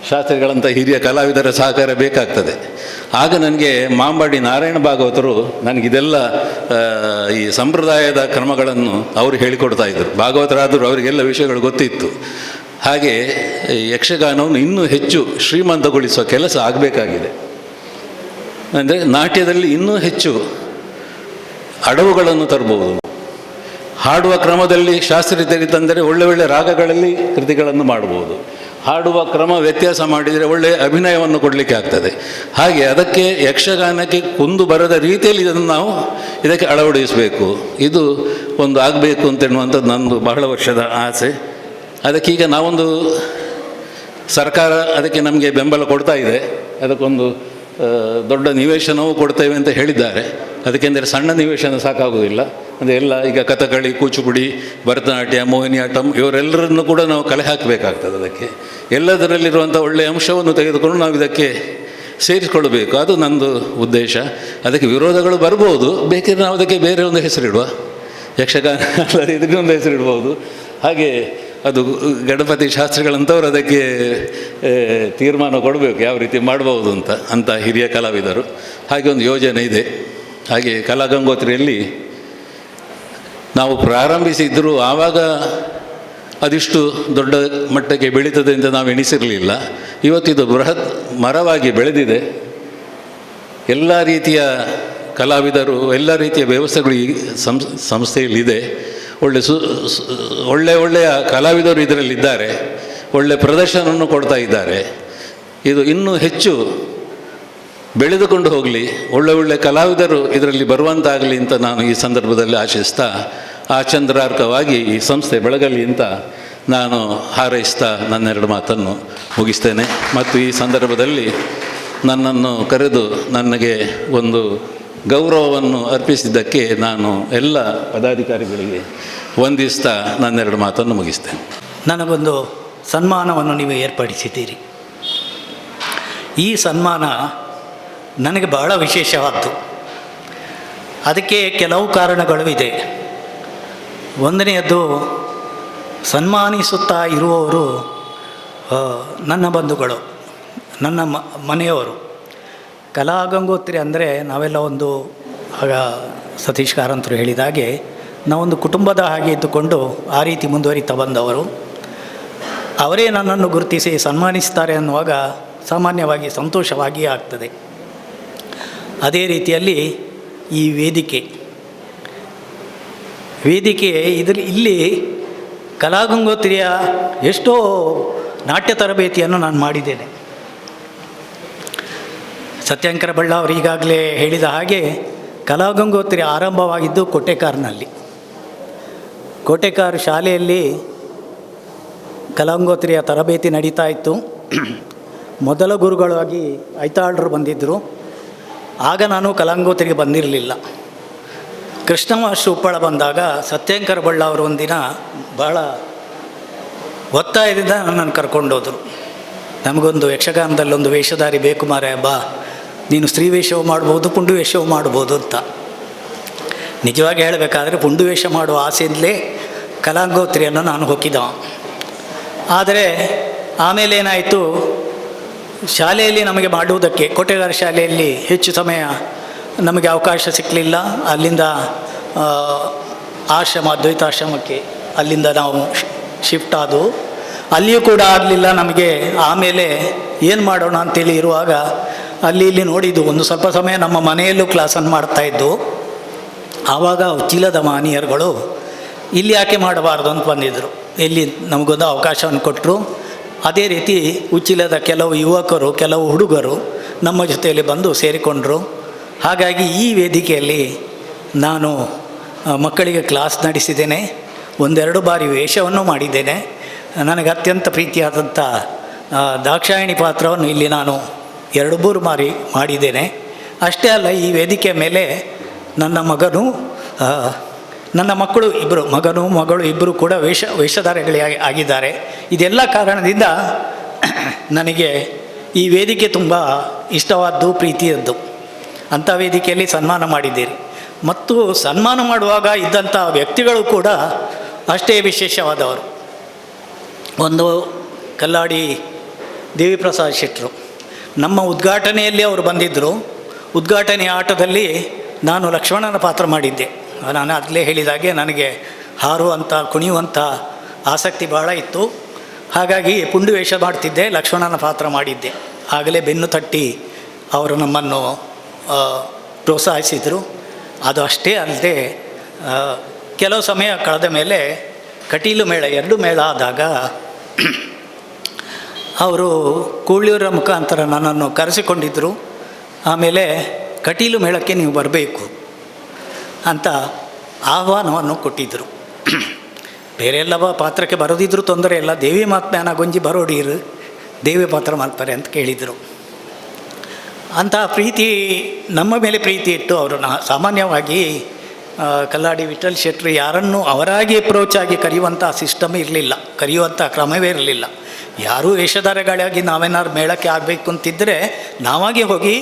ಶಾಸ್ತ್ರಿಗಳಂಥ ಹಿರಿಯ ಕಲಾವಿದರ ಸಹಕಾರ ಬೇಕಾಗ್ತದೆ. ಆಗ ನನಗೆ ಮಾಂಬಾಡಿ ನಾರಾಯಣ ಭಾಗವತರು ನನಗಿದೆಲ್ಲ ಈ ಸಂಪ್ರದಾಯದ ಕ್ರಮಗಳನ್ನು ಅವರು ಹೇಳಿಕೊಡ್ತಾ ಇದ್ದರು. ಭಾಗವತರಾದರೂ ಅವರಿಗೆಲ್ಲ ವಿಷಯಗಳು ಗೊತ್ತಿತ್ತು. ಹಾಗೆ ಯಕ್ಷಗಾನವನ್ನು ಇನ್ನೂ ಹೆಚ್ಚು ಶ್ರೀಮಂತಗೊಳಿಸುವ ಕೆಲಸ ಆಗಬೇಕಾಗಿದೆ. ಅಂದರೆ ನಾಟ್ಯದಲ್ಲಿ ಇನ್ನೂ ಹೆಚ್ಚು ಅಡವುಗಳನ್ನು ತರ್ಬೋದು, ಹಾಡುವ ಕ್ರಮದಲ್ಲಿ ಶಾಸ್ತ್ರೀಯತೆ ತಂದರೆ ಒಳ್ಳೆ ಒಳ್ಳೆ ರಾಗಗಳಲ್ಲಿ ಕೃತಿಗಳನ್ನು ಮಾಡ್ಬೋದು. ಹಾಡುವ ಕ್ರಮ ವ್ಯತ್ಯಾಸ ಮಾಡಿದರೆ ಒಳ್ಳೆಯ ಅಭಿನಯವನ್ನು ಕೊಡಲಿಕ್ಕೆ ಆಗ್ತದೆ. ಹಾಗೆ ಅದಕ್ಕೆ ಯಕ್ಷಗಾನಕ್ಕೆ ಕುಂದು ಬರದ ರೀತಿಯಲ್ಲಿ ಇದನ್ನು ನಾವು ಇದಕ್ಕೆ ಅಳವಡಿಸಬೇಕು. ಇದು ಒಂದು ಆಗಬೇಕು ಅಂತೇಳುವಂಥದ್ದು ನನ್ನದು ಬಹಳ ವರ್ಷದ ಆಸೆ. ಅದಕ್ಕೀಗ ನಾವೊಂದು ಸರ್ಕಾರ ಅದಕ್ಕೆ ನಮಗೆ ಬೆಂಬಲ ಕೊಡ್ತಾ ಇದೆ. ಅದಕ್ಕೊಂದು ದೊಡ್ಡ ನಿವೇಶನವೂ ಕೊಡ್ತೇವೆ ಅಂತ ಹೇಳಿದ್ದಾರೆ. ಅದಕ್ಕೆಂದರೆ ಸಣ್ಣ ನಿವೇಶನ ಸಾಕಾಗುವುದಿಲ್ಲ. ಅಂದರೆ ಎಲ್ಲ ಈಗ ಕಥಕಳಿ, ಕೂಚುಪುಡಿ, ಭರತನಾಟ್ಯ, ಮೋಹಿನಿಯಾಟ್ಟಂ ಇವರೆಲ್ಲರನ್ನು ಕೂಡ ನಾವು ಕಲೆ ಹಾಕಬೇಕಾಗ್ತದೆ. ಅದಕ್ಕೆ ಎಲ್ಲದರಲ್ಲಿರುವಂಥ ಒಳ್ಳೆಯ ಅಂಶವನ್ನು ತೆಗೆದುಕೊಂಡು ನಾವು ಇದಕ್ಕೆ ಸೇರಿಸಿಕೊಳ್ಳಬೇಕು. ಅದು ನನ್ನದು ಉದ್ದೇಶ. ಅದಕ್ಕೆ ವಿರೋಧಗಳು ಬರ್ಬೋದು. ಬೇಕಿದ್ರೆ ನಾವು ಅದಕ್ಕೆ ಬೇರೆ ಒಂದು ಹೆಸರಿಡುವ, ಯಕ್ಷಗಾನ ಅಲ್ಲ ಇದಕ್ಕೆ ಒಂದು ಹೆಸರಿಡ್ಬೋದು. ಹಾಗೆ ಅದು ಗಣಪತಿ ಶಾಸ್ತ್ರಿಗಳಂಥವ್ರು ಅದಕ್ಕೆ ತೀರ್ಮಾನ ಕೊಡಬೇಕು ಯಾವ ರೀತಿ ಮಾಡ್ಬೋದು ಅಂತ ಹಿರಿಯ ಕಲಾವಿದರು. ಹಾಗೆ ಒಂದು ಯೋಜನೆ ಇದೆ. ಹಾಗೆ ಕಲಾಗಂಗೋತ್ರಿಯಲ್ಲಿ ನಾವು ಪ್ರಾರಂಭಿಸಿದ್ದರೂ ಆವಾಗ ಅದಿಷ್ಟು ದೊಡ್ಡ ಮಟ್ಟಕ್ಕೆ ಬೆಳೀತದೆ ಅಂತ ನಾವು ಎಣಿಸಿರಲಿಲ್ಲ. ಇವತ್ತಿದು ಬೃಹತ್ ಮರವಾಗಿ ಬೆಳೆದಿದೆ. ಎಲ್ಲ ರೀತಿಯ ಕಲಾವಿದರು, ಎಲ್ಲ ರೀತಿಯ ವ್ಯವಸ್ಥೆಗಳು ಈ ಸಂಸ್ಥೆಯಲ್ಲಿದೆ. ಒಳ್ಳೆಯ ಕಲಾವಿದರು ಇದರಲ್ಲಿದ್ದಾರೆ. ಒಳ್ಳೆಯ ಪ್ರದರ್ಶನವನ್ನು ಕೊಡ್ತಾ ಇದ್ದಾರೆ. ಇದು ಇನ್ನೂ ಹೆಚ್ಚು ಬೆಳೆದುಕೊಂಡು ಹೋಗಲಿ, ಒಳ್ಳೆ ಕಲಾವಿದರು ಇದರಲ್ಲಿ ಬರುವಂತಾಗಲಿ ಅಂತ ನಾನು ಈ ಸಂದರ್ಭದಲ್ಲಿ ಆಶಿಸ್ತಾ, ಆಚಂದ್ರಾರ್ಕವಾಗಿ ಈ ಸಂಸ್ಥೆ ಬೆಳಗಲಿ ಅಂತ ನಾನು ಹಾರೈಸ್ತಾ ನನ್ನೆರಡು ಮಾತನ್ನು ಮುಗಿಸ್ತೇನೆ. ಮತ್ತು ಈ ಸಂದರ್ಭದಲ್ಲಿ ನನ್ನನ್ನು ಕರೆದು ನನಗೆ ಒಂದು ಗೌರವವನ್ನು ಅರ್ಪಿಸಿದ್ದಕ್ಕೆ ನಾನು ಎಲ್ಲ ಪದಾಧಿಕಾರಿಗಳಿಗೆ ವಂದಿಸ್ತಾ ನನ್ನೆರಡು ಮಾತನ್ನು ಮುಗಿಸ್ತೇನೆ. ನನಗೊಂದು ಸನ್ಮಾನವನ್ನು ನೀವು ಏರ್ಪಡಿಸಿದ್ದೀರಿ. ಈ ಸನ್ಮಾನ ನನಗೆ ಬಹಳ ವಿಶೇಷವಾದ್ದು. ಅದಕ್ಕೆ ಕೆಲವು ಕಾರಣಗಳು ಇದೆ. ಒಂದನೆಯದ್ದು, ಸನ್ಮಾನಿಸುತ್ತಾ ಇರುವವರು ನನ್ನ ಬಂಧುಗಳು, ನನ್ನ ಮನೆಯವರು. ಕಲಾಗಂಗೋತ್ರಿ ಅಂದರೆ ನಾವೆಲ್ಲ ಒಂದು, ಆಗ ಸತೀಶ್ ಕಾರಂತರು ಹೇಳಿದಾಗೆ ನಾವೊಂದು ಕುಟುಂಬದ ಹಾಗೆ ಇದ್ದುಕೊಂಡು ಆ ರೀತಿ ಮುಂದುವರಿತಾ ಬಂದವರು. ಅವರೇ ನನ್ನನ್ನು ಗುರುತಿಸಿ ಸನ್ಮಾನಿಸ್ತಾರೆ ಅನ್ನುವಾಗ ಸಾಮಾನ್ಯವಾಗಿ ಸಂತೋಷವಾಗಿಯೇ ಆಗ್ತದೆ. ಅದೇ ರೀತಿಯಲ್ಲಿ ಈ ವೇದಿಕೆ ಇಲ್ಲಿ ಕಲಾಗಂಗೋತ್ರಿಯ ಎಷ್ಟೋ ನಾಟ್ಯ ತರಬೇತಿಯನ್ನು ನಾನು ಮಾಡಿದ್ದೇನೆ. ಸತ್ಯಂಕರ ಬಳ್ಳ ಅವರು ಈಗಾಗಲೇ ಹೇಳಿದ ಹಾಗೆ ಕಲಾಗಂಗೋತ್ರಿ ಆರಂಭವಾಗಿದ್ದು ಕೋಟೆಕಾರ್ನಲ್ಲಿ. ಕೋಟೆಕಾರ್ ಶಾಲೆಯಲ್ಲಿ ಕಲಾಗಂಗೋತ್ರಿಯ ತರಬೇತಿ ನಡೀತಾ ಇತ್ತು. ಮೊದಲ ಗುರುಗಳಾಗಿ ಐತಾಳರು ಬಂದಿದ್ದರು. ಆಗ ನಾನು ಕಲಾಗಂಗೋತ್ರಿಗೆ ಬಂದಿರಲಿಲ್ಲ. ಕೃಷ್ಣಮಾಸ್ಟ್ರು ಉಪ್ಪಳ ಬಂದಾಗ ಸತ್ಯಂಕರ ಬಳ್ಳ ಅವರು ಒಂದಿನ ಭಾಳ ಒತ್ತಾಯದಿಂದ ನನ್ನನ್ನು ಕರ್ಕೊಂಡೋದ್ರು. ನಮಗೊಂದು ಯಕ್ಷಗಾನದಲ್ಲೊಂದು ವೇಷಧಾರಿ ಬೇಕು ಮಾರಾಯ, ಬಾ, ನೀನು ಸ್ತ್ರೀ ವೇಷವು ಮಾಡ್ಬೋದು, ಪುಂಡು ವೇಷವು ಮಾಡ್ಬೋದು ಅಂತ. ನಿಜವಾಗಿ ಹೇಳಬೇಕಾದ್ರೆ ಪುಂಡು ವೇಷ ಮಾಡುವ ಆಸೆಯಿಂದಲೇ ಕಲಾಗಂಗೋತ್ರಿಯನ್ನು ನಾನು ಹೊಕ್ಕಿದ. ಆದರೆ ಆಮೇಲೆ ಏನಾಯಿತು, ಶಾಲೆಯಲ್ಲಿ ನಮಗೆ ಮಾಡುವುದಕ್ಕೆ, ಕೋಟೆಗಾರ ಶಾಲೆಯಲ್ಲಿ ಹೆಚ್ಚು ಸಮಯ ನಮಗೆ ಅವಕಾಶ ಸಿಕ್ಕಲಿಲ್ಲ. ಅಲ್ಲಿಂದ ಆಶ್ರಮ, ಅದ್ವೈತಾಶ್ರಮಕ್ಕೆ ಅಲ್ಲಿಂದ ನಾವು ಶಿಫ್ಟ್ ಆದವು. ಅಲ್ಲಿಯೂ ಕೂಡ ಆಗಲಿಲ್ಲ ನಮಗೆ. ಆಮೇಲೆ ಏನು ಮಾಡೋಣ ಅಂತೇಳಿ ಇರುವಾಗ ಅಲ್ಲಿ ಇಲ್ಲಿ ನೋಡಿದ್ದು, ಒಂದು ಸ್ವಲ್ಪ ಸಮಯ ನಮ್ಮ ಮನೆಯಲ್ಲೂ ಕ್ಲಾಸನ್ನು ಮಾಡ್ತಾಯಿದ್ದು. ಆವಾಗ ಚೀಲದ ಮಾನಿಯರುಗಳು ಇಲ್ಲಿ ಯಾಕೆ ಮಾಡಬಾರ್ದು ಅಂತ ಬಂದಿದ್ದರು. ಇಲ್ಲಿ ನಮಗೊಂದು ಅವಕಾಶವನ್ನು ಕೊಟ್ಟರು. ಅದೇ ರೀತಿ ಉಚ್ಚಿಲದ ಕೆಲವು ಯುವಕರು, ಕೆಲವು ಹುಡುಗರು ನಮ್ಮ ಜೊತೆಯಲ್ಲಿ ಬಂದು ಸೇರಿಕೊಂಡರು. ಹಾಗಾಗಿ ಈ ವೇದಿಕೆಯಲ್ಲಿ ನಾನು ಮಕ್ಕಳಿಗೆ ಕ್ಲಾಸ್ ನಡೆಸಿದ್ದೇನೆ. ಒಂದೆರಡು ಬಾರಿ ವೇಷವನ್ನು ಮಾಡಿದ್ದೇನೆ. ನನಗೆ ಅತ್ಯಂತ ಪ್ರೀತಿಯಾದಂಥ ದಾಕ್ಷಾಯಿಣಿ ಪಾತ್ರವನ್ನು ಇಲ್ಲಿ ನಾನು 2-3 ಬಾರಿ ಮಾಡಿದ್ದೇನೆ. ಅಷ್ಟೇ ಅಲ್ಲ, ಈ ವೇದಿಕೆ ಮೇಲೆ ನನ್ನ ಮಕ್ಕಳು ಇಬ್ಬರು, ಮಗನು ಮಗಳು ಇಬ್ಬರು ಕೂಡ ವೇಷಧಾರಿಗಳೇ ಆಗಿದ್ದಾರೆ. ಇದೆಲ್ಲ ಕಾರಣದಿಂದ ನನಗೆ ಈ ವೇದಿಕೆ ತುಂಬ ಇಷ್ಟವಾದ್ದು, ಪ್ರೀತಿಯದ್ದು. ಅಂಥ ವೇದಿಕೆಯಲ್ಲಿ ಸನ್ಮಾನ ಮಾಡಿದ್ದೀರಿ. ಮತ್ತು ಸನ್ಮಾನ ಮಾಡುವಾಗ ಇದ್ದಂಥ ವ್ಯಕ್ತಿಗಳು ಕೂಡ ಅಷ್ಟೇ ವಿಶೇಷವಾದವರು. ಒಂದು ಕಲ್ಲಾಡಿ ದೇವಿಪ್ರಸಾದ್ ಶೆಟ್ಟರು ನಮ್ಮ ಉದ್ಘಾಟನೆಯಲ್ಲಿ ಅವರು ಬಂದಿದ್ದರು. ಉದ್ಘಾಟನೆಯ ಆಟದಲ್ಲಿ ನಾನು ಲಕ್ಷ್ಮಣನ ಪಾತ್ರ ಮಾಡಿದ್ದೆ. ನಾನು ಆಗಲೇ ಹೇಳಿದಾಗೆ ನನಗೆ ಹಾರುವಂಥ, ಕುಣಿಯುವಂಥ ಆಸಕ್ತಿ ಭಾಳ ಇತ್ತು. ಹಾಗಾಗಿ ಪುಂಡು ವೇಷ ಮಾಡ್ತಿದ್ದೆ, ಲಕ್ಷ್ಮಣನ ಪಾತ್ರ ಮಾಡಿದ್ದೆ. ಆಗಲೇ ಬೆನ್ನು ತಟ್ಟಿ ಅವರು ನಮ್ಮನ್ನು ಪ್ರೋತ್ಸಾಹಿಸಿದರು. ಅದು ಅಷ್ಟೇ ಅಲ್ಲದೆ ಕೆಲವು ಸಮಯ ಕಳೆದ ಮೇಲೆ ಕಟೀಲು ಮೇಳ 2 ಮೇಳ ಆದಾಗ ಅವರು ಕೂಳ್ಳಿಯವರ ಮುಖಾಂತರ ನನ್ನನ್ನು ಕರೆಸಿಕೊಂಡಿದ್ದರು. ಆಮೇಲೆ ಕಟೀಲು ಮೇಳಕ್ಕೆ ನೀವು ಬರಬೇಕು ಅಂತ ಆಹ್ವಾನವನ್ನು ಕೊಟ್ಟಿದ್ದರು. ಬೇರೆ ಎಲ್ಲವ ಪಾತ್ರಕ್ಕೆ ಬರೋದಿದ್ರೂ ತೊಂದರೆ ಇಲ್ಲ, ದೇವಿ ಮಾತ್ಮ್ಯಾನ ಗೊಂಜಿ ಬರೋಡೀರು ದೇವಿ ಪಾತ್ರ ಮಾಡ್ತಾರೆ ಅಂತ ಕೇಳಿದರು. ಅಂತಹ ಪ್ರೀತಿ ನಮ್ಮ ಮೇಲೆ ಪ್ರೀತಿ ಇಟ್ಟು ಅವರು ಸಾಮಾನ್ಯವಾಗಿ ಕಲ್ಲಾಡಿ ವಿಠಲ್ ಶೆಟ್ರು ಯಾರನ್ನು ಅವರಾಗಿ ಅಪ್ರೋಚ್ ಆಗಿ ಕರೆಯುವಂಥ ಸಿಸ್ಟಮ್ ಇರಲಿಲ್ಲ, ಕರೆಯುವಂಥ ಕ್ರಮವೇ ಇರಲಿಲ್ಲ. ಯಾರೂ ವೇಷಧಾರೆಗಳಾಗಿ ನಾವೇನಾದ್ರು ಮೇಳಕ್ಕೆ ಆಗಬೇಕು ಅಂತಿದ್ದರೆ ನಾವಾಗಿ ಹೋಗಿ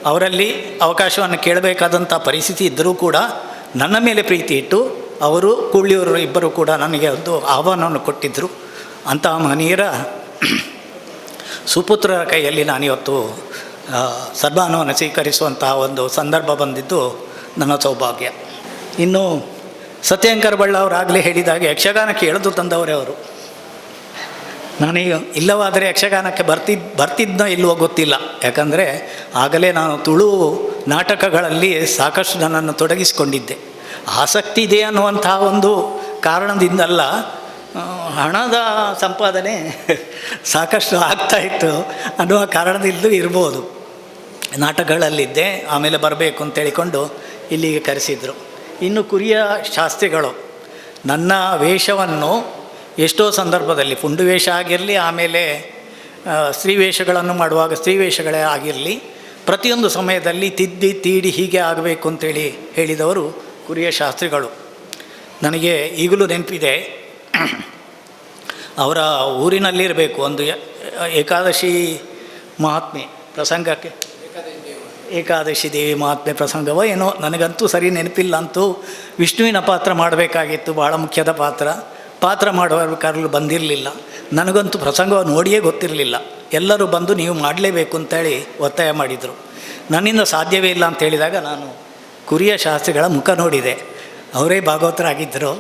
ಅವರಲ್ಲಿ ಅವಕಾಶವನ್ನು ಕೇಳಬೇಕಾದಂಥ ಪರಿಸ್ಥಿತಿ ಇದ್ದರೂ ಕೂಡ ನನ್ನ ಮೇಲೆ ಪ್ರೀತಿ ಇಟ್ಟು ಅವರು ಕೂಳ್ಳಿಯವರು ಇಬ್ಬರು ಕೂಡ ನನಗೆ ಒಂದು ಆಹ್ವಾನವನ್ನು ಕೊಟ್ಟಿದ್ದರು. ಅಂತಹ ಮಹನೀಯರ ಸುಪುತ್ರರ ಕೈಯಲ್ಲಿ ನಾನಿವತ್ತು ಸನ್ಮಾನವನ್ನು ಸ್ವೀಕರಿಸುವಂತಹ ಒಂದು ಸಂದರ್ಭ ಬಂದಿದ್ದು ನನ್ನ ಸೌಭಾಗ್ಯ. ಇನ್ನು ಸತ್ಯಂಕರ ಬಳ್ಳ ಅವರಾಗಲೇ ಹೇಳಿದಾಗ ಯಕ್ಷಗಾನಕ್ಕೆ ಎಳೆದು ತಂದವರೇ ಅವರು. ನಾನೀಗ ಇಲ್ಲವಾದರೆ ಯಕ್ಷಗಾನಕ್ಕೆ ಬರ್ತಿದ್ದೋ ಇಲ್ಲವೋ ಗೊತ್ತಿಲ್ಲ, ಯಾಕಂದರೆ ಆಗಲೇ ನಾನು ತುಳು ನಾಟಕಗಳಲ್ಲಿ ಸಾಕಷ್ಟು ನನ್ನನ್ನು ತೊಡಗಿಸಿಕೊಂಡಿದ್ದೆ. ಆಸಕ್ತಿ ಇದೆ ಅನ್ನುವಂಥ ಒಂದು ಕಾರಣದಿಂದಲ್ಲ, ಹಣದ ಸಂಪಾದನೆ ಸಾಕಷ್ಟು ಆಗ್ತಾಯಿತ್ತು ಅನ್ನುವ ಕಾರಣದಿಂದಲೂ ಇರ್ಬೋದು. ನಾಟಕಗಳಲ್ಲಿದ್ದೆ, ಆಮೇಲೆ ಬರಬೇಕು ಅಂತ ಹೇಳಿಕೊಂಡು ಇಲ್ಲಿಗೆ ಕರೆಸಿದರು. ಇನ್ನು ಕುರಿಯ ಶಾಸ್ತ್ರಿಗಳು ನನ್ನ ವೇಷವನ್ನು ಎಷ್ಟೋ ಸಂದರ್ಭದಲ್ಲಿ ಪುಂಡು ವೇಷ ಆಗಿರಲಿ, ಆಮೇಲೆ ಸ್ತ್ರೀ ವೇಷಗಳನ್ನು ಮಾಡುವಾಗ ಸ್ತ್ರೀ ವೇಷಗಳೇ ಆಗಿರಲಿ, ಪ್ರತಿಯೊಂದು ಸಮಯದಲ್ಲಿ ತಿದ್ದಿ ತೀಡಿ ಹೀಗೆ ಆಗಬೇಕು ಅಂತೇಳಿ ಹೇಳಿದವರು ಕುರಿಯ ಶಾಸ್ತ್ರಿಗಳು. ನನಗೆ ಈಗಲೂ ನೆನಪಿದೆ, ಅವರ ಊರಿನಲ್ಲಿರಬೇಕು ಒಂದು ಏಕಾದಶಿ ಮಹಾತ್ಮೆ ಪ್ರಸಂಗಕ್ಕೆ, ಏಕಾದಶಿ ದೇವಿ ಮಹಾತ್ಮೆ ಪ್ರಸಂಗವೋ ಏನೋ ನನಗಂತೂ ಸರಿ ನೆನಪಿಲ್ಲ. ಅಂತೂ ವಿಷ್ಣುವಿನ ಪಾತ್ರ ಮಾಡಬೇಕಾಗಿತ್ತು, ಭಾಳ ಮುಖ್ಯದ ಪಾತ್ರ ಮಾಡಬೇಕಾದ್ರೂ ಬಂದಿರಲಿಲ್ಲ. ನನಗಂತೂ ಪ್ರಸಂಗ ನೋಡಿಯೇ ಗೊತ್ತಿರಲಿಲ್ಲ. ಎಲ್ಲರೂ ಬಂದು ನೀವು ಮಾಡಲೇಬೇಕು ಅಂತೇಳಿ ಒತ್ತಾಯ ಮಾಡಿದರು. ನನ್ನಿಂದ ಸಾಧ್ಯವೇ ಇಲ್ಲ ಅಂತ ಹೇಳಿದಾಗ ನಾನು ಕುರಿಯ ಶಾಸ್ತ್ರಿಗಳ ಮುಖ ನೋಡಿದೆ, ಅವರೇ ಭಾಗವತರಾಗಿದ್ದರು.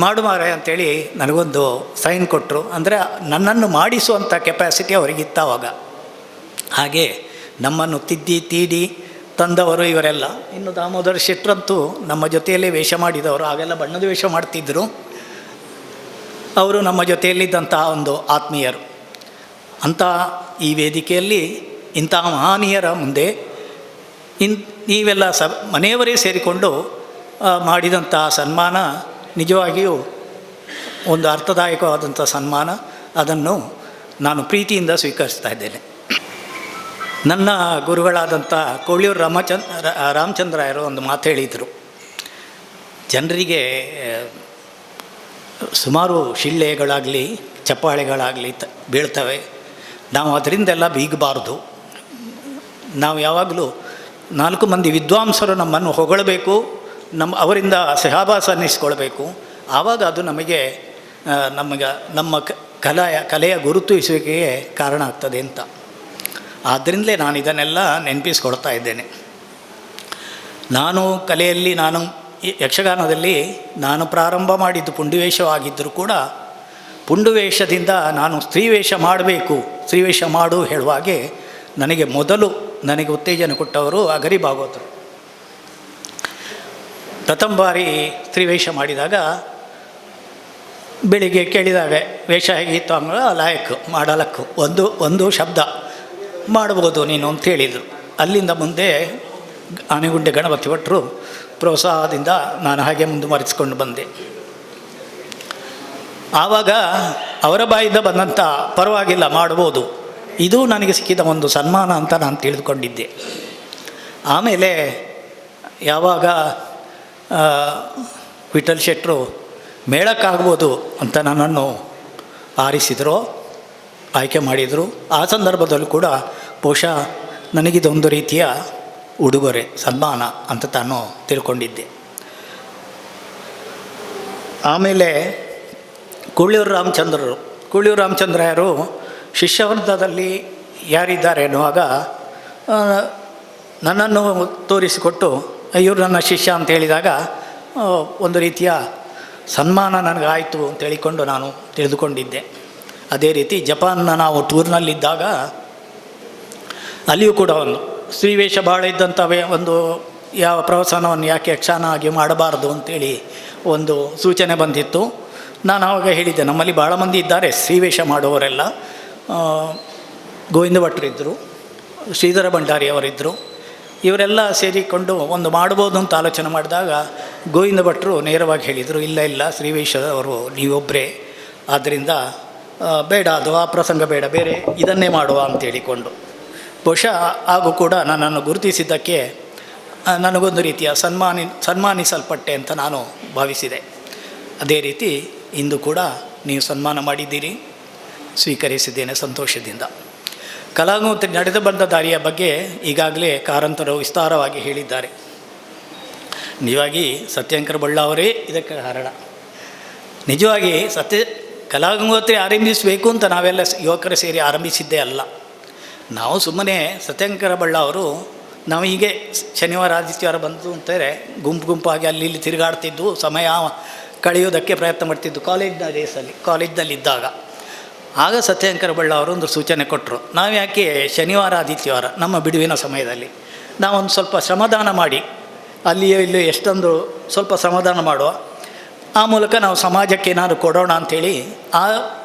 ಮಾಡು ಮಾರೆ ಅಂಥೇಳಿ ನನಗೊಂದು ಸೈನ್ ಕೊಟ್ಟರು. ಅಂದರೆ ನನ್ನನ್ನು ಮಾಡಿಸುವಂಥ ಕೆಪಾಸಿಟಿ ಅವರಿಗಿತ್ತು ಆವಾಗ. ಹಾಗೆ ನಮ್ಮನ್ನು ತಿದ್ದಿ ತೀಡಿ ತಂದವರು ಇವರೆಲ್ಲ. ಇನ್ನು ದಾಮೋದರ ಶೆಟ್ರಂತೂ ನಮ್ಮ ಜೊತೆಯಲ್ಲೇ ವೇಷ ಮಾಡಿದವರು, ಆಗೆಲ್ಲ ಬಣ್ಣದ ವೇಷ ಮಾಡ್ತಿದ್ದರು. ಅವರು ನಮ್ಮ ಜೊತೆಯಲ್ಲಿದ್ದಂತಹ ಒಂದು ಆತ್ಮೀಯರು. ಅಂಥ ಈ ವೇದಿಕೆಯಲ್ಲಿ ಇಂತಹ ಮಹನೀಯರ ಮುಂದೆ ನೀವೆಲ್ಲ ಮನೆಯವರೇ ಸೇರಿಕೊಂಡು ಮಾಡಿದಂತಹ ಸನ್ಮಾನ ನಿಜವಾಗಿಯೂ ಒಂದು ಅರ್ಥದಾಯಕವಾದಂಥ ಸನ್ಮಾನ. ಅದನ್ನು ನಾನು ಪ್ರೀತಿಯಿಂದ ಸ್ವೀಕರಿಸ್ತಾ ಇದ್ದೇನೆ. ನನ್ನ ಗುರುಗಳಾದಂಥ ಕೋಳಿಯೂರು ರಾಮಚಂದ್ರಾಯರು ಒಂದು ಮಾತು ಹೇಳಿದರು, ಜನರಿಗೆ ಸುಮಾರು ಶಿಳ್ಳೆಗಳಾಗಲಿ ಚಪ್ಪಾಳೆಗಳಾಗಲಿ ಬೀಳ್ತವೆ, ನಾವು ಅದರಿಂದೆಲ್ಲ ಬೀಗಬಾರ್ದು. ನಾವು ಯಾವಾಗಲೂ 4 ಮಂದಿ ವಿದ್ವಾಂಸರು ನಮ್ಮನ್ನು ಹೊಗಳಬೇಕು, ಅವರಿಂದ ಸಹವಾಸ ಅನ್ನಿಸ್ಕೊಳ್ಬೇಕು. ಆವಾಗ ಅದು ನಮ್ಮ ಕಲೆಯ ಗುರುತಿಸುವಿಕೆಗೆ ಕಾರಣ ಆಗ್ತದೆ ಅಂತ. ಆದ್ದರಿಂದಲೇ ನಾನು ಇದನ್ನೆಲ್ಲ ನೆನಪಿಸ್ಕೊಳ್ತಾ ಇದ್ದೇನೆ. ನಾನು ಕಲೆಯಲ್ಲಿ ಯಕ್ಷಗಾನದಲ್ಲಿ ನಾನು ಪ್ರಾರಂಭ ಮಾಡಿದ್ದು ಪುಂಡುವೇಷವಾಗಿದ್ದರೂ ಕೂಡ ಪುಂಡುವೇಷದಿಂದ ನಾನು ಸ್ತ್ರೀವೇಷ ಮಾಡಬೇಕು, ಸ್ತ್ರೀವೇಷ ಮಾಡು ಹೇಳುವಾಗೆ ನನಗೆ ಉತ್ತೇಜನ ಕೊಟ್ಟವರು ಅಗರಿ ಭಾಗವತರು. ಪ್ರಥಮ ಬಾರಿ ಸ್ತ್ರೀವೇಷ ಮಾಡಿದಾಗ ಬೆಳಿಗ್ಗೆ ಕೇಳಿದಾಗ ವೇಷ ಹೇಗಿತ್ತು ಅಂದ್ರೆ ಲಾಯಕ್ ಮಾಡಲಕ್ಕು ಒಂದು ಶಬ್ದ ಮಾಡ್ಬೋದು ನೀನು ಅಂತ ಹೇಳಿದರು. ಅಲ್ಲಿಂದ ಮುಂದೆ ಆನೆಗುಂಡೆ ಗಣಪತಿ ಭಟ್ರು ಪ್ರೋತ್ಸಾಹದಿಂದ ನಾನು ಹಾಗೆ ಮುಂದುವರಿಸಿಕೊಂಡು ಬಂದೆ. ಆವಾಗ ಅವರ ಬಾಯಿಂದ ಬಂದಂಥ ಪರವಾಗಿಲ್ಲ ಮಾಡ್ಬೋದು, ಇದು ನನಗೆ ಸಿಕ್ಕಿದ ಒಂದು ಸನ್ಮಾನ ಅಂತ ನಾನು ತಿಳಿದುಕೊಂಡಿದ್ದೆ. ಆಮೇಲೆ ಯಾವಾಗ ವಿಠಲ್ ಶೆಟ್ರು ಮೇಳಕ್ಕಾಗ್ಬೋದು ಅಂತ ನನ್ನನ್ನು ಆರಿಸಿದರು, ಆಯ್ಕೆ ಮಾಡಿದರು. ಆ ಸಂದರ್ಭದಲ್ಲೂ ಕೂಡ ಬಹುಶಃ ನನಗಿದೊಂದು ರೀತಿಯ ಉಡುಗೊರೆ ಸನ್ಮಾನ ಅಂತ ತಾನು ತಿಳ್ಕೊಂಡಿದ್ದೆ. ಆಮೇಲೆ ಕೂಳ್ಳಿಯೂರು ರಾಮಚಂದ್ರರು ಶಿಷ್ಯವರ್ಗದಲ್ಲಿ ಯಾರಿದ್ದಾರೆ ಅನ್ನುವಾಗ ನನ್ನನ್ನು ತೋರಿಸಿಕೊಟ್ಟು ಇವರು ನನ್ನ ಶಿಷ್ಯ ಅಂತ ಹೇಳಿದಾಗ ಒಂದು ರೀತಿಯ ಸನ್ಮಾನ ನನಗಾಯಿತು ಅಂತ ಹೇಳಿಕೊಂಡು ನಾನು ತಿಳಿದುಕೊಂಡಿದ್ದೆ. ಅದೇ ರೀತಿ ಜಪಾನ್ನ ನಾವು ಟೂರ್ನಲ್ಲಿದ್ದಾಗ ಅಲ್ಲಿಯೂ ಕೂಡ ಒಂದು ಸ್ತ್ರೀವೇಷ ಭಾಳ ಇದ್ದಂಥವೇ ಒಂದು ಯಾವ ಪ್ರವಚನವನ್ನು ಯಾಕೆ ಯಕ್ಷಗಾನ ಆಗಿ ಮಾಡಬಾರ್ದು ಅಂತೇಳಿ ಒಂದು ಸೂಚನೆ ಬಂದಿತ್ತು. ನಾನು ಆವಾಗ ಹೇಳಿದ್ದೆ, ನಮ್ಮಲ್ಲಿ ಭಾಳ ಮಂದಿ ಇದ್ದಾರೆ ಶ್ರೀವೇಷ ಮಾಡುವವರೆಲ್ಲ. ಗೋವಿಂದ ಭಟ್ರಿದ್ದರು, ಶ್ರೀಧರ ಭಂಡಾರಿಯವರಿದ್ದರು. ಇವರೆಲ್ಲ ಸೇರಿಕೊಂಡು ಒಂದು ಮಾಡ್ಬೋದು ಅಂತ ಆಲೋಚನೆ ಮಾಡಿದಾಗ ಗೋವಿಂದ ಭಟ್ರು ನೇರವಾಗಿ ಹೇಳಿದರು, ಇಲ್ಲ ಶ್ರೀವೇಷದವರು ನೀವೊಬ್ಬರೇ, ಆದ್ದರಿಂದ ಬೇಡ, ಅದು ಆ ಪ್ರಸಂಗ ಬೇಡ, ಬೇರೆ ಇದನ್ನೇ ಮಾಡುವ ಅಂತೇಳಿಕೊಂಡು ಬಹುಶಃ ಹಾಗೂ ಕೂಡ ನನ್ನನ್ನು ಗುರುತಿಸಿದ್ದಕ್ಕೆ ನನಗೊಂದು ರೀತಿಯ ಸನ್ಮಾನಿಸಲ್ಪಟ್ಟೆ ಅಂತ ನಾನು ಭಾವಿಸಿದೆ. ಅದೇ ರೀತಿ ಇಂದು ಕೂಡ ನೀವು ಸನ್ಮಾನ ಮಾಡಿದ್ದೀರಿ, ಸ್ವೀಕರಿಸಿದ್ದೇನೆ ಸಂತೋಷದಿಂದ. ಕಲಾಗಂಗೋತ್ರಿ ನಡೆದು ಬಂದ ದಾರಿಯ ಬಗ್ಗೆ ಈಗಾಗಲೇ ಕಾರಂತರು ವಿಸ್ತಾರವಾಗಿ ಹೇಳಿದ್ದಾರೆ. ನಿಜವಾಗಿ ಸತ್ಯಂಕರ ಬಳ್ಳ ಅವರೇ ಇದಕ್ಕೆ ಕಾರಣ. ನಿಜವಾಗಿ ಕಲಾಗಂಗೋತ್ರಿ ಆರಂಭಿಸಬೇಕು ಅಂತ ನಾವೆಲ್ಲ ಯುವಕರು ಸೇರಿ ಆರಂಭಿಸಿದ್ದೇ ಅಲ್ಲ. ನಾವು ಸುಮ್ಮನೆ ಸತ್ಯಂಕರ ಬಳ್ಳ ಅವರು ನಾವು ಹೀಗೆ ಶನಿವಾರ ಆದಿತ್ಯವಾರ ಬಂತು ಅಂತಾರೆ ಗುಂಪಾಗಿ ಅಲ್ಲಿ ಇಲ್ಲಿ ತಿರುಗಾಡ್ತಿದ್ದು, ಸಮಯ ಕಳೆಯೋದಕ್ಕೆ ಪ್ರಯತ್ನ ಮಾಡ್ತಿದ್ದು ಕಾಲೇಜ್ನಲ್ಲಿದ್ದಾಗ. ಆಗ ಸತ್ಯಂಕರ ಬಳ್ಳ ಅವರು ಒಂದು ಸೂಚನೆ ಕೊಟ್ಟರು, ನಾವು ಯಾಕೆ ಶನಿವಾರ ಆದಿತ್ಯವಾರ ನಮ್ಮ ಬಿಡುವಿನ ಸಮಯದಲ್ಲಿ ನಾವೊಂದು ಸ್ವಲ್ಪ ಶ್ರಮದಾನ ಮಾಡಿ, ಅಲ್ಲಿಯೋ ಇಲ್ಲಿಯೋ ಎಷ್ಟೊಂದು ಸ್ವಲ್ಪ ಶ್ರಮದಾನ ಮಾಡುವ, ಆ ಮೂಲಕ ನಾವು ಸಮಾಜಕ್ಕೆ ಏನಾದ್ರು ಕೊಡೋಣ ಅಂಥೇಳಿ ಆ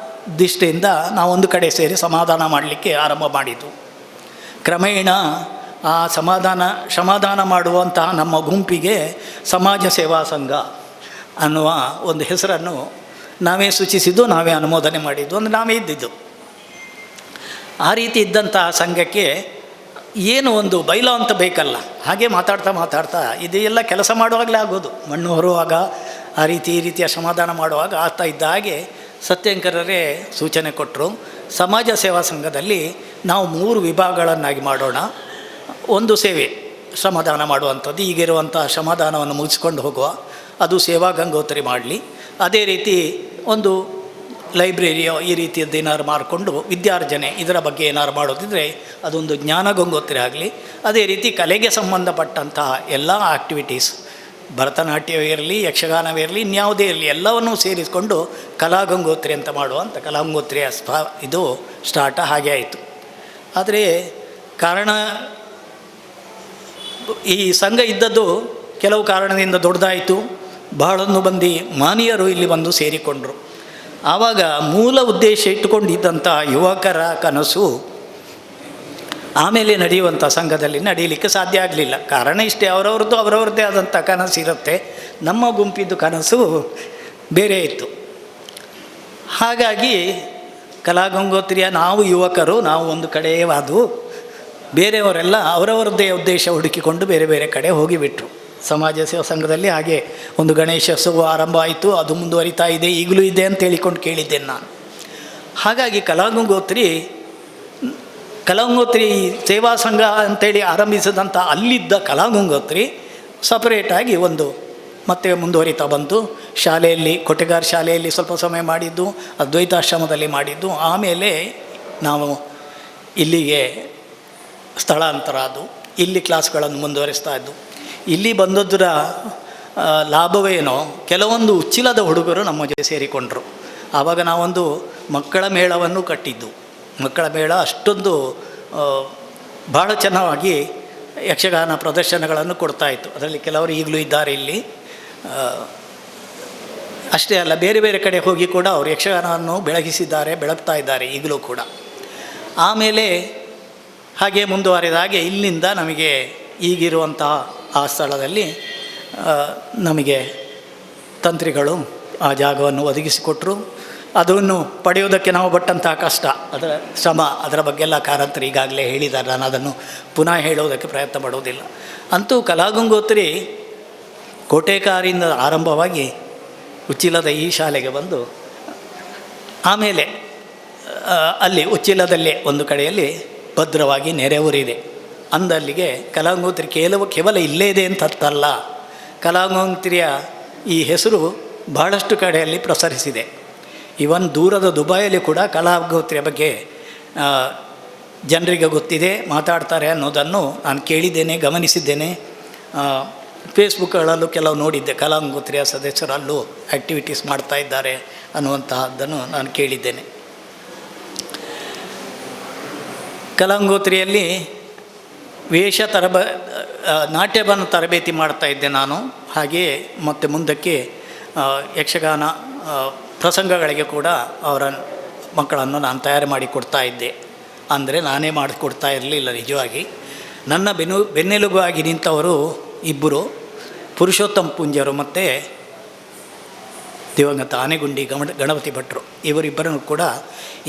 ದೃಷ್ಟಿಯಿಂದ ನಾವೊಂದು ಕಡೆ ಸೇರಿ ಸಮಾಧಾನ ಮಾಡಲಿಕ್ಕೆ ಆರಂಭ ಮಾಡಿದ್ದು. ಕ್ರಮೇಣ ಆ ಶ್ರಮದಾನ ಮಾಡುವಂತಹ ನಮ್ಮ ಗುಂಪಿಗೆ ಸಮಾಜ ಸೇವಾ ಸಂಘ ಅನ್ನುವ ಒಂದು ಹೆಸರನ್ನು ನಾವೇ ಸೂಚಿಸಿದ್ದು, ನಾವೇ ಅನುಮೋದನೆ ಮಾಡಿದ್ದು, ಅಂದರೆ ನಾವೇ ಇದ್ದಿದ್ದು. ಆ ರೀತಿ ಇದ್ದಂತಹ ಸಂಘಕ್ಕೆ ಏನು ಒಂದು ಬೈಲ ಅಂತ ಬೇಕಲ್ಲ, ಹಾಗೆ ಮಾತಾಡ್ತಾ ಇದೆಲ್ಲ ಕೆಲಸ ಮಾಡುವಾಗಲೇ ಆಗೋದು. ಮಣ್ಣು ಹೊರುವಾಗ ಆ ರೀತಿ ಈ ರೀತಿಯ ಸಮಾಧಾನ ಮಾಡುವಾಗ ಆಗ್ತಾ ಇದ್ದ ಹಾಗೆ ಸತ್ಯಂಕರರೇ ಸೂಚನೆ ಕೊಟ್ಟರು, ಸಮಾಜ ಸೇವಾ ಸಂಘದಲ್ಲಿ ನಾವು 3 ವಿಭಾಗಗಳನ್ನಾಗಿ ಮಾಡೋಣ. ಒಂದು ಸೇವೆ ಶ್ರಮದಾನ ಮಾಡುವಂಥದ್ದು, ಈಗಿರುವಂಥ ಶ್ರಮದಾನವನ್ನು ಮುಗಿಸ್ಕೊಂಡು ಹೋಗುವ, ಅದು ಸೇವಾ ಗಂಗೋತ್ರಿ ಮಾಡಲಿ. ಅದೇ ರೀತಿ ಒಂದು ಲೈಬ್ರರಿಯೋ ಈ ರೀತಿಯದ್ದು ಏನಾದ್ರು ಮಾಡಿಕೊಂಡು ವಿದ್ಯಾರ್ಜನೆ ಇದರ ಬಗ್ಗೆ ಏನಾದ್ರು ಮಾಡೋದಿದ್ರೆ ಅದೊಂದು ಜ್ಞಾನ ಗಂಗೋತ್ರಿ ಆಗಲಿ. ಅದೇ ರೀತಿ ಕಲೆಗೆ ಸಂಬಂಧಪಟ್ಟಂತಹ ಎಲ್ಲ ಆ್ಯಕ್ಟಿವಿಟೀಸ್, ಭರತನಾಟ್ಯವೇ ಇರಲಿ, ಯಕ್ಷಗಾನವೇ ಇರಲಿ, ಇನ್ಯಾವುದೇ ಇರಲಿ, ಎಲ್ಲವನ್ನೂ ಸೇರಿಸಿಕೊಂಡು ಕಲಾಗಂಗೋತ್ರಿ ಅಂತ ಮಾಡುವಂಥ ಕಲಾಗಂಗೋತ್ರಿಯ ಇದು ಸ್ಟಾರ್ಟ ಹಾಗೆ ಆಯಿತು. ಆದರೆ ಕಾರಣ ಈ ಸಂಘ ಇದ್ದದ್ದು ಕೆಲವು ಕಾರಣದಿಂದ ದೊಡ್ಡದಾಯಿತು. ಬಹಳೊಂದು ಮಂದಿ ಮಾನೀಯರು ಇಲ್ಲಿ ಬಂದು ಸೇರಿಕೊಂಡರು. ಆವಾಗ ಮೂಲ ಉದ್ದೇಶ ಇಟ್ಟುಕೊಂಡಿದ್ದಂಥ ಯುವಕರ ಕನಸು ಆಮೇಲೆ ನಡೆಯುವಂಥ ಸಂಘದಲ್ಲಿ ನಡೀಲಿಕ್ಕೆ ಸಾಧ್ಯ ಆಗಲಿಲ್ಲ. ಕಾರಣ ಇಷ್ಟೇ, ಅವರವ್ರದ್ದೇ ಆದಂಥ ಕನಸು ಇರುತ್ತೆ. ನಮ್ಮ ಗುಂಪಿದ್ದು ಕನಸು ಬೇರೆ ಇತ್ತು. ಹಾಗಾಗಿ ಕಲಾಗಂಗೋತ್ರಿಯ ನಾವು ಯುವಕರು ನಾವು ಒಂದು ಕಡೆಯವಾದು, ಬೇರೆಯವರೆಲ್ಲ ಅವರವರದ್ದೇ ಉದ್ದೇಶ ಹುಡುಕಿಕೊಂಡು ಬೇರೆ ಬೇರೆ ಕಡೆ ಹೋಗಿಬಿಟ್ರು. ಸಮಾಜ ಸೇವಾ ಸಂಘದಲ್ಲಿ ಹಾಗೆ ಒಂದು ಗಣೇಶೋತ್ಸವ ಆರಂಭ ಆಯಿತು, ಅದು ಮುಂದುವರಿತಾ ಇದೆ, ಈಗಲೂ ಇದೆ ಅಂತ ಹೇಳಿಕೊಂಡು ಕೇಳಿದ್ದೇನೆ ನಾನು. ಹಾಗಾಗಿ ಕಲಾಗಂಗೋತ್ರಿ ಸೇವಾ ಸಂಘ ಅಂತೇಳಿ ಆರಂಭಿಸಿದಂಥ ಅಲ್ಲಿದ್ದ ಕಲಾಗಂಗೋತ್ರಿ ಸಪರೇಟಾಗಿ ಒಂದು ಮತ್ತೆ ಮುಂದುವರಿತಾ ಬಂತು. ಶಾಲೆಯಲ್ಲಿ ಕೊಟ್ಟೆಗಾರ ಶಾಲೆಯಲ್ಲಿ ಸ್ವಲ್ಪ ಸಮಯ ಮಾಡಿದ್ದು, ಅದ್ವೈತಾಶ್ರಮದಲ್ಲಿ ಮಾಡಿದ್ದು, ಆಮೇಲೆ ನಾವು ಇಲ್ಲಿಗೆ ಸ್ಥಳಾಂತರ ಅದು, ಇಲ್ಲಿ ಕ್ಲಾಸ್ಗಳನ್ನು ಮುಂದುವರಿಸ್ತಾ ಇದ್ದು. ಇಲ್ಲಿ ಬಂದದ್ದರ ಲಾಭವೇನೋ, ಕೆಲವೊಂದು ಉಚ್ಚಿಲದ ಹುಡುಗರು ನಮ್ಮ ಜೊತೆ ಸೇರಿಕೊಂಡರು. ಆವಾಗ ನಾವೊಂದು ಮಕ್ಕಳ ಮೇಳವನ್ನು ಕಟ್ಟಿದ್ದು. ಮಕ್ಕಳ ಮೇಳ ಅಷ್ಟೊಂದು ಭಾಳ ಚೆನ್ನಾಗಿ ಯಕ್ಷಗಾನ ಪ್ರದರ್ಶನಗಳನ್ನು ಕೊಡ್ತಾಯಿತ್ತು. ಅದರಲ್ಲಿ ಕೆಲವರು ಈಗಲೂ ಇದ್ದಾರೆ ಇಲ್ಲಿ. ಅಷ್ಟೇ ಅಲ್ಲ, ಬೇರೆ ಬೇರೆ ಕಡೆ ಹೋಗಿ ಕೂಡ ಅವರು ಯಕ್ಷಗಾನವನ್ನು ಬೆಳಗ್ತಾ ಇದ್ದಾರೆ ಈಗಲೂ ಕೂಡ. ಆಮೇಲೆ ಹಾಗೆ ಮುಂದುವರೆದ ಹಾಗೆ ಇಲ್ಲಿಂದ ನಮಗೆ ಈಗಿರುವಂತಹ ಆ ಸ್ಥಳದಲ್ಲಿ ನಮಗೆ ತಂತ್ರಿಗಳು ಆ ಜಾಗವನ್ನು ಒದಗಿಸಿಕೊಟ್ಟರು. ಅದನ್ನು ಪಡೆಯೋದಕ್ಕೆ ನಾವು ಪಟ್ಟಂತಹ ಕಷ್ಟ, ಅದರ ಶ್ರಮ, ಅದರ ಬಗ್ಗೆ ಎಲ್ಲ ಕಾರಂತರು ಈಗಾಗಲೇ ಹೇಳಿದ್ದಾರೆ. ನಾನು ಅದನ್ನು ಪುನಃ ಹೇಳೋದಕ್ಕೆ ಪ್ರಯತ್ನ ಪಡೋದಿಲ್ಲ. ಅಂತೂ ಕಲಾಗಂಗೋತ್ರಿ ಕೋಟೆಕಾರಿಂದ ಆರಂಭವಾಗಿ ಉಚ್ಚಿಲದ ಈ ಶಾಲೆಗೆ ಬಂದು ಆಮೇಲೆ ಅಲ್ಲಿ ಉಚ್ಚಿಲದಲ್ಲೇ ಒಂದು ಕಡೆಯಲ್ಲಿ ಭದ್ರವಾಗಿ ನೆರೆಯೂರಿದೆ. ಅಂದಲ್ಲಿಗೆ ಕಲಾಗಂಗೋತ್ರಿ ಕೇವಲ ಇಲ್ಲೇ ಇದೆ ಅಂತ ಅರ್ಥಲ್ಲ. ಕಲಾಗಂಗೋತ್ರಿಯ ಈ ಹೆಸರು ಬಹಳಷ್ಟು ಕಡೆಯಲ್ಲಿ ಪ್ರಸರಿಸಿದೆ. ಇವನ್ ದೂರದ ದುಬೈಯಲ್ಲಿ ಕೂಡ ಕಲಾಗಂಗೋತ್ರಿಯ ಬಗ್ಗೆ ಜನರಿಗೆ ಗೊತ್ತಿದೆ, ಮಾತಾಡ್ತಾರೆ ಅನ್ನೋದನ್ನು ನಾನು ಕೇಳಿದ್ದೇನೆ, ಗಮನಿಸಿದ್ದೇನೆ. ಫೇಸ್ಬುಕ್ಗಳಲ್ಲೂ ಕೆಲವು ನೋಡಿದ್ದೆ, ಕಲಾಗಂಗೋತ್ರಿಯ ಸದಸ್ಯರಲ್ಲೂ ಆ್ಯಕ್ಟಿವಿಟೀಸ್ ಮಾಡ್ತಾ ಇದ್ದಾರೆ ಅನ್ನುವಂತಹದ್ದನ್ನು ನಾನು ಕೇಳಿದ್ದೇನೆ. ಕಲಾಗಂಗೋತ್ರಿಯಲ್ಲಿ ನಾಟ್ಯವನ್ನು ತರಬೇತಿ ಮಾಡ್ತಾ ಇದ್ದೆ ನಾನು. ಹಾಗೆಯೇ ಮತ್ತು ಮುಂದಕ್ಕೆ ಯಕ್ಷಗಾನ ಪ್ರಸಂಗಗಳಿಗೆ ಕೂಡ ಅವರ ಮಕ್ಕಳನ್ನು ನಾನು ತಯಾರು ಮಾಡಿ ಕೊಡ್ತಾ ಇದ್ದೆ. ಅಂದರೆ ನಾನೇ ಮಾಡಿಕೊಡ್ತಾ ಇರಲಿಲ್ಲ. ನಿಜವಾಗಿ ನನ್ನ ಬೆನ್ನೆಲುಬಾಗಿ ನಿಂತವರು ಇಬ್ಬರು, ಪುರುಷೋತ್ತಮ ಪೂಂಜರು ಮತ್ತು ದಿವಂಗತ ಆನೆಗುಂಡಿ ಗಣಪತಿ ಭಟ್ರು. ಇವರಿಬ್ಬರನ್ನು ಕೂಡ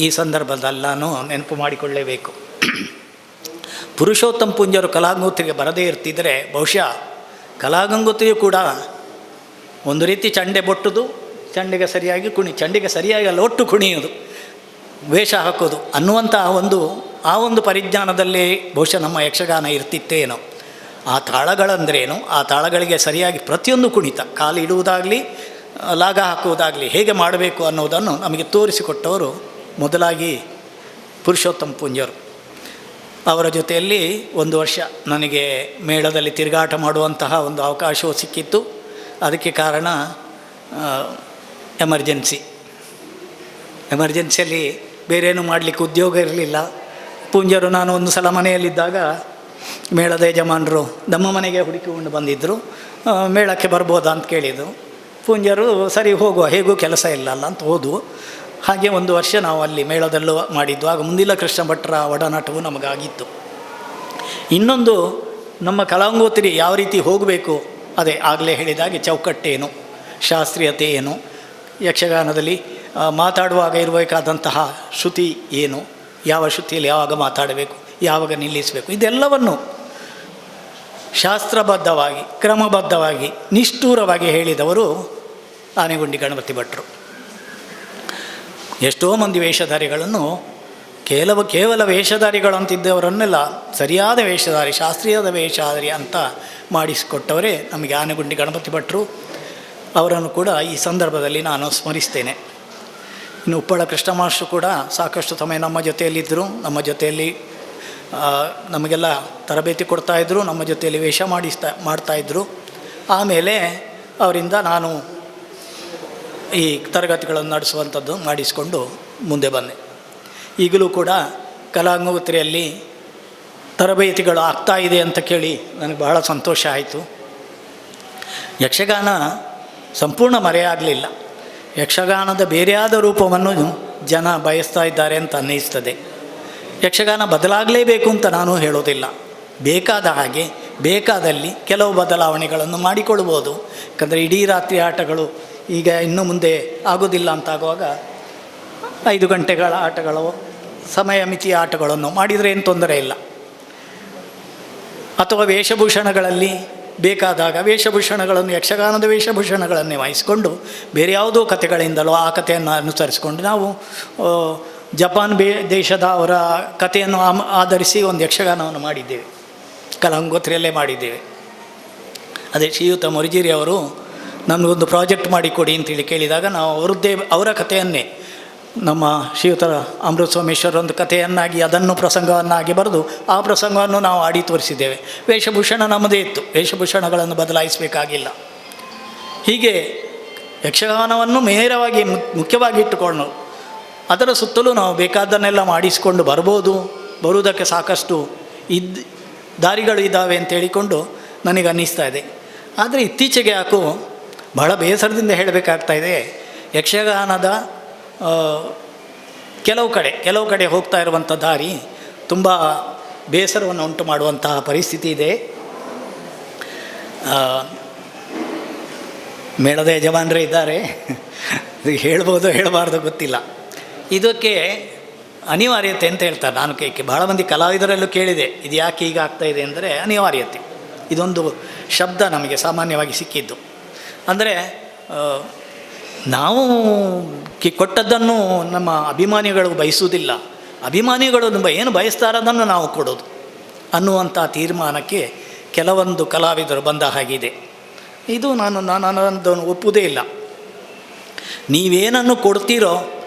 ಈ ಸಂದರ್ಭದಲ್ಲಿ ನಾನು ನೆನಪು ಮಾಡಿಕೊಳ್ಳಲೇಬೇಕು. ಪುರುಷೋತ್ತಮ ಪೂಂಜರು ಕಲಾಗಂಗೋತ್ರಿಗೆ ಬರದೇ ಇರ್ತಿದ್ದರೆ ಬಹುಶಃ ಕಲಾಗಂಗೋತ್ರಿಯು ಕೂಡ ಒಂದು ರೀತಿ ಚಂಡೆ ಬೊಟ್ಟುದು, ಚಂಡೆಗೆ ಸರಿಯಾಗಿ ಅಲ್ಲ ಒಟ್ಟು ಕುಣಿಯೋದು, ವೇಷ ಹಾಕೋದು ಅನ್ನುವಂಥ ಆ ಒಂದು ಪರಿಜ್ಞಾನದಲ್ಲೇ ಬಹುಶಃ ನಮ್ಮ ಯಕ್ಷಗಾನ ಇರ್ತಿತ್ತೇನೋ. ಆ ತಾಳಗಳಂದ್ರೇನು, ಆ ತಾಳಗಳಿಗೆ ಸರಿಯಾಗಿ ಪ್ರತಿಯೊಂದು ಕುಣಿತ, ಕಾಲು ಇಡುವುದಾಗಲಿ ಲಾಗ ಹಾಕುವುದಾಗಲಿ ಹೇಗೆ ಮಾಡಬೇಕು ಅನ್ನೋದನ್ನು ನಮಗೆ ತೋರಿಸಿಕೊಟ್ಟವರು ಮೊದಲಾಗಿ ಪುರುಷೋತ್ತಮ ಪೂಂಜರು. ಅವರ ಜೊತೆಯಲ್ಲಿ ಒಂದು ವರ್ಷ ನನಗೆ ಮೇಳದಲ್ಲಿ ತಿರುಗಾಟ ಮಾಡುವಂತಹ ಒಂದು ಅವಕಾಶವೂ ಸಿಕ್ಕಿತ್ತು. ಅದಕ್ಕೆ ಕಾರಣ ಎಮರ್ಜೆನ್ಸಿಯಲ್ಲಿ ಬೇರೇನು ಮಾಡಲಿಕ್ಕೆ ಉದ್ಯೋಗ ಇರಲಿಲ್ಲ. ಪೂಂಜರು ನಾನು ಒಂದು ಸಲ ಮನೆಯಲ್ಲಿದ್ದಾಗ ಮೇಳದ ಯಜಮಾನರು ನಮ್ಮ ಮನೆಗೆ ಹುಡುಕಿಕೊಂಡು ಬಂದಿದ್ದರು. ಮೇಳಕ್ಕೆ ಬರ್ಬೋದಾ ಅಂತ ಕೇಳಿದರು. ಪೂಂಜರು ಸರಿ ಹೋಗುವ, ಹೇಗೂ ಕೆಲಸ ಇಲ್ಲಲ್ಲ ಅಂತ ಹೋದವು. ಹಾಗೆ ಒಂದು ವರ್ಷ ನಾವು ಅಲ್ಲಿ ಮೇಳದಲ್ಲೂ ಮಾಡಿದ್ದು. ಆಗ ಮುಂದಿಲ ಕೃಷ್ಣ ಭಟ್ರ ಒಡನಾಟವು ನಮಗಾಗಿತ್ತು. ಇನ್ನೊಂದು ನಮ್ಮ ಕಲಾಂಗೋತ್ರಿ ಯಾವ ರೀತಿ ಹೋಗಬೇಕು, ಅದೇ ಆಗಲೇ ಹೇಳಿದಾಗೆ ಚೌಕಟ್ಟೇನು, ಶಾಸ್ತ್ರೀಯತೆ ಏನು, ಯಕ್ಷಗಾನದಲ್ಲಿ ಮಾತಾಡುವಾಗ ಇರಬೇಕಾದಂತಹ ಶ್ರುತಿ ಏನು, ಯಾವ ಶ್ರುತಿಯಲ್ಲಿ ಯಾವಾಗ ಮಾತಾಡಬೇಕು, ಯಾವಾಗ ನಿಲ್ಲಿಸಬೇಕು, ಇದೆಲ್ಲವನ್ನು ಶಾಸ್ತ್ರಬದ್ಧವಾಗಿ ಕ್ರಮಬದ್ಧವಾಗಿ ನಿಷ್ಠೂರವಾಗಿ ಹೇಳಿದವರು ಆನೆಗುಂಡಿ ಗಣಪತಿ ಭಟ್ರು. ಎಷ್ಟೋ ಮಂದಿ ವೇಷಧಾರಿಗಳನ್ನು ಕೇವಲ ವೇಷಧಾರಿಗಳು ಅಂತಿದ್ದವರನ್ನೆಲ್ಲ ಸರಿಯಾದ ವೇಷಧಾರಿ, ಶಾಸ್ತ್ರೀಯದ ವೇಷಧಾರಿ ಅಂತ ಮಾಡಿಸಿಕೊಟ್ಟವರೇ ನಮಗೆ ಆನೆಗುಂಡಿ ಗಣಪತಿ ಭಟ್ರು. ಅವರನ್ನು ಕೂಡ ಈ ಸಂದರ್ಭದಲ್ಲಿ ನಾನು ಸ್ಮರಿಸ್ತೇನೆ. ಇನ್ನು ಉಪ್ಪಳ ಕೃಷ್ಣ ಮಾಸ್ಟ್ರು ಕೂಡ ಸಾಕಷ್ಟು ಸಮಯ ನಮ್ಮ ಜೊತೆಯಲ್ಲಿದ್ದರು. ನಮ್ಮ ಜೊತೆಯಲ್ಲಿ ನಮಗೆಲ್ಲ ತರಬೇತಿ ಕೊಡ್ತಾಯಿದ್ರು, ನಮ್ಮ ಜೊತೆಯಲ್ಲಿ ವೇಷ ಮಾಡ್ತಾಯಿದ್ರು. ಆಮೇಲೆ ಅವರಿಂದ ನಾನು ಈ ತರಗತಿಗಳನ್ನು ನಡೆಸುವಂಥದ್ದು ಮಾಡಿಸಿಕೊಂಡು ಮುಂದೆ ಬಂದೆ. ಈಗಲೂ ಕೂಡ ಕಲಾಂಗೋತ್ರಿಯಲ್ಲಿ ತರಬೇತಿಗಳು ಆಗ್ತಾಯಿದೆ ಅಂತ ಕೇಳಿ ನನಗೆ ಬಹಳ ಸಂತೋಷ ಆಯಿತು. ಯಕ್ಷಗಾನ ಸಂಪೂರ್ಣ ಮರೆಯಾಗಲಿಲ್ಲ. ಯಕ್ಷಗಾನದ ಬೇರೆಯಾದ ರೂಪವನ್ನು ಜನ ಬಯಸ್ತಾ ಇದ್ದಾರೆ ಅಂತ ಅನ್ನಿಸ್ತದೆ. ಯಕ್ಷಗಾನ ಬದಲಾಗಲೇಬೇಕು ಅಂತ ನಾನು ಹೇಳೋದಿಲ್ಲ. ಬೇಕಾದ ಹಾಗೆ ಬೇಕಾದಲ್ಲಿ ಕೆಲವು ಬದಲಾವಣೆಗಳನ್ನು ಮಾಡಿಕೊಳ್ಬೋದು. ಯಾಕಂದರೆ ಇಡೀ ರಾತ್ರಿ ಆಟಗಳು ಈಗ ಇನ್ನು ಮುಂದೆ ಆಗೋದಿಲ್ಲ ಅಂತಾಗುವಾಗ 5 ಗಂಟೆಗಳ ಆಟಗಳು, ಸಮಯ ಮಿತಿಯ ಆಟಗಳನ್ನು ಮಾಡಿದರೆ ಏನು ತೊಂದರೆ ಇಲ್ಲ. ಅಥವಾ ವೇಷಭೂಷಣಗಳಲ್ಲಿ ಬೇಕಾದಾಗ ವೇಷಭೂಷಣಗಳನ್ನು, ಯಕ್ಷಗಾನದ ವೇಷಭೂಷಣಗಳನ್ನೇ ವಹಿಸಿಕೊಂಡು ಬೇರೆ ಯಾವುದೋ ಕಥೆಗಳಿಂದಲೋ ಆ ಕಥೆಯನ್ನು ಅನುಸರಿಸಿಕೊಂಡು ನಾವು ಜಪಾನ್ ದೇಶದ ಅವರ ಕಥೆಯನ್ನು ಆಧರಿಸಿ ಒಂದು ಯಕ್ಷಗಾನವನ್ನು ಮಾಡಿದ್ದೇವೆ, ಕಲಾಂಗೋತ್ರಿಯಲ್ಲೇ ಮಾಡಿದ್ದೇವೆ. ಅದೇ ಶ್ರೀಯುತ ಮೊರಿಜಿರಿ ಅವರು ನಮಗೊಂದು ಪ್ರಾಜೆಕ್ಟ್ ಮಾಡಿಕೊಡಿ ಅಂತೇಳಿ ಕೇಳಿದಾಗ ನಾವು ಅವರ ಕಥೆಯನ್ನೇ ನಮ್ಮ ಶ್ರೀಯುತ ಅಮೃತ ಸೋಮೇಶ್ವರ ಒಂದು ಕಥೆಯನ್ನಾಗಿ ಅದನ್ನು ಪ್ರಸಂಗವನ್ನಾಗಿ ಬರೆದು ಆ ಪ್ರಸಂಗವನ್ನು ನಾವು ಆಡಿ ತೋರಿಸಿದ್ದೇವೆ. ವೇಷಭೂಷಣ ನಮ್ಮದೇ ಇತ್ತು, ವೇಷಭೂಷಣಗಳನ್ನು ಬದಲಾಯಿಸಬೇಕಾಗಿಲ್ಲ. ಹೀಗೆ ಯಕ್ಷಗಾನವನ್ನು ನೇರವಾಗಿ ಮುಖ್ಯವಾಗಿ ಇಟ್ಟುಕೊಂಡು ಅದರ ಸುತ್ತಲೂ ನಾವು ಬೇಕಾದ್ದನ್ನೆಲ್ಲ ಮಾಡಿಸಿಕೊಂಡು ಬರುವುದಕ್ಕೆ ಸಾಕಷ್ಟು ದಾರಿಗಳು ಇದ್ದಾವೆ ಅಂತ ಹೇಳಿಕೊಂಡು ನನಗೆ ಅನ್ನಿಸ್ತಾ ಇದೆ. ಆದರೆ ಇತ್ತೀಚೆಗೆ ಯಾಕೋ ಬಹಳ ಬೇಸರದಿಂದ ಹೇಳಬೇಕಾಗ್ತಾಯಿದೆ, ಯಕ್ಷಗಾನದ ಕೆಲವು ಕಡೆ ಹೋಗ್ತಾ ಇರುವಂಥ ದಾರಿ ತುಂಬ ಬೇಸರವನ್ನು ಉಂಟು ಮಾಡುವಂತಹ ಪರಿಸ್ಥಿತಿ ಇದೆ. ಮೇಳದ ಯಜಮಾನರೇ ಇದ್ದಾರೆ, ಹೇಳ್ಬೋದು ಹೇಳಬಾರ್ದು ಗೊತ್ತಿಲ್ಲ. ಇದಕ್ಕೆ ಅನಿವಾರ್ಯತೆ ಅಂತ ಹೇಳ್ತಾರೆ. ನಾನು ಭಾಳ ಮಂದಿ ಕಲಾವಿದರಲ್ಲೂ ಕೇಳಿದೆ, ಇದು ಯಾಕೆ ಈಗ ಆಗ್ತಾಯಿದೆ ಅಂದರೆ ಅನಿವಾರ್ಯತೆ. ಇದೊಂದು ಶಬ್ದ ನಮಗೆ ಸಾಮಾನ್ಯವಾಗಿ ಸಿಕ್ಕಿದ್ದು. ಅಂದರೆ ನಾವು ಕೊಟ್ಟದ್ದನ್ನು ನಮ್ಮ ಅಭಿಮಾನಿಗಳು ಬಯಸುವುದಿಲ್ಲ, ಅಭಿಮಾನಿಗಳು ಏನು ಬಯಸ್ತಾರದನ್ನು ನಾವು ಕೊಡೋದು ಅನ್ನುವಂಥ ತೀರ್ಮಾನಕ್ಕೆ ಕೆಲವೊಂದು ಕಲಾವಿದರು ಬಂದ ಹಾಗಿದೆ. ಇದು ನಾನು ಅದನ್ನು ಒಪ್ಪುವುದೇ ಇಲ್ಲ. ನೀವೇನನ್ನು ಕೊಡ್ತೀರೋ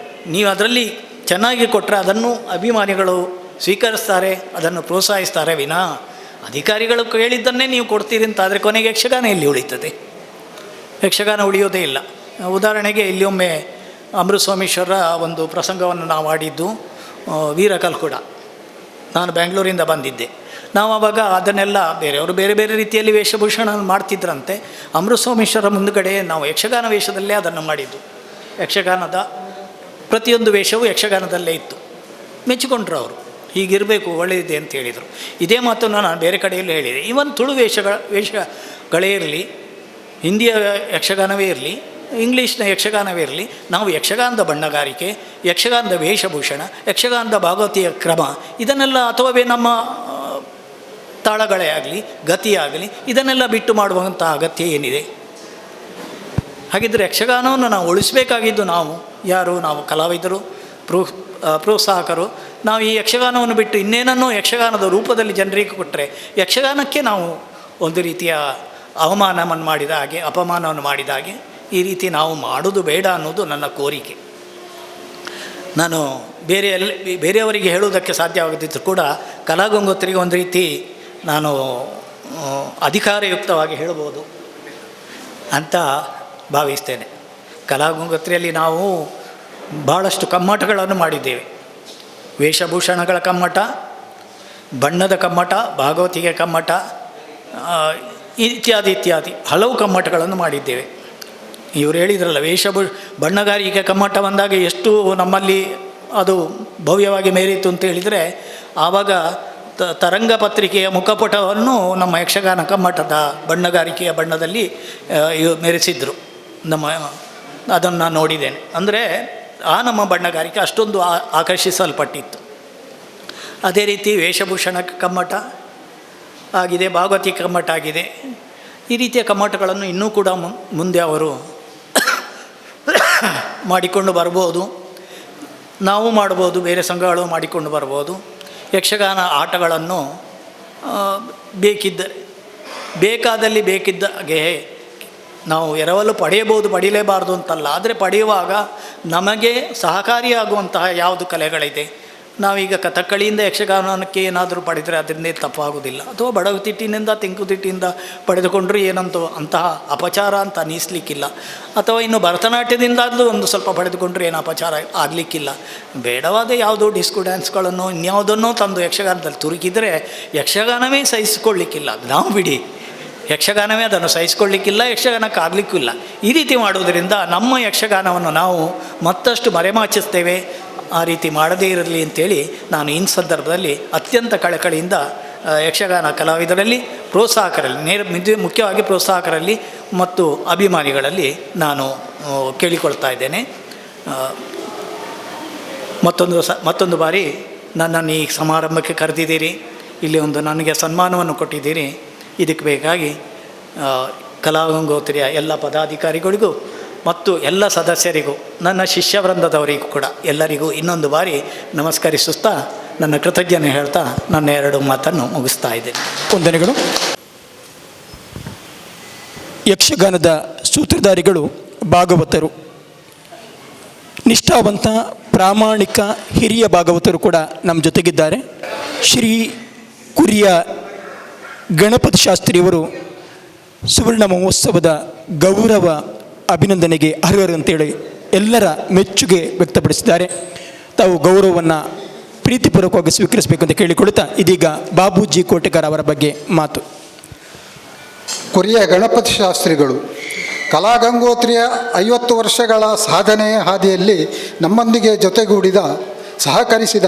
ನೀವು ಅದರಲ್ಲಿ ಚೆನ್ನಾಗಿ ಕೊಟ್ಟರೆ ಅದನ್ನು ಅಭಿಮಾನಿಗಳು ಸ್ವೀಕರಿಸ್ತಾರೆ, ಅದನ್ನು ಪ್ರೋತ್ಸಾಹಿಸ್ತಾರೆ ವಿನಾ ಅಧಿಕಾರಿಗಳು ಕೇಳಿದ್ದನ್ನೇ ನೀವು ಕೊಡ್ತೀರಿ ಅಂತಾದರೆ ಕೊನೆಗೆ ಯಕ್ಷಗಾನ ಎಲ್ಲಿ ಉಳಿತದೆ? ಯಕ್ಷಗಾನ ಉಳಿಯೋದೇ ಇಲ್ಲ. ಉದಾಹರಣೆಗೆ ಇಲ್ಲಿ ಒಮ್ಮೆ ಅಮೃತ ಸೋಮೇಶ್ವರ ಒಂದು ಪ್ರಸಂಗವನ್ನು ನಾವು ಆಡಿದ್ದು ವೀರಕಲ್ಕುಡ. ನಾನು ಬೆಂಗಳೂರಿಂದ ಬಂದಿದ್ದೆ. ನಾವು ಆವಾಗ ಅದನ್ನೆಲ್ಲ ಬೇರೆಯವರು ಬೇರೆ ಬೇರೆ ರೀತಿಯಲ್ಲಿ ವೇಷಭೂಷಣ ಮಾಡ್ತಿದ್ರಂತೆ. ಅಮೃತಸ್ವಾಮೀಶ್ವರ ಮುಂದುಗಡೆ ನಾವು ಯಕ್ಷಗಾನ ವೇಷದಲ್ಲೇ ಅದನ್ನು ಮಾಡಿದ್ದು. ಯಕ್ಷಗಾನದ ಪ್ರತಿಯೊಂದು ವೇಷವೂ ಯಕ್ಷಗಾನದಲ್ಲೇ ಇತ್ತು. ಮೆಚ್ಚಿಕೊಂಡ್ರು ಅವರು, ಹೀಗಿರಬೇಕು, ಒಳ್ಳೆಯದಿದೆ ಅಂತ ಹೇಳಿದರು. ಇದೇ ಮಾತನ್ನು ನಾನು ಬೇರೆ ಕಡೆಯಲ್ಲಿ ಹೇಳಿದೆ. ಇವನ್ ತುಳು ವೇಷಗಳೇ ಇರಲಿ, ಹಿಂದಿಯ ಯಕ್ಷಗಾನವೇ ಇರಲಿ, ಇಂಗ್ಲೀಷ್ನ ಯಕ್ಷಗಾನವೇ ಇರಲಿ, ನಾವು ಯಕ್ಷಗಾನದ ಬಣ್ಣಗಾರಿಕೆ, ಯಕ್ಷಗಾನದ ವೇಷಭೂಷಣ, ಯಕ್ಷಗಾನದ ಭಾಗವತಿಯ ಕ್ರಮ ಇದನ್ನೆಲ್ಲ, ಅಥವಾ ನಮ್ಮ ತಾಳಗಳೇ ಆಗಲಿ, ಗತಿಯಾಗಲಿ, ಇದನ್ನೆಲ್ಲ ಬಿಟ್ಟು ಮಾಡುವಂಥ ಅಗತ್ಯ ಏನಿದೆ? ಹಾಗಿದ್ದರೆ ಯಕ್ಷಗಾನವನ್ನು ನಾವು ಉಳಿಸಬೇಕಾಗಿದ್ದು ನಾವು ಕಲಾವಿದರು, ಪ್ರೋತ್ಸಾಹಕರು. ನಾವು ಈ ಯಕ್ಷಗಾನವನ್ನು ಬಿಟ್ಟು ಇನ್ನೇನನ್ನೋ ಯಕ್ಷಗಾನದ ರೂಪದಲ್ಲಿ ಜನರಿಗೆ ಕೊಟ್ಟರೆ ಯಕ್ಷಗಾನಕ್ಕೆ ನಾವು ಒಂದು ರೀತಿಯ ಅವಮಾನವನ್ನು ಮಾಡಿದ ಹಾಗೆ, ಅಪಮಾನವನ್ನು ಮಾಡಿದ ಹಾಗೆ. ಈ ರೀತಿ ನಾವು ಮಾಡೋದು ಬೇಡ ಅನ್ನೋದು ನನ್ನ ಕೋರಿಕೆ. ನಾನು ಬೇರೆಯವರಿಗೆ ಹೇಳುವುದಕ್ಕೆ ಸಾಧ್ಯವಾಗದಿದ್ದರೂ ಕೂಡ ಕಲಾಗಂಗೋತ್ರಿಗೆ ಒಂದು ರೀತಿ ನಾನು ಅಧಿಕಾರಯುಕ್ತವಾಗಿ ಹೇಳ್ಬೋದು ಅಂತ ಭಾವಿಸ್ತೇನೆ. ಕಲಾಗಂಗೋತ್ರಿಯಲ್ಲಿ ನಾವು ಭಾಳಷ್ಟು ಕಮ್ಮಟಗಳನ್ನು ಮಾಡಿದ್ದೇವೆ. ವೇಷಭೂಷಣಗಳ ಕಮ್ಮಟ, ಬಣ್ಣದ ಕಮ್ಮಟ, ಭಾಗವತಿಗೆ ಕಮ್ಮಟ, ಇತ್ಯಾದಿ ಹಲವು ಕಮ್ಮಟಗಳನ್ನು ಮಾಡಿದ್ದೇವೆ. ಇವರು ಹೇಳಿದ್ರಲ್ಲ, ಬಣ್ಣಗಾರಿಕೆ ಕಮ್ಮಟ ಬಂದಾಗ ಎಷ್ಟು ನಮ್ಮಲ್ಲಿ ಅದು ಭವ್ಯವಾಗಿ ಮೇರಿತು ಅಂತ ಹೇಳಿದರೆ, ಆವಾಗ ತರಂಗ ಪತ್ರಿಕೆಯ ಮುಖಪುಟವನ್ನು ನಮ್ಮ ಯಕ್ಷಗಾನ ಕಮ್ಮಟದ ಬಣ್ಣಗಾರಿಕೆಯ ಬಣ್ಣದಲ್ಲಿ ಮೆರೆಸಿದ್ರು. ಅದನ್ನು ನಾನು ನೋಡಿದ್ದೇನೆ. ಅಂದರೆ ನಮ್ಮ ಬಣ್ಣಗಾರಿಕೆ ಅಷ್ಟೊಂದು ಆಕರ್ಷಿಸಲ್ಪಟ್ಟಿತ್ತು. ಅದೇ ರೀತಿ ವೇಷಭೂಷಣ ಕಮ್ಮಟ ಆಗಿದೆ, ಭಾಗವತಿ ಕಮ್ಮಟ ಆಗಿದೆ. ಈ ರೀತಿಯ ಕಮ್ಮಟಗಳನ್ನು ಇನ್ನೂ ಕೂಡ ಮುಂದೆ ಅವರು ಮಾಡಿಕೊಂಡು ಬರ್ಬೋದು. ನಾವು ಮಾಡ್ಬೋದು, ಬೇರೆ ಸಂಘಗಳು ಮಾಡಿಕೊಂಡು ಬರ್ಬೋದು. ಯಕ್ಷಗಾನ ಆಟಗಳನ್ನು ಬೇಕಾದಾಗೆ ನಾವು ಎರವಲು ಪಡೆಯಬಹುದು, ಪಡೆಯಲೇಬಾರ್ದು ಅಂತಲ್ಲ. ಆದರೆ ಪಡೆಯುವಾಗ ನಮಗೆ ಸಹಕಾರಿಯಾಗುವಂತಹ ಯಾವುದು ಕಲೆಗಳಿದೆ, ನಾವೀಗ ಕಥಕ್ಕಳಿಯಿಂದ ಯಕ್ಷಗಾನಕ್ಕೆ ಏನಾದರೂ ಪಡೆದರೆ ಅದರಿಂದ ತಪ್ಪಾಗುವುದಿಲ್ಲ. ಅಥವಾ ಬಡಗುತಿಟ್ಟಿನಿಂದ ತೆಂಕುತಿಟ್ಟಿಯಿಂದ ಪಡೆದುಕೊಂಡ್ರೂ ಏನಂತೂ ಅಂತಹ ಅಪಚಾರ ಅಂತ ಅನ್ನಿಸ್ಲಿಕ್ಕಿಲ್ಲ. ಅಥವಾ ಇನ್ನು ಭರತನಾಟ್ಯದಿಂದಾದರೂ ಒಂದು ಸ್ವಲ್ಪ ಪಡೆದುಕೊಂಡ್ರೆ ಏನು ಅಪಚಾರ ಆಗಲಿಕ್ಕಿಲ್ಲ. ಬೇಡವಾದ ಯಾವುದೋ ಡಿಸ್ಕೋ ಡ್ಯಾನ್ಸ್ಗಳನ್ನು ಇನ್ಯಾವುದನ್ನೋ ತಂದು ಯಕ್ಷಗಾನದಲ್ಲಿ ತುರುಕಿದರೆ ಯಕ್ಷಗಾನವೇ ಸಹಿಸಿಕೊಳ್ಳಿಕ್ಕಿಲ್ಲ. ನಾವು ಬಿಡಿ, ಯಕ್ಷಗಾನವೇ ಅದನ್ನು ಸಹಿಸಿಕೊಳ್ಳಿಕ್ಕಿಲ್ಲ, ಯಕ್ಷಗಾನಕ್ಕೆ ಆಗಲಿಕ್ಕೂ ಇಲ್ಲ. ಈ ರೀತಿ ಮಾಡುವುದರಿಂದ ನಮ್ಮ ಯಕ್ಷಗಾನವನ್ನು ನಾವು ಮತ್ತಷ್ಟು ಮರೆಮಾಚಿಸ್ತೇವೆ. ಆ ರೀತಿ ಮಾಡದೇ ಇರಲಿ ಅಂತೇಳಿ ನಾನು ಈ ಸಂದರ್ಭದಲ್ಲಿ ಅತ್ಯಂತ ಕಳಕಳಿಯಿಂದ ಯಕ್ಷಗಾನ ಕಲಾವಿದರಲ್ಲಿ, ಪ್ರೋತ್ಸಾಹಕರಲ್ಲಿ, ಮುಖ್ಯವಾಗಿ ಪ್ರೋತ್ಸಾಹಕರಲ್ಲಿ ಮತ್ತು ಅಭಿಮಾನಿಗಳಲ್ಲಿ ನಾನು ಕೇಳಿಕೊಳ್ತಾ ಇದ್ದೇನೆ. ಮತ್ತೊಂದು ಬಾರಿ ನನ್ನನ್ನು ಈ ಸಮಾರಂಭಕ್ಕೆ ಕರೆದಿದ್ದೀರಿ, ಇಲ್ಲಿ ಒಂದು ನನಗೆ ಸನ್ಮಾನವನ್ನು ಕೊಟ್ಟಿದ್ದೀರಿ. ಇದಕ್ಕೆ ಬೇಕಾಗಿ ಕಲಾಗಂಗೋತ್ರಿಯ ಎಲ್ಲ ಪದಾಧಿಕಾರಿಗಳಿಗೂ ಮತ್ತು ಎಲ್ಲ ಸದಸ್ಯರಿಗೂ, ನನ್ನ ಶಿಷ್ಯ ವೃಂದದವರಿಗೂ ಕೂಡ ಎಲ್ಲರಿಗೂ ಇನ್ನೊಂದು ಬಾರಿ ನಮಸ್ಕರಿಸುತ್ತಾ ನನ್ನ ಕೃತಜ್ಞತೆ ಹೇಳ್ತಾ ನನ್ನ 2 ಮಾತನ್ನು ಮುಗಿಸ್ತಾ ಇದ್ದೇನೆ. ವಂದನೆಗಳು. ಯಕ್ಷಗಾನದ ಸೂತ್ರಧಾರಿಗಳು ಭಾಗವತರು, ನಿಷ್ಠಾವಂತ ಪ್ರಾಮಾಣಿಕ ಹಿರಿಯ ಭಾಗವತರು ಕೂಡ ನಮ್ಮ ಜೊತೆಗಿದ್ದಾರೆ. ಶ್ರೀ ಕುರಿಯ ಗಣಪತಿ ಶಾಸ್ತ್ರಿಯವರು ಸುವರ್ಣ ಮಹೋತ್ಸವದ ಗೌರವ ಅಭಿನಂದನೆಗೆ ಅರ್ಹರು ಅಂತೇಳಿ ಎಲ್ಲರ ಮೆಚ್ಚುಗೆ ವ್ಯಕ್ತಪಡಿಸಿದ್ದಾರೆ. ತಾವು ಗೌರವವನ್ನು ಪ್ರೀತಿಪೂರ್ವಕವಾಗಿ ಸ್ವೀಕರಿಸಬೇಕು ಅಂತ ಕೇಳಿಕೊಳ್ತಾ ಇದೀಗ ಬಾಬೂಜಿ ಕೋಟೆಗಾರ್ ಅವರ ಬಗ್ಗೆ ಮಾತು. ಕುರಿಯ ಗಣಪತಿ ಶಾಸ್ತ್ರಿಗಳು ಕಲಾಗಂಗೋತ್ರಿಯ 50 ವರ್ಷಗಳ ಸಾಧನೆಯ ಹಾದಿಯಲ್ಲಿ ನಮ್ಮೊಂದಿಗೆ ಜೊತೆಗೂಡಿದ, ಸಹಕರಿಸಿದ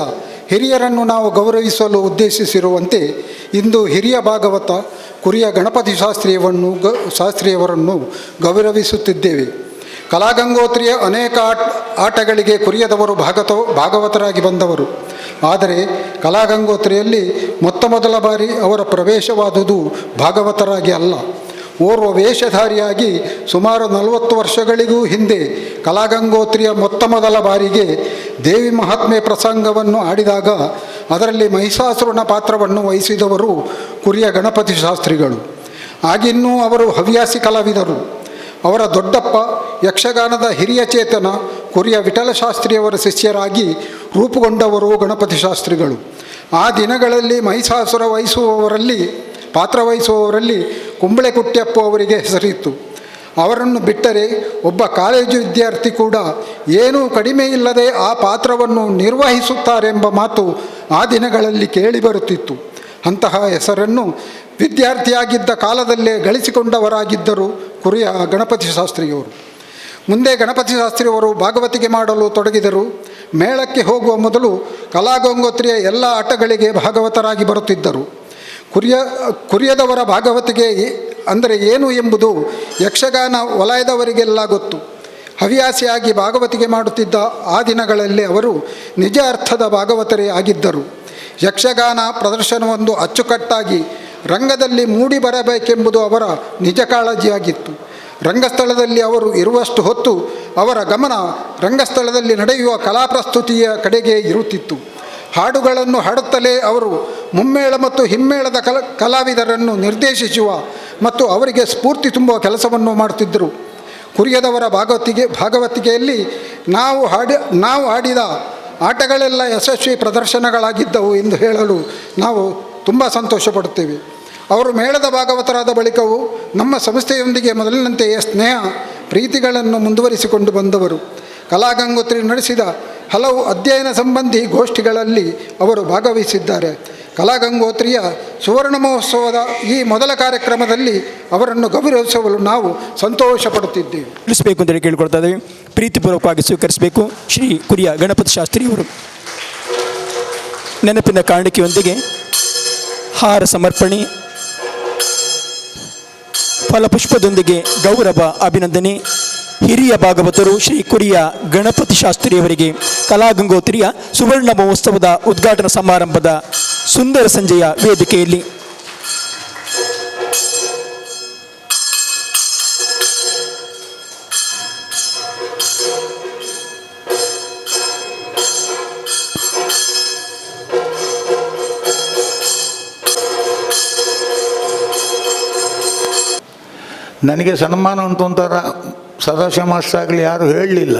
ಹಿರಿಯರನ್ನು ನಾವು ಗೌರವಿಸಲು ಉದ್ದೇಶಿಸಿರುವಂತೆ ಇಂದು ಹಿರಿಯ ಭಾಗವತ ಕುರಿಯ ಗಣಪತಿ ಶಾಸ್ತ್ರಿಯವರನ್ನು ಗೌರವಿಸುತ್ತಿದ್ದೇವೆ. ಕಲಾಗಂಗೋತ್ರಿಯ ಅನೇಕ ಆಟಗಳಿಗೆ ಕುರಿಯದವರು ಭಾಗವತರಾಗಿ ಬಂದವರು. ಆದರೆ ಕಲಾಗಂಗೋತ್ರಿಯಲ್ಲಿ ಮೊದಲ ಬಾರಿ ಅವರ ಪ್ರವೇಶವಾದುದು ಭಾಗವತರಾಗಿ ಅಲ್ಲ, ಓರ್ವ ವೇಷಧಾರಿಯಾಗಿ. ಸುಮಾರು 40 ವರ್ಷಗಳಿಗೂ ಹಿಂದೆ ಕಲಾಗಂಗೋತ್ರಿಯ ಮೊದಲ ಬಾರಿಗೆ ದೇವಿ ಮಹಾತ್ಮೆ ಪ್ರಸಂಗವನ್ನು ಆಡಿದಾಗ ಅದರಲ್ಲಿ ಮಹಿಷಾಸುರನ ಪಾತ್ರವನ್ನು ವಹಿಸಿದವರು ಕುರಿಯ ಗಣಪತಿ ಶಾಸ್ತ್ರಿಗಳು. ಆಗಿನ್ನೂ ಅವರು ಹವ್ಯಾಸಿ ಕಲಾವಿದರು. ಅವರ ದೊಡ್ಡಪ್ಪ ಯಕ್ಷಗಾನದ ಹಿರಿಯ ಚೇತನ ಕುರಿಯ ವಿಠಲಶಾಸ್ತ್ರಿಯವರ ಶಿಷ್ಯರಾಗಿ ರೂಪುಗೊಂಡವರು ಗಣಪತಿ ಶಾಸ್ತ್ರಿಗಳು. ಆ ದಿನಗಳಲ್ಲಿ ಮಹಿಷಾಸುರ ಪಾತ್ರ ವಹಿಸುವವರಲ್ಲಿ ಕುಂಬಳೆ ಕುಟ್ಯಪ್ಪ ಅವರಿಗೆ ಹೆಸರಿತ್ತು. ಅವರನ್ನು ಬಿಟ್ಟರೆ ಒಬ್ಬ ಕಾಲೇಜು ವಿದ್ಯಾರ್ಥಿ ಕೂಡ ಏನೂ ಕಡಿಮೆ ಇಲ್ಲದೆ ಆ ಪಾತ್ರವನ್ನು ನಿರ್ವಹಿಸುತ್ತಾರೆಂಬ ಮಾತು ಆ ದಿನಗಳಲ್ಲಿ ಕೇಳಿಬರುತ್ತಿತ್ತು. ಅಂತಹ ಹೆಸರನ್ನು ವಿದ್ಯಾರ್ಥಿಯಾಗಿದ್ದ ಕಾಲದಲ್ಲೇ ಗಳಿಸಿಕೊಂಡವರಾಗಿದ್ದರು ಕುರಿಯ ಗಣಪತಿ ಶಾಸ್ತ್ರಿಯವರು. ಮುಂದೆ ಗಣಪತಿ ಶಾಸ್ತ್ರಿಯವರು ಭಾಗವತಿಕೆ ಮಾಡಲು ತೊಡಗಿದರು. ಮೇಳಕ್ಕೆ ಹೋಗುವ ಮೊದಲು ಕಲಾಗಂಗೋತ್ರಿಯ ಎಲ್ಲ ಆಟಗಳಿಗೆ ಭಾಗವತರಾಗಿ ಬರುತ್ತಿದ್ದರು. ಕುರಿಯದವರ ಭಾಗವತಿಗೆ ಅಂದರೆ ಏನು ಎಂಬುದು ಯಕ್ಷಗಾನ ವಲಯದವರಿಗೆಲ್ಲ ಗೊತ್ತು. ಹವ್ಯಾಸಿಯಾಗಿ ಭಾಗವತಿಕೆ ಮಾಡುತ್ತಿದ್ದ ಆ ದಿನಗಳಲ್ಲಿ ಅವರು ನಿಜ ಅರ್ಥದ ಭಾಗವತರೇ ಆಗಿದ್ದರು. ಯಕ್ಷಗಾನ ಪ್ರದರ್ಶನವೊಂದು ಅಚ್ಚುಕಟ್ಟಾಗಿ ರಂಗದಲ್ಲಿ ಮೂಡಿ ಬರಬೇಕೆಂಬುದು ಅವರ ನಿಜ ಕಾಳಜಿಯಾಗಿತ್ತು. ರಂಗಸ್ಥಳದಲ್ಲಿ ಅವರು ಇರುವಷ್ಟು ಹೊತ್ತು ಅವರ ಗಮನ ರಂಗಸ್ಥಳದಲ್ಲಿ ನಡೆಯುವ ಕಲಾಪ್ರಸ್ತುತಿಯ ಕಡೆಗೆ ಇರುತ್ತಿತ್ತು. ಹಾಡುಗಳನ್ನು ಹಾಡುತ್ತಲೇ ಅವರು ಮುಮ್ಮೇಳ ಮತ್ತು ಹಿಮ್ಮೇಳದ ಕಲಾವಿದರನ್ನು ನಿರ್ದೇಶಿಸುವ ಮತ್ತು ಅವರಿಗೆ ಸ್ಫೂರ್ತಿ ತುಂಬುವ ಕೆಲಸವನ್ನು ಮಾಡುತ್ತಿದ್ದರು. ಕುರಿಯದವರ ಭಾಗವತಿಕೆಯಲ್ಲಿ ನಾವು ಆಡಿದ ಆಟಗಳೆಲ್ಲ ಯಶಸ್ವಿ ಪ್ರದರ್ಶನಗಳಾಗಿದ್ದವು ಎಂದು ಹೇಳಲು ನಾವು ತುಂಬ ಸಂತೋಷಪಡುತ್ತೇವೆ. ಅವರು ಮೇಳದ ಭಾಗವತರಾದ ಬಳಿಕವೂ ನಮ್ಮ ಸಂಸ್ಥೆಯೊಂದಿಗೆ ಮೊದಲಿನಂತೆಯೇ ಸ್ನೇಹ ಪ್ರೀತಿಗಳನ್ನು ಮುಂದುವರಿಸಿಕೊಂಡು ಬಂದವರು. ಕಲಾಗಂಗೋತ್ರಿ ನಡೆಸಿದ ಹಲವು ಅಧ್ಯಯನ ಸಂಬಂಧಿ ಗೋಷ್ಠಿಗಳಲ್ಲಿ ಅವರು ಭಾಗವಹಿಸಿದ್ದಾರೆ. ಕಲಾಗಂಗೋತ್ರಿಯ ಸುವರ್ಣ ಮಹೋತ್ಸವದ ಈ ಮೊದಲ ಕಾರ್ಯಕ್ರಮದಲ್ಲಿ ಅವರನ್ನು ಗೌರವಿಸಲು ನಾವು ಸಂತೋಷ ಪಡುತ್ತಿದ್ದೇವೆ. ತಿಳಿಸಬೇಕು ಅಂತೇಳಿ ಕೇಳಿಕೊಳ್ತಾ ಇದ್ದೇವೆ. ಪ್ರೀತಿಪೂರ್ವಕವಾಗಿ ಸ್ವೀಕರಿಸಬೇಕು. ಶ್ರೀ ಕುರಿಯ ಗಣಪತಿ ಶಾಸ್ತ್ರಿಯವರು ನೆನಪಿನ ಕಾಣಿಕೆಯೊಂದಿಗೆ ಹಾರ ಸಮರ್ಪಣೆ, ಫಲಪುಷ್ಪದೊಂದಿಗೆ ಗೌರವ ಅಭಿನಂದನೆ. ಹಿರಿಯ ಭಾಗವತರು ಶ್ರೀ ಕುರಿಯ ಗಣಪತಿ ಶಾಸ್ತ್ರಿಯವರಿಗೆ ಕಲಾಗಂಗೋತ್ರಿಯ ಸುವರ್ಣ ಮಹೋತ್ಸವದ ಉದ್ಘಾಟನಾ ಸಮಾರಂಭದ ಸುಂದರ ಸಂಜೆಯ ವೇದಿಕೆಯಲ್ಲಿ ನನಗೆ ಸನ್ಮಾನ ಉಂಟು ಅಂತಾರ ಸದಾಶಿವ ಮಾಸ್ಟರ್ ಆಗಲಿ ಯಾರೂ ಹೇಳಲಿಲ್ಲ.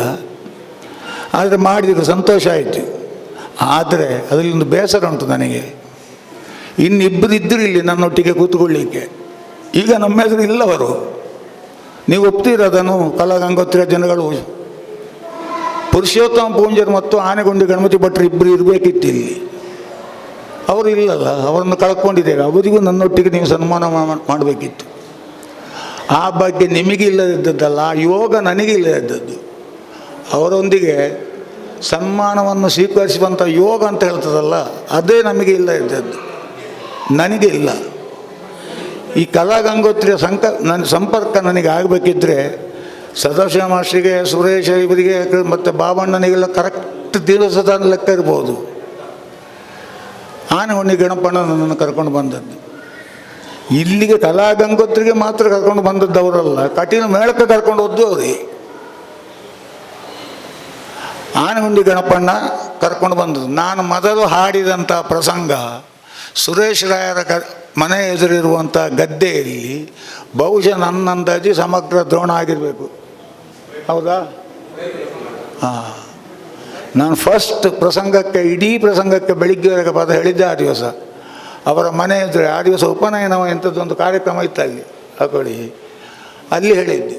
ಆದರೆ ಮಾಡಿದ್ರು ಸಂತೋಷ ಆಯಿತು. ಆದರೆ ಅದರಲ್ಲೊಂದು ಬೇಸರ ಉಂಟು ನನಗೆ. ಇನ್ನಿಬ್ಬರು ಇದ್ದರು ಇಲ್ಲಿ ನನ್ನೊಟ್ಟಿಗೆ ಕೂತ್ಕೊಳ್ಳಿಕ್ಕೆ. ಈಗ ನಮ್ಮ ಹೆಸರು ಇಲ್ಲವರು. ನೀವು ಒಪ್ತೀರದನ್ನು ಕಲಾಗಂಗೋತ್ರಿಯ ಜನಗಳು ಪುರುಷೋತ್ತಮ ಪೂಂಜರ್ ಮತ್ತು ಆನೆಗೊಂಡಿ ಗಣಪತಿ ಭಟ್ರು ಇಬ್ಬರು ಇರಬೇಕಿತ್ತು ಇಲ್ಲಿ. ಅವರು ಇಲ್ಲಲ್ಲ, ಅವರನ್ನು ಕಳ್ಕೊಂಡಿದ್ದೇವೆ. ಅವರಿಗೂ ನನ್ನೊಟ್ಟಿಗೆ ನೀವು ಸನ್ಮಾನ ಮಾಡಬೇಕಿತ್ತು. ಆ ಬಗ್ಗೆ ನಿಮಗೆ ಇಲ್ಲದಿದ್ದದ್ದಲ್ಲ, ಆ ಯೋಗ ನನಗೆ ಇಲ್ಲದಿದ್ದದ್ದು. ಅವರೊಂದಿಗೆ ಸನ್ಮಾನವನ್ನು ಸ್ವೀಕರಿಸುವಂಥ ಯೋಗ ಅಂತ ಹೇಳ್ತದಲ್ಲ, ಅದೇ ನಮಗೆ ಇಲ್ಲ ಇದ್ದದ್ದು, ನನಗೆ ಇಲ್ಲ. ಈ ಕಲಾಗಂಗೋತ್ರಿಯ ನನ್ನ ಸಂಪರ್ಕ ನನಗೆ ಆಗಬೇಕಿದ್ರೆ ಸದಾಶಿವ ಮಾಸ್ಟರಿಗೆ, ಸುರೇಶ ಇವರಿಗೆ ಮತ್ತು ಬಾಬಣ್ಣನಿಗೆಲ್ಲ ಕರೆಕ್ಟ್ ದಿವಸದ ಲೆಕ್ಕ ಇರ್ಬೋದು. ಆನೆಗೊಂಡಿ ಗಣಪಣ್ಣ ನನ್ನನ್ನು ಕರ್ಕೊಂಡು ಬಂದದ್ದು. ಇಲ್ಲಿಗೆ ಕಲಾಗಂಗೋತ್ರಿಗೆ ಮಾತ್ರ ಕರ್ಕೊಂಡು ಬಂದದ್ದು ಅವರಲ್ಲ, ಕಠಿಣ ಮೇಳಕ್ಕೆ ಕರ್ಕೊಂಡು ಹೋದ್ದು ಅವ್ರಿಗೆ. ಆನೆಗುಂಡಿ ಗಣಪಣ್ಣ ಕರ್ಕೊಂಡು ಬಂದದ್ದು. ನಾನು ಮೊದಲು ಹಾಡಿದಂಥ ಪ್ರಸಂಗ ಸುರೇಶ್ ರಾಯರ ಮನೆ ಎದುರಿರುವಂಥ ಗದ್ದೆಯಲ್ಲಿ ಬಹುಶಃ ನನ್ನ ಅಂದಾಜು ಸಮಗ್ರ ದ್ರೋಣ ಆಗಿರಬೇಕು. ಹೌದಾ? ಹಾಂ, ನಾನು ಫಸ್ಟ್ ಪ್ರಸಂಗಕ್ಕೆ, ಇಡೀ ಪ್ರಸಂಗಕ್ಕೆ ಬೆಳಿಗ್ಗೆವರೆಗೆ ಪದ ಹೇಳಿದ್ದೆ. ಆ ದಿವಸ ಅವರ ಮನೆ ಎದುರು, ಆ ದಿವಸ ಉಪನಯನವ ಎಂಥದ್ದೊಂದು ಕಾರ್ಯಕ್ರಮ ಇತ್ತು ಅಲ್ಲಿ ಹಾಕೊಳ್ಳಿ, ಅಲ್ಲಿ ಹೇಳಿದ್ದೆ.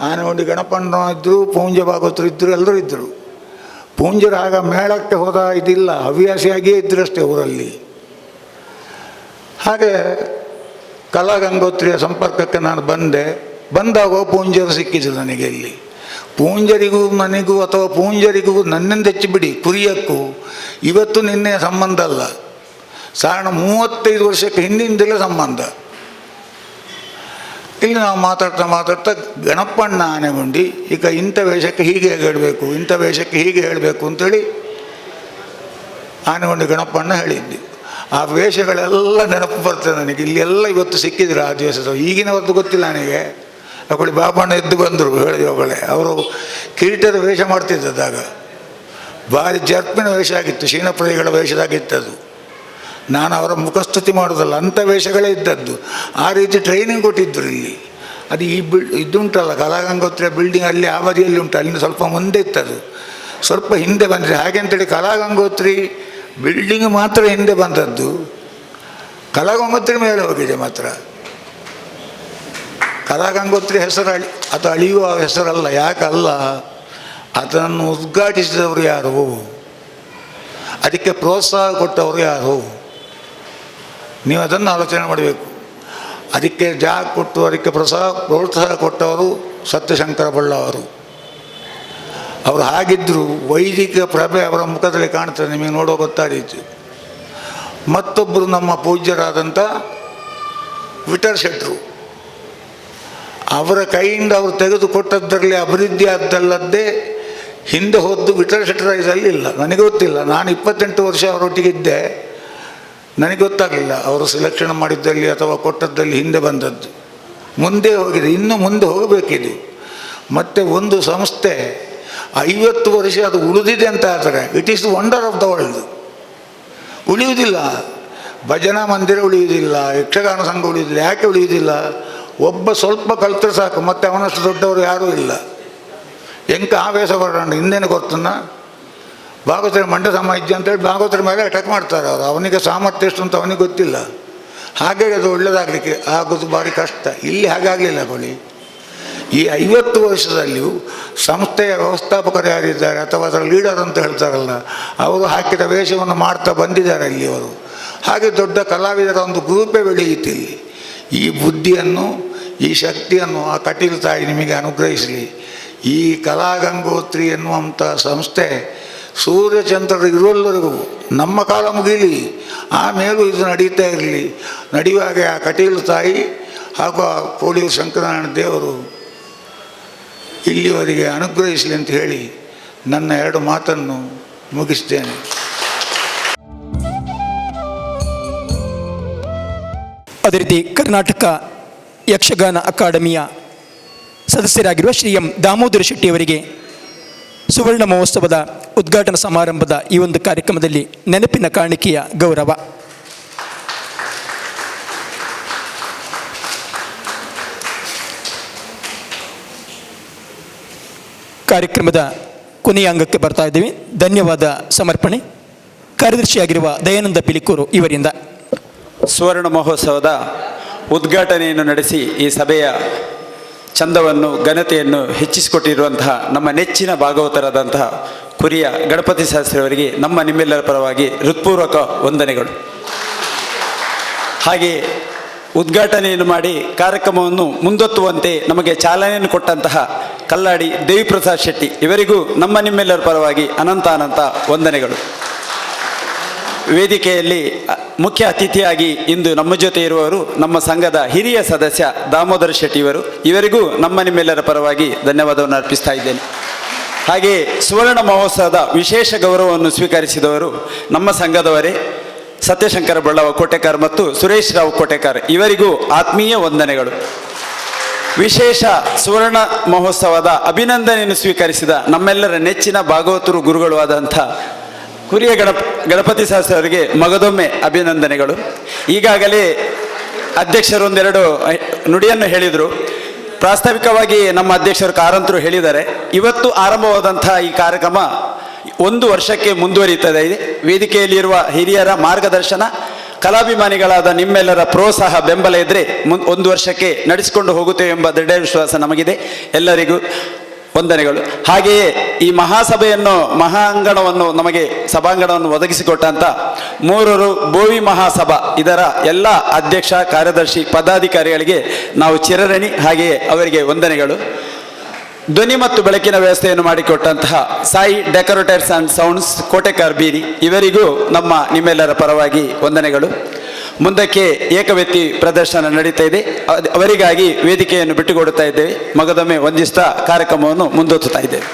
ಆನೆಗೊಂಡಿ ಗಣಪಣ್ಣ ಇದ್ದರು, ಪೂಂಜ ಭಾಗವತರು ಇದ್ದರು, ಎಲ್ಲರೂ ಇದ್ದರು. ಪೂಂಜರು ಆಗ ಮೇಳಕ್ಕೆ ಹೋದ ಇದಿಲ್ಲ, ಹವ್ಯಾಸಿಯಾಗಿಯೇ ಇದ್ದರಷ್ಟೇ ಊರಲ್ಲಿ. ಹಾಗೆ ಕಲಾಗಂಗೋತ್ರಿಯ ಸಂಪರ್ಕಕ್ಕೆ ನಾನು ಬಂದಾಗ ಪೂಂಜರು ಸಿಕ್ಕಿದ್ರು ನನಗೆ ಇಲ್ಲಿ. ಪೂಂಜರಿಗೂ ನನಗೂ ಅಥವಾ ಪೂಂಜರಿಗೂ ನನ್ನಿಂದ ಹೆಚ್ಚಿಬಿಡಿ ಕುರಿಯಕ್ಕೂ ಇವತ್ತು ನಿನ್ನೆಯ ಸಂಬಂಧ ಅಲ್ಲ, ಸಾಧಾರಣ 35 ವರ್ಷಕ್ಕೆ ಹಿಂದಿಂದಲೇ ಸಂಬಂಧ. ಇಲ್ಲಿ ನಾವು ಮಾತಾಡ್ತಾ ಗಣಪಣ್ಣ ಆನೆಗೊಂಡಿ ಈಗ ಇಂಥ ವೇಷಕ್ಕೆ ಹೀಗೆ ಹೇಳಬೇಕು, ಇಂಥ ವೇಷಕ್ಕೆ ಹೀಗೆ ಹೇಳಬೇಕು ಅಂಥೇಳಿ ಆನೆಗೊಂಡಿ ಗಣಪಣ್ಣ ಹೇಳಿದ್ದೆ. ಆ ವೇಷಗಳೆಲ್ಲ ನೆನಪು ಬರ್ತದೆ ನನಗೆ. ಇಲ್ಲಿ ಎಲ್ಲ ಇವತ್ತು ಸಿಕ್ಕಿದ್ರು ಆ ದಿವಸ. ಈಗಿನವತ್ತು ಗೊತ್ತಿಲ್ಲ ನನಗೆ. ಅಕೊಳ್ಳಿ ಬಾಬಣ್ಣ ಎದ್ದು ಬಂದರು ಹೇಳಿದವುಗಳೇ. ಅವರು ಕಿರೀಟದ ವೇಷ ಮಾಡ್ತಿದ್ದಾಗ ಭಾರಿ ಜರ್ಪಿನ ವೇಷ ಆಗಿತ್ತು, ಶೀನಪ್ರದಿಗಳ ವೇಷದಾಗಿತ್ತದು. ನಾನು ಅವರ ಮುಖಸ್ತುತಿ ಮಾಡೋದಲ್ಲ, ಅಂಥ ವೇಷಗಳೇ ಇದ್ದದ್ದು. ಆ ರೀತಿ ಟ್ರೈನಿಂಗ್ ಕೊಟ್ಟಿದ್ದರು ಇಲ್ಲಿ. ಅದು ಈ ಇದುಂಟಲ್ಲ ಕಲಾಗಂಗೋತ್ರಿಯ ಬಿಲ್ಡಿಂಗ್ ಅಲ್ಲಿ ಆ ಬದಿಯಲ್ಲಿ ಉಂಟು, ಅಲ್ಲಿಂದ ಸ್ವಲ್ಪ ಮುಂದೆ ಇತ್ತದು, ಸ್ವಲ್ಪ ಹಿಂದೆ ಬಂದರೆ. ಹಾಗೆ ಅಂತೇಳಿ ಕಲಾಗಂಗೋತ್ರಿ ಬಿಲ್ಡಿಂಗ್ ಮಾತ್ರ ಹಿಂದೆ ಬಂದದ್ದು, ಕಲಾಗಂಗೋತ್ರಿ ಮೇಲೆ ಹೋಗಿದೆ ಮಾತ್ರ. ಕಲಾಗಂಗೋತ್ರಿ ಹೆಸರು ಅದು ಅಳಿಯುವ ಹೆಸರಲ್ಲ. ಯಾಕಲ್ಲ, ಅದನ್ನು ಉದ್ಘಾಟಿಸಿದವರು ಯಾರು, ಅದಕ್ಕೆ ಪ್ರೋತ್ಸಾಹ ಕೊಟ್ಟವರು ಯಾರು? ನೀವು ಅದನ್ನು ಆಲೋಚನೆ ಮಾಡಬೇಕು. ಅದಕ್ಕೆ ಜಾಗ ಕೊಟ್ಟು ಅದಕ್ಕೆ ಪ್ರೋತ್ಸಾಹ ಕೊಟ್ಟವರು ಸತ್ಯಶಂಕರ ಬಳ್ಳ ಅವರು. ಅವರು ಹಾಗಿದ್ದರು, ವೈದಿಕ ಪ್ರಭೆ ಅವರ ಮುಖದಲ್ಲಿ ಕಾಣ್ತದೆ, ನಿಮಗೆ ನೋಡೋ ಗೊತ್ತಾದೀತು. ಮತ್ತೊಬ್ಬರು ನಮ್ಮ ಪೂಜ್ಯರಾದಂಥ ವಿಠಲ್ ಶೆಟ್ಟರು, ಅವರ ಕೈಯಿಂದ ಅವರು ತೆಗೆದುಕೊಟ್ಟದ್ದರಲ್ಲಿ ಅಭಿವೃದ್ಧಿ ಆದ್ದಲ್ಲದ್ದೇ ಹಿಂದೆ ಹೋದ್ದು ವಿಠಲ್ ಶೆಟ್ಟರ ಇದರಲ್ಲಿ ಇಲ್ಲ. ನನಗೆ ಗೊತ್ತಿಲ್ಲ, ನಾನು 28 ವರ್ಷ ಅವರೊಟ್ಟಿಗಿದ್ದೆ, ನನಗೆ ಗೊತ್ತಾಗಲಿಲ್ಲ ಅವರು ಸೆಲೆಕ್ಷನ್ ಮಾಡಿದ್ದಲ್ಲಿ ಅಥವಾ ಕೊಟ್ಟದ್ದಲ್ಲಿ ಹಿಂದೆ ಬಂದದ್ದು. ಮುಂದೆ ಹೋಗಿದೆ, ಇನ್ನು ಮುಂದೆ ಹೋಗಬೇಕಿದೆ. ಮತ್ತು ಒಂದು ಸಂಸ್ಥೆ 50 ವರ್ಷ ಅದು ಉಳಿದಿದೆ ಅಂತ ಆದರೆ it is the wonder of the world. ಉಳಿಯುವುದಿಲ್ಲ, ಭಜನಾ ಮಂದಿರ ಉಳಿಯುವುದಿಲ್ಲ, ಯಕ್ಷಗಾನ ಸಂಘ ಉಳಿಯುವುದಿಲ್ಲ. ಯಾಕೆ ಉಳಿಯುವುದಿಲ್ಲ? ಒಬ್ಬ ಸ್ವಲ್ಪ ಕಲ್ತರೆ ಸಾಕು, ಮತ್ತು ಅವನಷ್ಟು ದೊಡ್ಡವರು ಯಾರೂ ಇಲ್ಲ. ಎಂಕ ಆವೇಶ ಬರೋಣ. ಹಿಂದೇನು ಗೊತ್ತನ್ನ ಭಾಗವತರ ಮಂಡ್ಯ ಸಮಾಜ ಅಂತೇಳಿ ಭಾಗವತರ ಮೇಲೆ ಅಟ್ಯಾಕ್ ಮಾಡ್ತಾರೆ ಅವರು. ಅವನಿಗೆ ಸಾಮರ್ಥ್ಯ ಎಷ್ಟು ಅಂತ ಅವನಿಗೆ ಗೊತ್ತಿಲ್ಲ. ಹಾಗೆ ಅದು ಒಳ್ಳೆಯದಾಗಲಿಕ್ಕೆ ಆಗೋದು ಭಾರಿ ಕಷ್ಟ. ಇಲ್ಲಿ ಹಾಗಾಗಲಿಲ್ಲ ಬಳಿ. ಈ 50 ವರ್ಷದಲ್ಲಿಯೂ ಸಂಸ್ಥೆಯ ವ್ಯವಸ್ಥಾಪಕರು ಯಾರಿದ್ದಾರೆ ಅಥವಾ ಅದರ ಲೀಡರ್ ಅಂತ ಹೇಳ್ತಾರಲ್ಲ, ಅವರು ಹಾಕಿದ ವೇಷವನ್ನು ಮಾಡ್ತಾ ಬಂದಿದ್ದಾರೆ ಅಲ್ಲಿ ಅವರು. ಹಾಗೆ ದೊಡ್ಡ ಕಲಾವಿದರ ಒಂದು ಗ್ರೂಪೇ ಬೆಳೆಯಿತು ಇಲ್ಲಿ. ಈ ಬುದ್ಧಿಯನ್ನು, ಈ ಶಕ್ತಿಯನ್ನು ಆ ಕಟೀಲು ತಾಯಿ ನಿಮಗೆ ಅನುಗ್ರಹಿಸಲಿ. ಈ ಕಲಾಗಂಗೋತ್ರಿ ಎನ್ನುವಂಥ ಸಂಸ್ಥೆ ಸೂರ್ಯಚಂದ್ರರು ಇರುವಲ್ಲರಿಗೂ ನಮ್ಮ ಕಾಲ ಮುಗೀಲಿ, ಆಮೇಲೂ ಇದು ನಡೀತಾ ಇರಲಿ. ನಡೆಯುವಾಗ ಆ ಕಟೀಲು ತಾಯಿ ಹಾಗೂ ಆ ಕೋಡಿಯೂರು ಶಂಕರನಾರಾಯಣ ದೇವರು ಇಲ್ಲಿವರೆಗೆ ಅನುಗ್ರಹಿಸಲಿ ಅಂತ ಹೇಳಿ ನನ್ನ 2 ಮಾತನ್ನು ಮುಗಿಸ್ತೇನೆ. ಅದೇ ರೀತಿ ಕರ್ನಾಟಕ ಯಕ್ಷಗಾನ ಅಕಾಡೆಮಿಯ ಸದಸ್ಯರಾಗಿರುವ ಶ್ರೀ ಎಂ ದಾಮೋದರ ಶೆಟ್ಟಿಯವರಿಗೆ ಸುವರ್ಣ ಮಹೋತ್ಸವದ ಉದ್ಘಾಟನಾ ಸಮಾರಂಭದ ಈ ಒಂದು ಕಾರ್ಯಕ್ರಮದಲ್ಲಿ ನೆನಪಿನ ಕಾಣಿಕೆಯ ಗೌರವ. ಕಾರ್ಯಕ್ರಮದ ಕೊನೆಯ ಅಂಗಕ್ಕೆ ಬರ್ತಾ ಇದ್ದೀವಿ. ಧನ್ಯವಾದ ಸಮರ್ಪಣೆ ಕಾರ್ಯದರ್ಶಿಯಾಗಿರುವ ದಯಾನಂದ ಪಿಲಿಕೂರು ಇವರಿಂದ. ಸುವರ್ಣ ಮಹೋತ್ಸವದ ಉದ್ಘಾಟನೆಯನ್ನು ನಡೆಸಿ ಈ ಸಭೆಯ ಚಂದವನ್ನು ಘನತೆಯನ್ನು ಹೆಚ್ಚಿಸಿಕೊಟ್ಟಿರುವಂತಹ ನಮ್ಮ ನೆಚ್ಚಿನ ಭಾಗವತರಾದಂತಹ ಕುರಿಯ ಗಣಪತಿ ಶಾಸ್ತ್ರಿಯವರಿಗೆ ನಮ್ಮ ನಿಮ್ಮೆಲ್ಲರ ಪರವಾಗಿ ಹೃತ್ಪೂರ್ವಕ ವಂದನೆಗಳು. ಹಾಗೆ ಉದ್ಘಾಟನೆಯನ್ನು ಮಾಡಿ ಕಾರ್ಯಕ್ರಮವನ್ನು ಮುಂದೊತ್ತುವಂತೆ ನಮಗೆ ಚಾಲನೆಯನ್ನು ಕೊಟ್ಟಂತಹ ಕಲ್ಲಾಡಿ ದೇವಿಪ್ರಸಾದ್ ಶೆಟ್ಟಿ ಇವರಿಗೂ ನಮ್ಮ ನಿಮ್ಮೆಲ್ಲರ ಪರವಾಗಿ ಅನಂತ ವಂದನೆಗಳು. ವೇದಿಕೆಯಲ್ಲಿ ಮುಖ್ಯ ಅತಿಥಿಯಾಗಿ ಇಂದು ನಮ್ಮ ಜೊತೆ ಇರುವವರು ನಮ್ಮ ಸಂಘದ ಹಿರಿಯ ಸದಸ್ಯ ದಾಮೋದರ ಶೆಟ್ಟಿ ಇವರಿಗೂ ನಮ್ಮ ನಿಮ್ಮೆಲ್ಲರ ಪರವಾಗಿ ಧನ್ಯವಾದವನ್ನು ಅರ್ಪಿಸ್ತಾ ಇದ್ದೇನೆ. ಹಾಗೆ ಸುವರ್ಣ ಮಹೋತ್ಸವದ ವಿಶೇಷ ಗೌರವವನ್ನು ಸ್ವೀಕರಿಸಿದವರು ನಮ್ಮ ಸಂಘದವರೇ ಸತ್ಯಶಂಕರ ಬಳ್ಳವ ಕೋಟೆಕಾರ್ ಮತ್ತು ಸುರೇಶ್ ರಾವ್ ಕೋಟೆಕಾರ್ ಇವರಿಗೂ ಆತ್ಮೀಯ ವಂದನೆಗಳು. ವಿಶೇಷ ಸುವರ್ಣ ಮಹೋತ್ಸವದ ಅಭಿನಂದನೆಯನ್ನು ಸ್ವೀಕರಿಸಿದ ನಮ್ಮೆಲ್ಲರ ನೆಚ್ಚಿನ ಭಾಗವತರು ಗುರುಗಳು ಆದಂಥ ಕುರಿಯ ಗಣಪತಿ ಶಾಸ್ತ್ರಿ ಅವರಿಗೆ ಮಗದೊಮ್ಮೆ ಅಭಿನಂದನೆಗಳು. ಈಗಾಗಲೇ ಅಧ್ಯಕ್ಷರು ಒಂದೆರಡು ನುಡಿಯನ್ನು ಹೇಳಿದರು. ಪ್ರಾಸ್ತಾವಿಕವಾಗಿ ನಮ್ಮ ಅಧ್ಯಕ್ಷರು ಕಾರಂತರು ಹೇಳಿದ್ದಾರೆ. ಇವತ್ತು ಆರಂಭವಾದಂಥ ಈ ಕಾರ್ಯಕ್ರಮ 1 ವರ್ಷಕ್ಕೆ ಮುಂದುವರಿಯುತ್ತದೆ. ವೇದಿಕೆಯಲ್ಲಿರುವ ಹಿರಿಯರ ಮಾರ್ಗದರ್ಶನ, ಕಲಾಭಿಮಾನಿಗಳಾದ ನಿಮ್ಮೆಲ್ಲರ ಪ್ರೋತ್ಸಾಹ ಬೆಂಬಲ ಇದ್ದರೆ 1 ವರ್ಷಕ್ಕೆ ನಡೆಸಿಕೊಂಡು ಹೋಗುತ್ತೇವೆ ಎಂಬ ದೃಢ ವಿಶ್ವಾಸ ನಮಗಿದೆ. ಎಲ್ಲರಿಗೂ ವಂದನೆಗಳು. ಹಾಗೆಯೇ ಈ ಮಹಾಂಗಣವನ್ನು ನಮಗೆ ಸಭಾಂಗಣವನ್ನು ಒದಗಿಸಿಕೊಟ್ಟಂಥ ಮೂರೂರು ಬೋವಿ ಮಹಾಸಭಾ ಇದರ ಎಲ್ಲ ಅಧ್ಯಕ್ಷ, ಕಾರ್ಯದರ್ಶಿ, ಪದಾಧಿಕಾರಿಗಳಿಗೆ ನಾವು ಚಿರಋಣಿ. ಹಾಗೆಯೇ ಅವರಿಗೆ ವಂದನೆಗಳು. ಧ್ವನಿ ಮತ್ತು ಬೆಳಕಿನ ವ್ಯವಸ್ಥೆಯನ್ನು ಮಾಡಿಕೊಟ್ಟಂತಹ Sai decorators and sounds Kotekar Beeri ಇವರಿಗೂ ನಮ್ಮ ನಿಮ್ಮೆಲ್ಲರ ಪರವಾಗಿ ವಂದನೆಗಳು. ಮುಂದಕ್ಕೆ ಏಕವ್ಯಕ್ತಿ ಪ್ರದರ್ಶನ ನಡೀತಾ ಇದೆ. ಅವರಿಗಾಗಿ ವೇದಿಕೆಯನ್ನು ಬಿಟ್ಟುಕೊಡುತ್ತಾ ಇದ್ದೇವೆ. ಮಗದೊಮ್ಮೆ ವಂದಿಸ್ತಾ ಕಾರ್ಯಕ್ರಮವನ್ನು ಮುಂದೊತ್ತುತ್ತಾ ಇದ್ದೇವೆ.